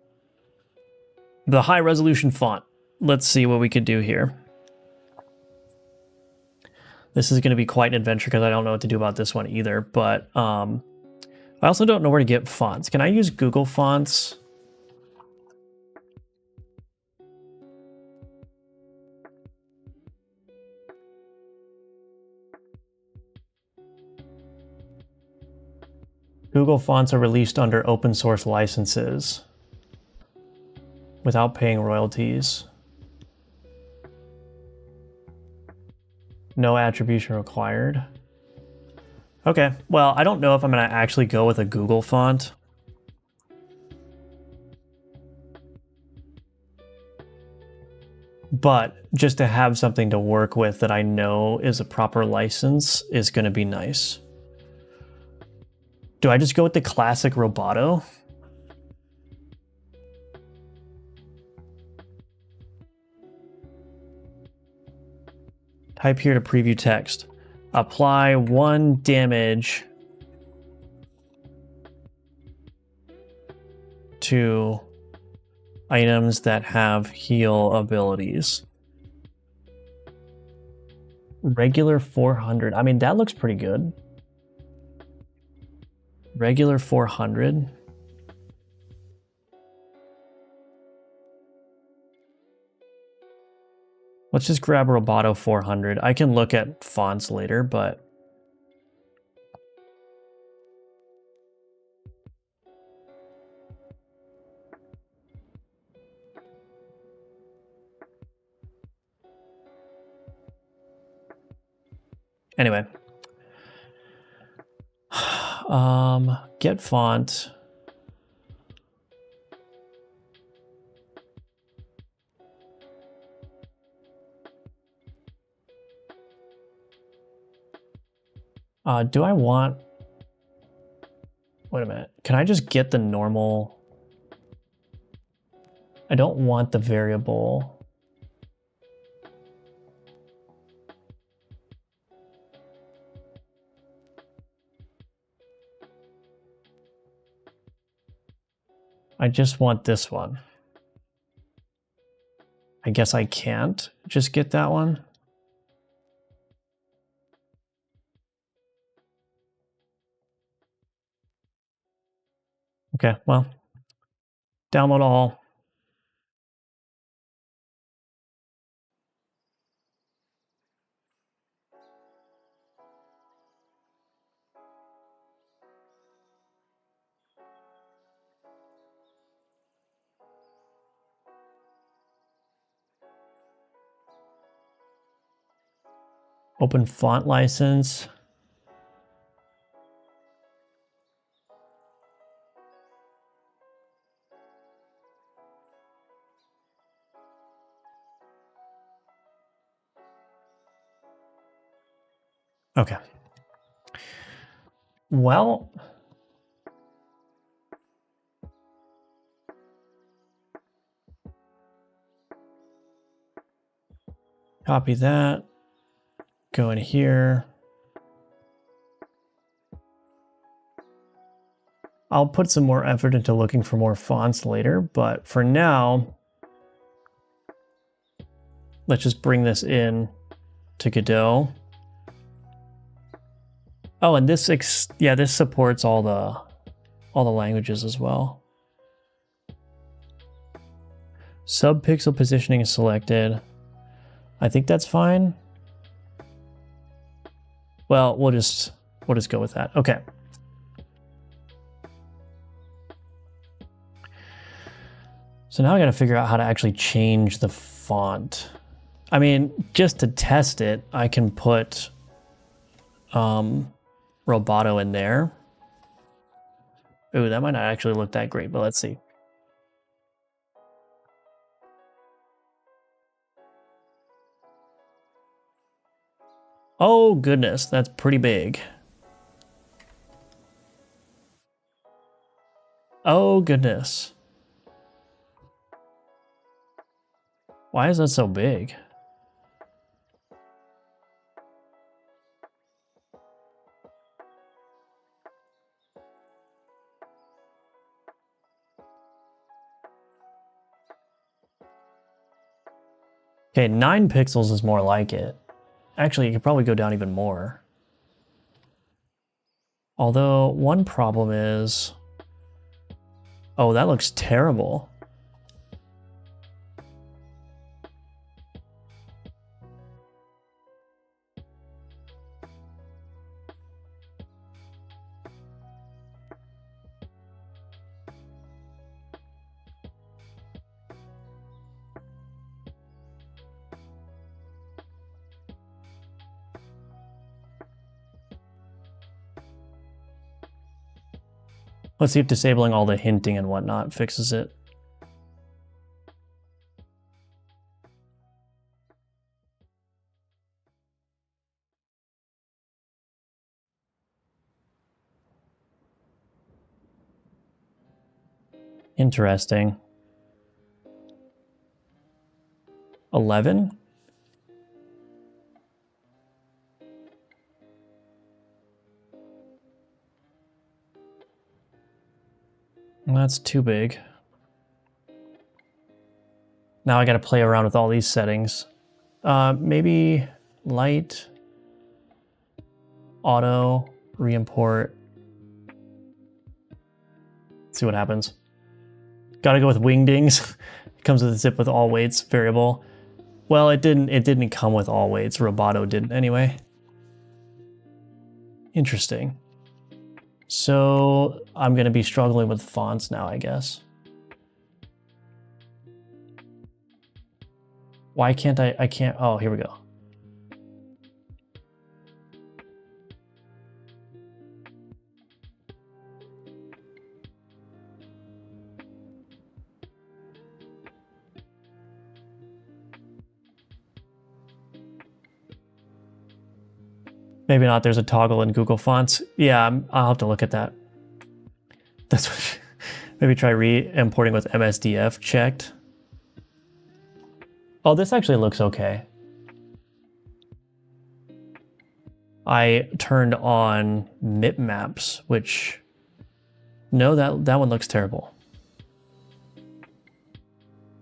Speaker 1: the high resolution font. Let's see what we could do here. This is going to be quite an adventure because I don't know what to do about this one either, but I also don't know where to get fonts. Can I use Google Fonts? Google Fonts are released under open source licenses without paying royalties. No attribution required. Okay, well, I don't know if I'm going to actually go with a Google font. But just to have something to work with that I know is a proper license is going to be nice. Do I just go with the classic Roboto? Type here to preview text. Apply 1 damage to items that have heal abilities. Regular 400. I mean, that looks pretty good. Regular 400. Let's just grab Roboto 400. I can look at fonts later, but Anyway. Get font. Do I want... Wait a minute. Can I just get the normal... I don't want the variable. I just want this one. I guess I can't just get that one. Okay, well, download all. Open font license. Okay. Well, copy that. Go in here. I'll put some more effort into looking for more fonts later, but for now, let's just bring this in to Godot. Oh, and this this supports all the languages as well. Subpixel positioning is selected. I think that's fine. Well, we'll just go with that. Okay. So now I got to figure out how to actually change the font. I mean, just to test it, I can put Roboto in there. Ooh, that might not actually look that great, but let's see. Oh goodness, that's pretty big. Oh goodness. Why is that so big? Okay, 9 pixels is more like it. Actually, you could probably go down even more. Although, one problem is... Oh, that looks terrible. Let's see if disabling all the hinting and whatnot fixes it. Interesting. 11? That's too big. Now I gotta play around with all these settings. Maybe light, auto, re-import. See what happens. Gotta go with wingdings. It comes with a zip with all weights variable. Well, it didn't come with all weights. Roboto didn't anyway. Interesting. So I'm gonna be struggling with fonts now, I guess. Why can't I can't, oh, here we go. Maybe not. There's a toggle in Google Fonts. Yeah, I'll have to look at that. That's what. Maybe try re-importing with MSDF checked. Oh, this actually looks okay. I turned on MIP maps, which no, that one looks terrible.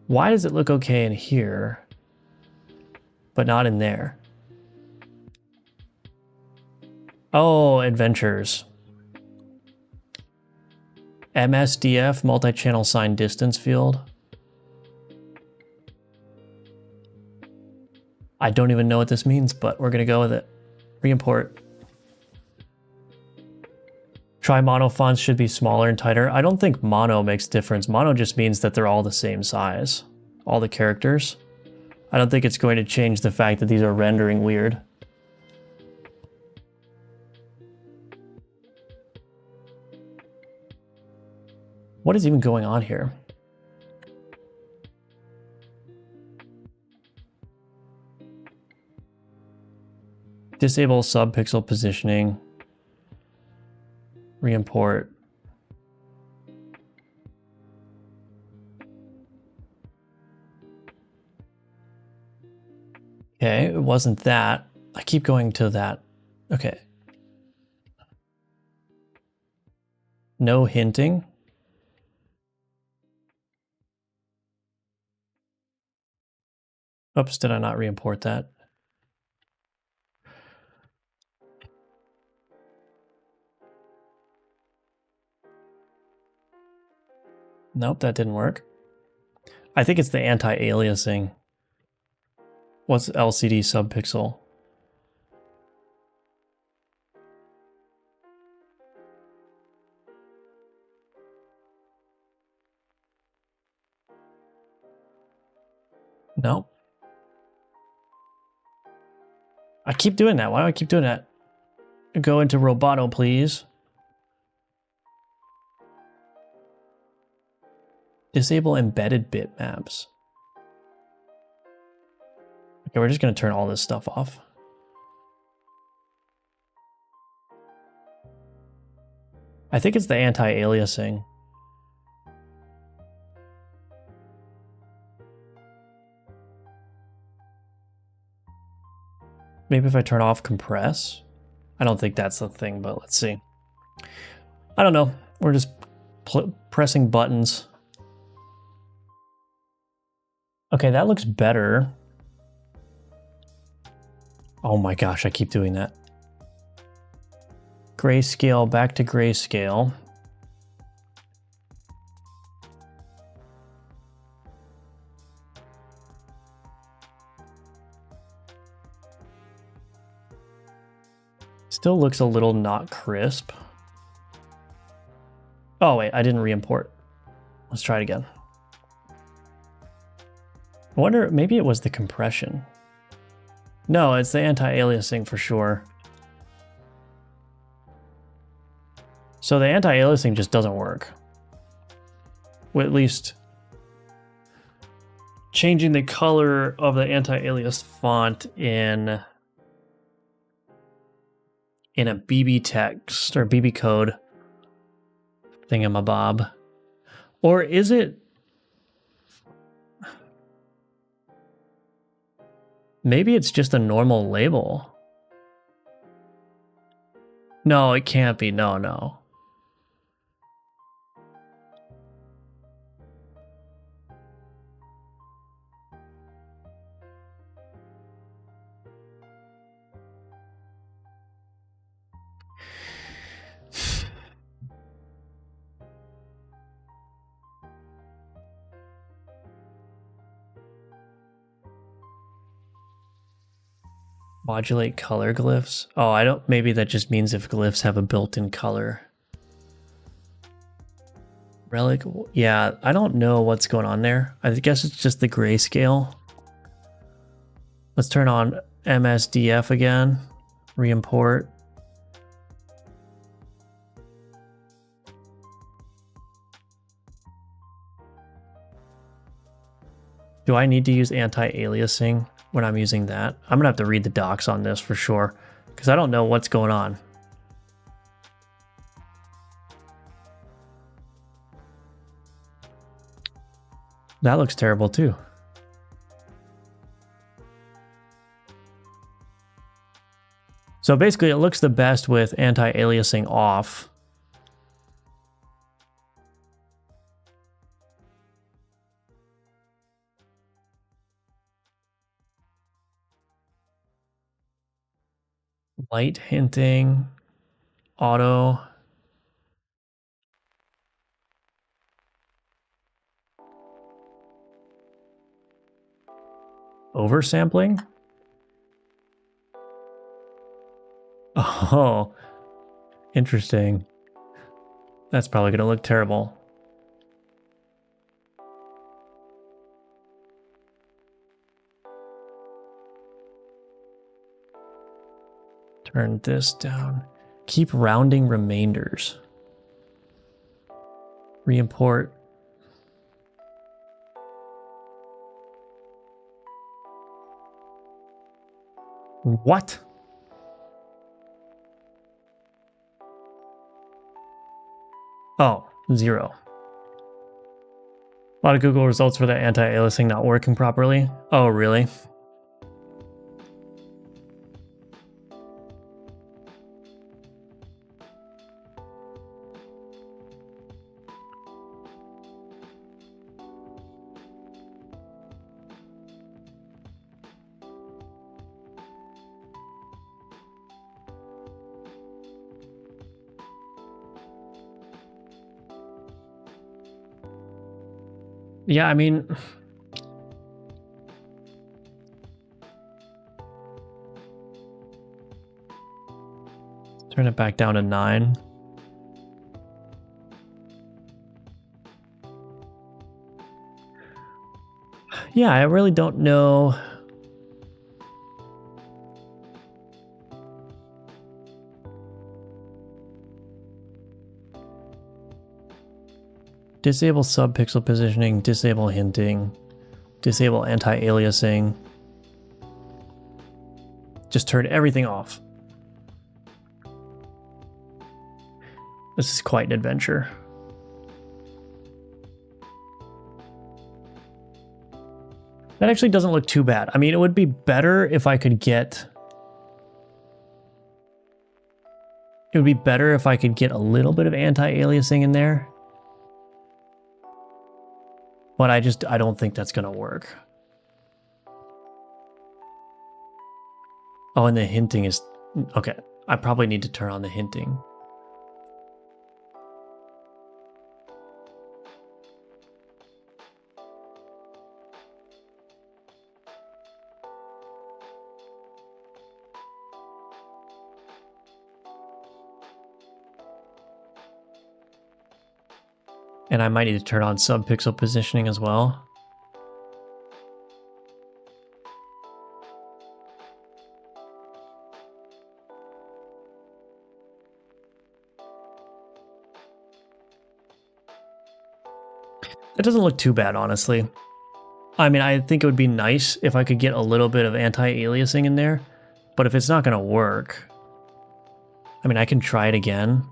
Speaker 1: Why does it look okay in here, but not in there? Oh, adventures. MSDF, multi-channel sign distance field. I don't even know what this means, but we're gonna go with it. Re-import. Try mono fonts should be smaller and tighter. I don't think mono makes difference. Mono just means that they're all the same size. All the characters. I don't think it's going to change the fact that these are rendering weird. What is even going on here? Disable subpixel positioning. Re-import. Okay, it wasn't that. I keep going to that. Okay. No hinting. Oops, did I not re-import that? Nope, that didn't work. I think it's the anti-aliasing. What's LCD subpixel? Nope. I keep doing that. Why do I keep doing that? Go into Roboto, please. Disable embedded bitmaps. Okay, we're just going to turn all this stuff off. I think it's the anti-aliasing. Maybe if I turn off compress? I don't think that's the thing, but let's see. I don't know. We're just pressing buttons. Okay, that looks better. Oh my gosh, I keep doing that. Grayscale, back to grayscale. Still looks a little not crisp. Oh wait, I didn't re-import. Let's try it again. I wonder, maybe it was the compression. No, it's the anti-aliasing for sure. So the anti-aliasing just doesn't work. Well, at least changing the color of the anti-alias font in a BB text or BB code thingamabob. Or is it? Maybe it's just a normal label. No, it can't be. No, no. Modulate color glyphs. Oh, I don't, maybe that just means if glyphs have a built-in color. Relic, yeah, I don't know what's going on there. I guess it's just the grayscale. Let's turn on MSDF again. Re-import. Do I need to use anti-aliasing when I'm using that? I'm gonna have to read the docs on this for sure. because I don't know what's going on. That looks terrible too. So basically it looks the best with anti-aliasing off. Light hinting, auto. Oversampling? Oh, interesting. That's probably going to look terrible. Turn this down. Keep rounding remainders. Reimport. What? Oh, 0. A lot of Google results for the anti-aliasing not working properly. Oh, really? Yeah, I mean, turn it back down to 9. Yeah, I really don't know. Disable subpixel positioning, disable hinting, disable anti-aliasing. Just turn everything off. This is quite an adventure. That actually doesn't look too bad. I mean, it would be better if I could get... It would be better if I could get a little bit of anti-aliasing in there. But I don't think that's going to work. Oh, and the hinting is... Okay, I probably need to turn on the hinting. And I might need to turn on subpixel positioning as well. It doesn't look too bad, honestly. I mean, I think it would be nice if I could get a little bit of anti-aliasing in there, but if it's not going to work, I mean, I can try it again.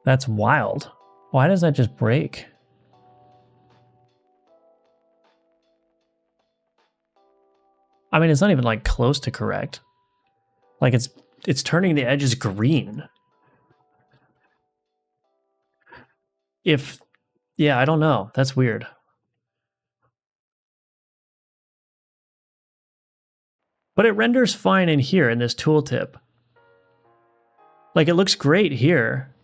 Speaker 1: That's wild. Why does that just break? I mean, it's not even like close to correct. Like it's turning the edges green. Yeah, I don't know. That's weird. But it renders fine in here in this tooltip. Like it looks great here.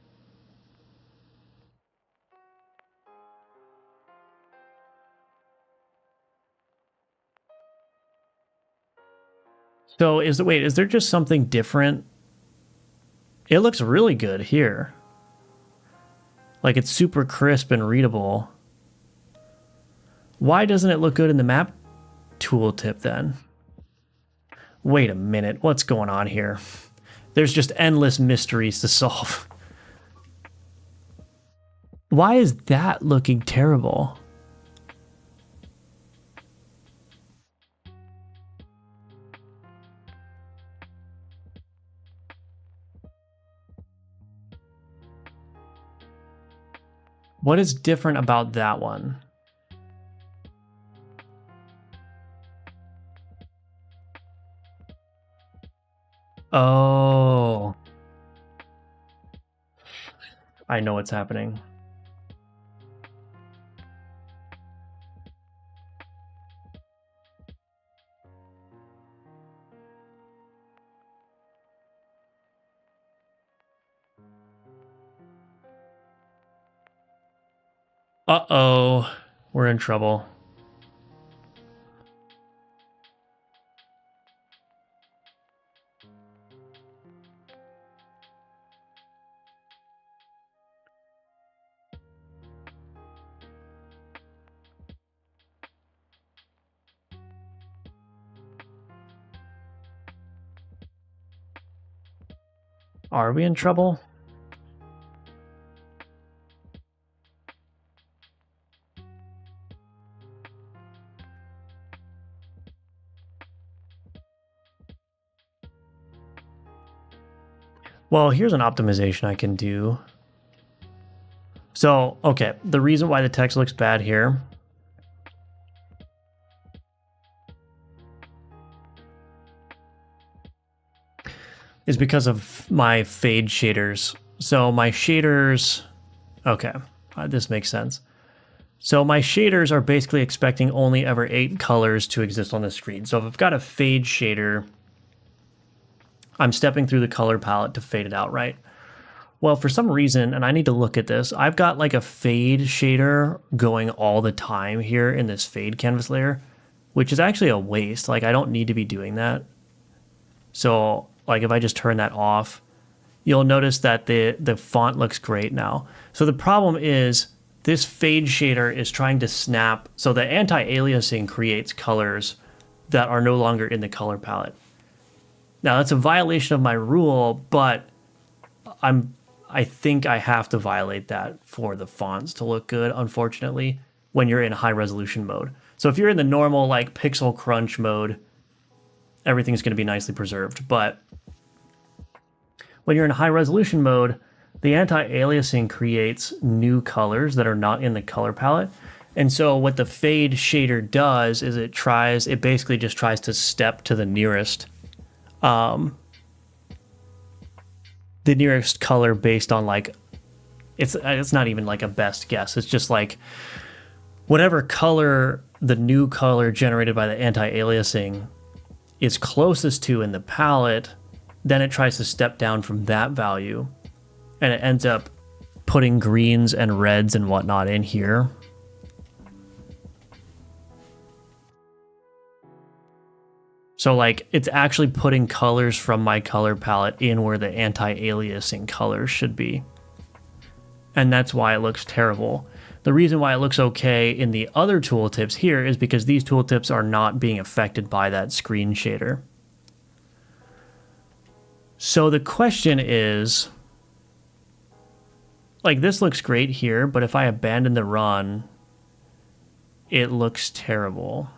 Speaker 1: So is there just something different? It looks really good here. Like it's super crisp and readable. Why doesn't it look good in the map tooltip then? Wait a minute, what's going on here? There's just endless mysteries to solve. Why is that looking terrible? What is different about that one? Oh. I know what's happening. Uh-oh. We're in trouble. Are we in trouble? Well, here's an optimization I can do. So, okay, the reason why the text looks bad here is because of my fade shaders. So my shaders, okay, this makes sense. So my shaders are basically expecting only ever 8 colors to exist on the screen. So if I've got a fade shader, I'm stepping through the color palette to fade it out, right? Well, for some reason, and I need to look at this, I've got like a fade shader going all the time here in this fade canvas layer, which is actually a waste. Like I don't need to be doing that. So like if I just turn that off, you'll notice that the font looks great now. So the problem is this fade shader is trying to snap. So the anti-aliasing creates colors that are no longer in the color palette. Now that's a violation of my rule, but I think I have to violate that for the fonts to look good, unfortunately, when you're in high resolution mode. So if you're in the normal like pixel crunch mode, everything's going to be nicely preserved. But when you're in high resolution mode, the anti-aliasing creates new colors that are not in the color palette. And so what the fade shader does is it basically just tries to step to the nearest color based on like, it's not even like a best guess. It's just like whatever color, the new color generated by the anti-aliasing is closest to in the palette, then it tries to step down from that value, and it ends up putting greens and reds and whatnot in here. So like it's actually putting colors from my color palette in where the anti-aliasing colors should be. And that's why it looks terrible. The reason why it looks okay in the other tooltips here is because these tooltips are not being affected by that screen shader. So the question is, like this looks great here, but if I abandon the run, it looks terrible.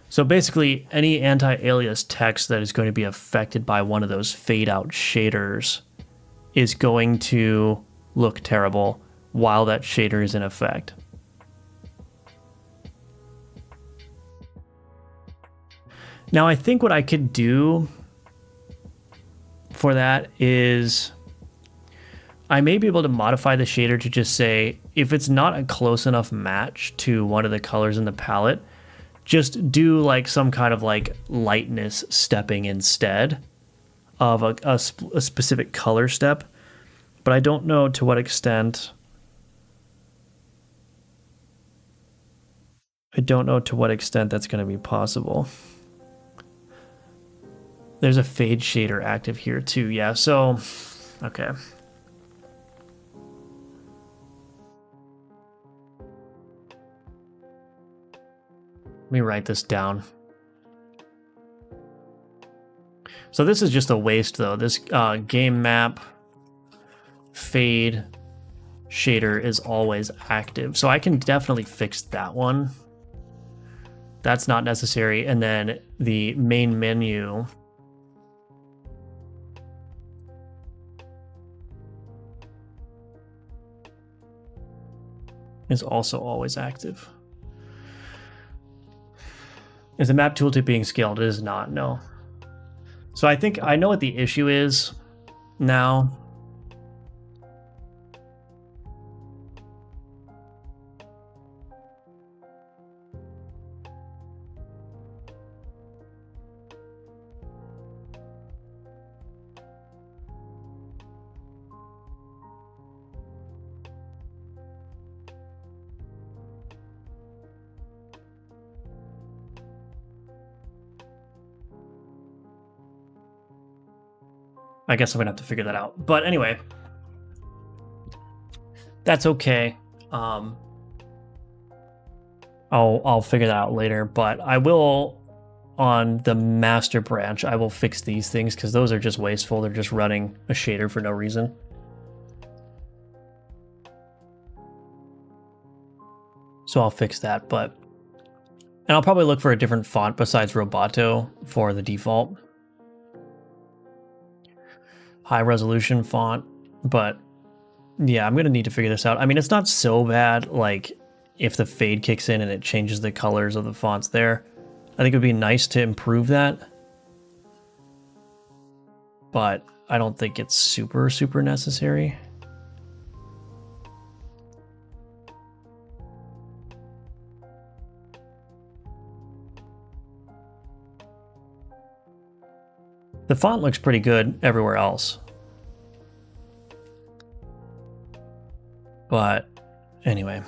Speaker 1: So basically, any anti-alias text that is going to be affected by one of those fade-out shaders is going to look terrible while that shader is in effect. Now, I think what I could do for that is I may be able to modify the shader to just say, if it's not a close enough match to one of the colors in the palette, just do like some kind of like lightness stepping instead of a specific color step. But I don't know to what extent. I don't know to what extent that's going to be possible. There's a fade shader active here too. Yeah, so, okay. Let me write this down. So this is just a waste though. This game map fade shader is always active. So I can definitely fix that one. That's not necessary. And then the main menu is also always active. Is the map tooltip being scaled? It is not, no. So I think I know what the issue is now. I guess I'm gonna have to figure that out. But anyway, that's okay. I'll figure that out later. But I will, on the master branch, I will fix these things because those are just wasteful. They're just running a shader for no reason. So I'll fix that. And I'll probably look for a different font besides Roboto for the default. High resolution font, but yeah, I'm gonna need to figure this out. I mean, it's not so bad, like if the fade kicks in and it changes the colors of the fonts there. I think it would be nice to improve that, but I don't think it's super necessary. The font looks pretty good everywhere else. But anyway.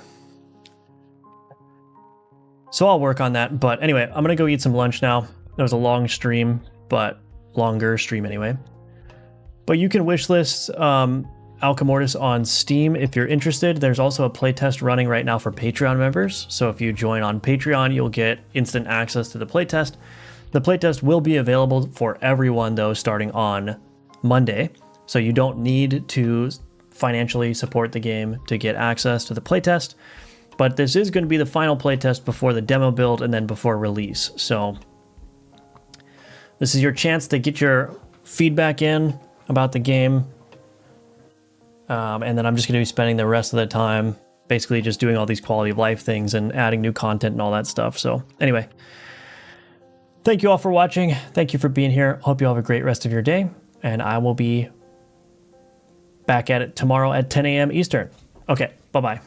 Speaker 1: So I'll work on that. But anyway, I'm going to go eat some lunch now. That was a long stream, but longer stream anyway. But you can wishlist Alchemortis on Steam if you're interested. There's also a playtest running right now for Patreon members. So if you join on Patreon, you'll get instant access to the playtest. The playtest will be available for everyone, though, starting on Monday. So you don't need to financially support the game to get access to the playtest. But this is going to be the final playtest before the demo build and then before release. So this is your chance to get your feedback in about the game. And then I'm just going to be spending the rest of the time basically just doing all these quality of life things and adding new content and all that stuff. So anyway. Thank you all for watching. Thank you for being here. Hope you all have a great rest of your day. And I will be back at it tomorrow at 10 a.m. Eastern. Okay, bye-bye.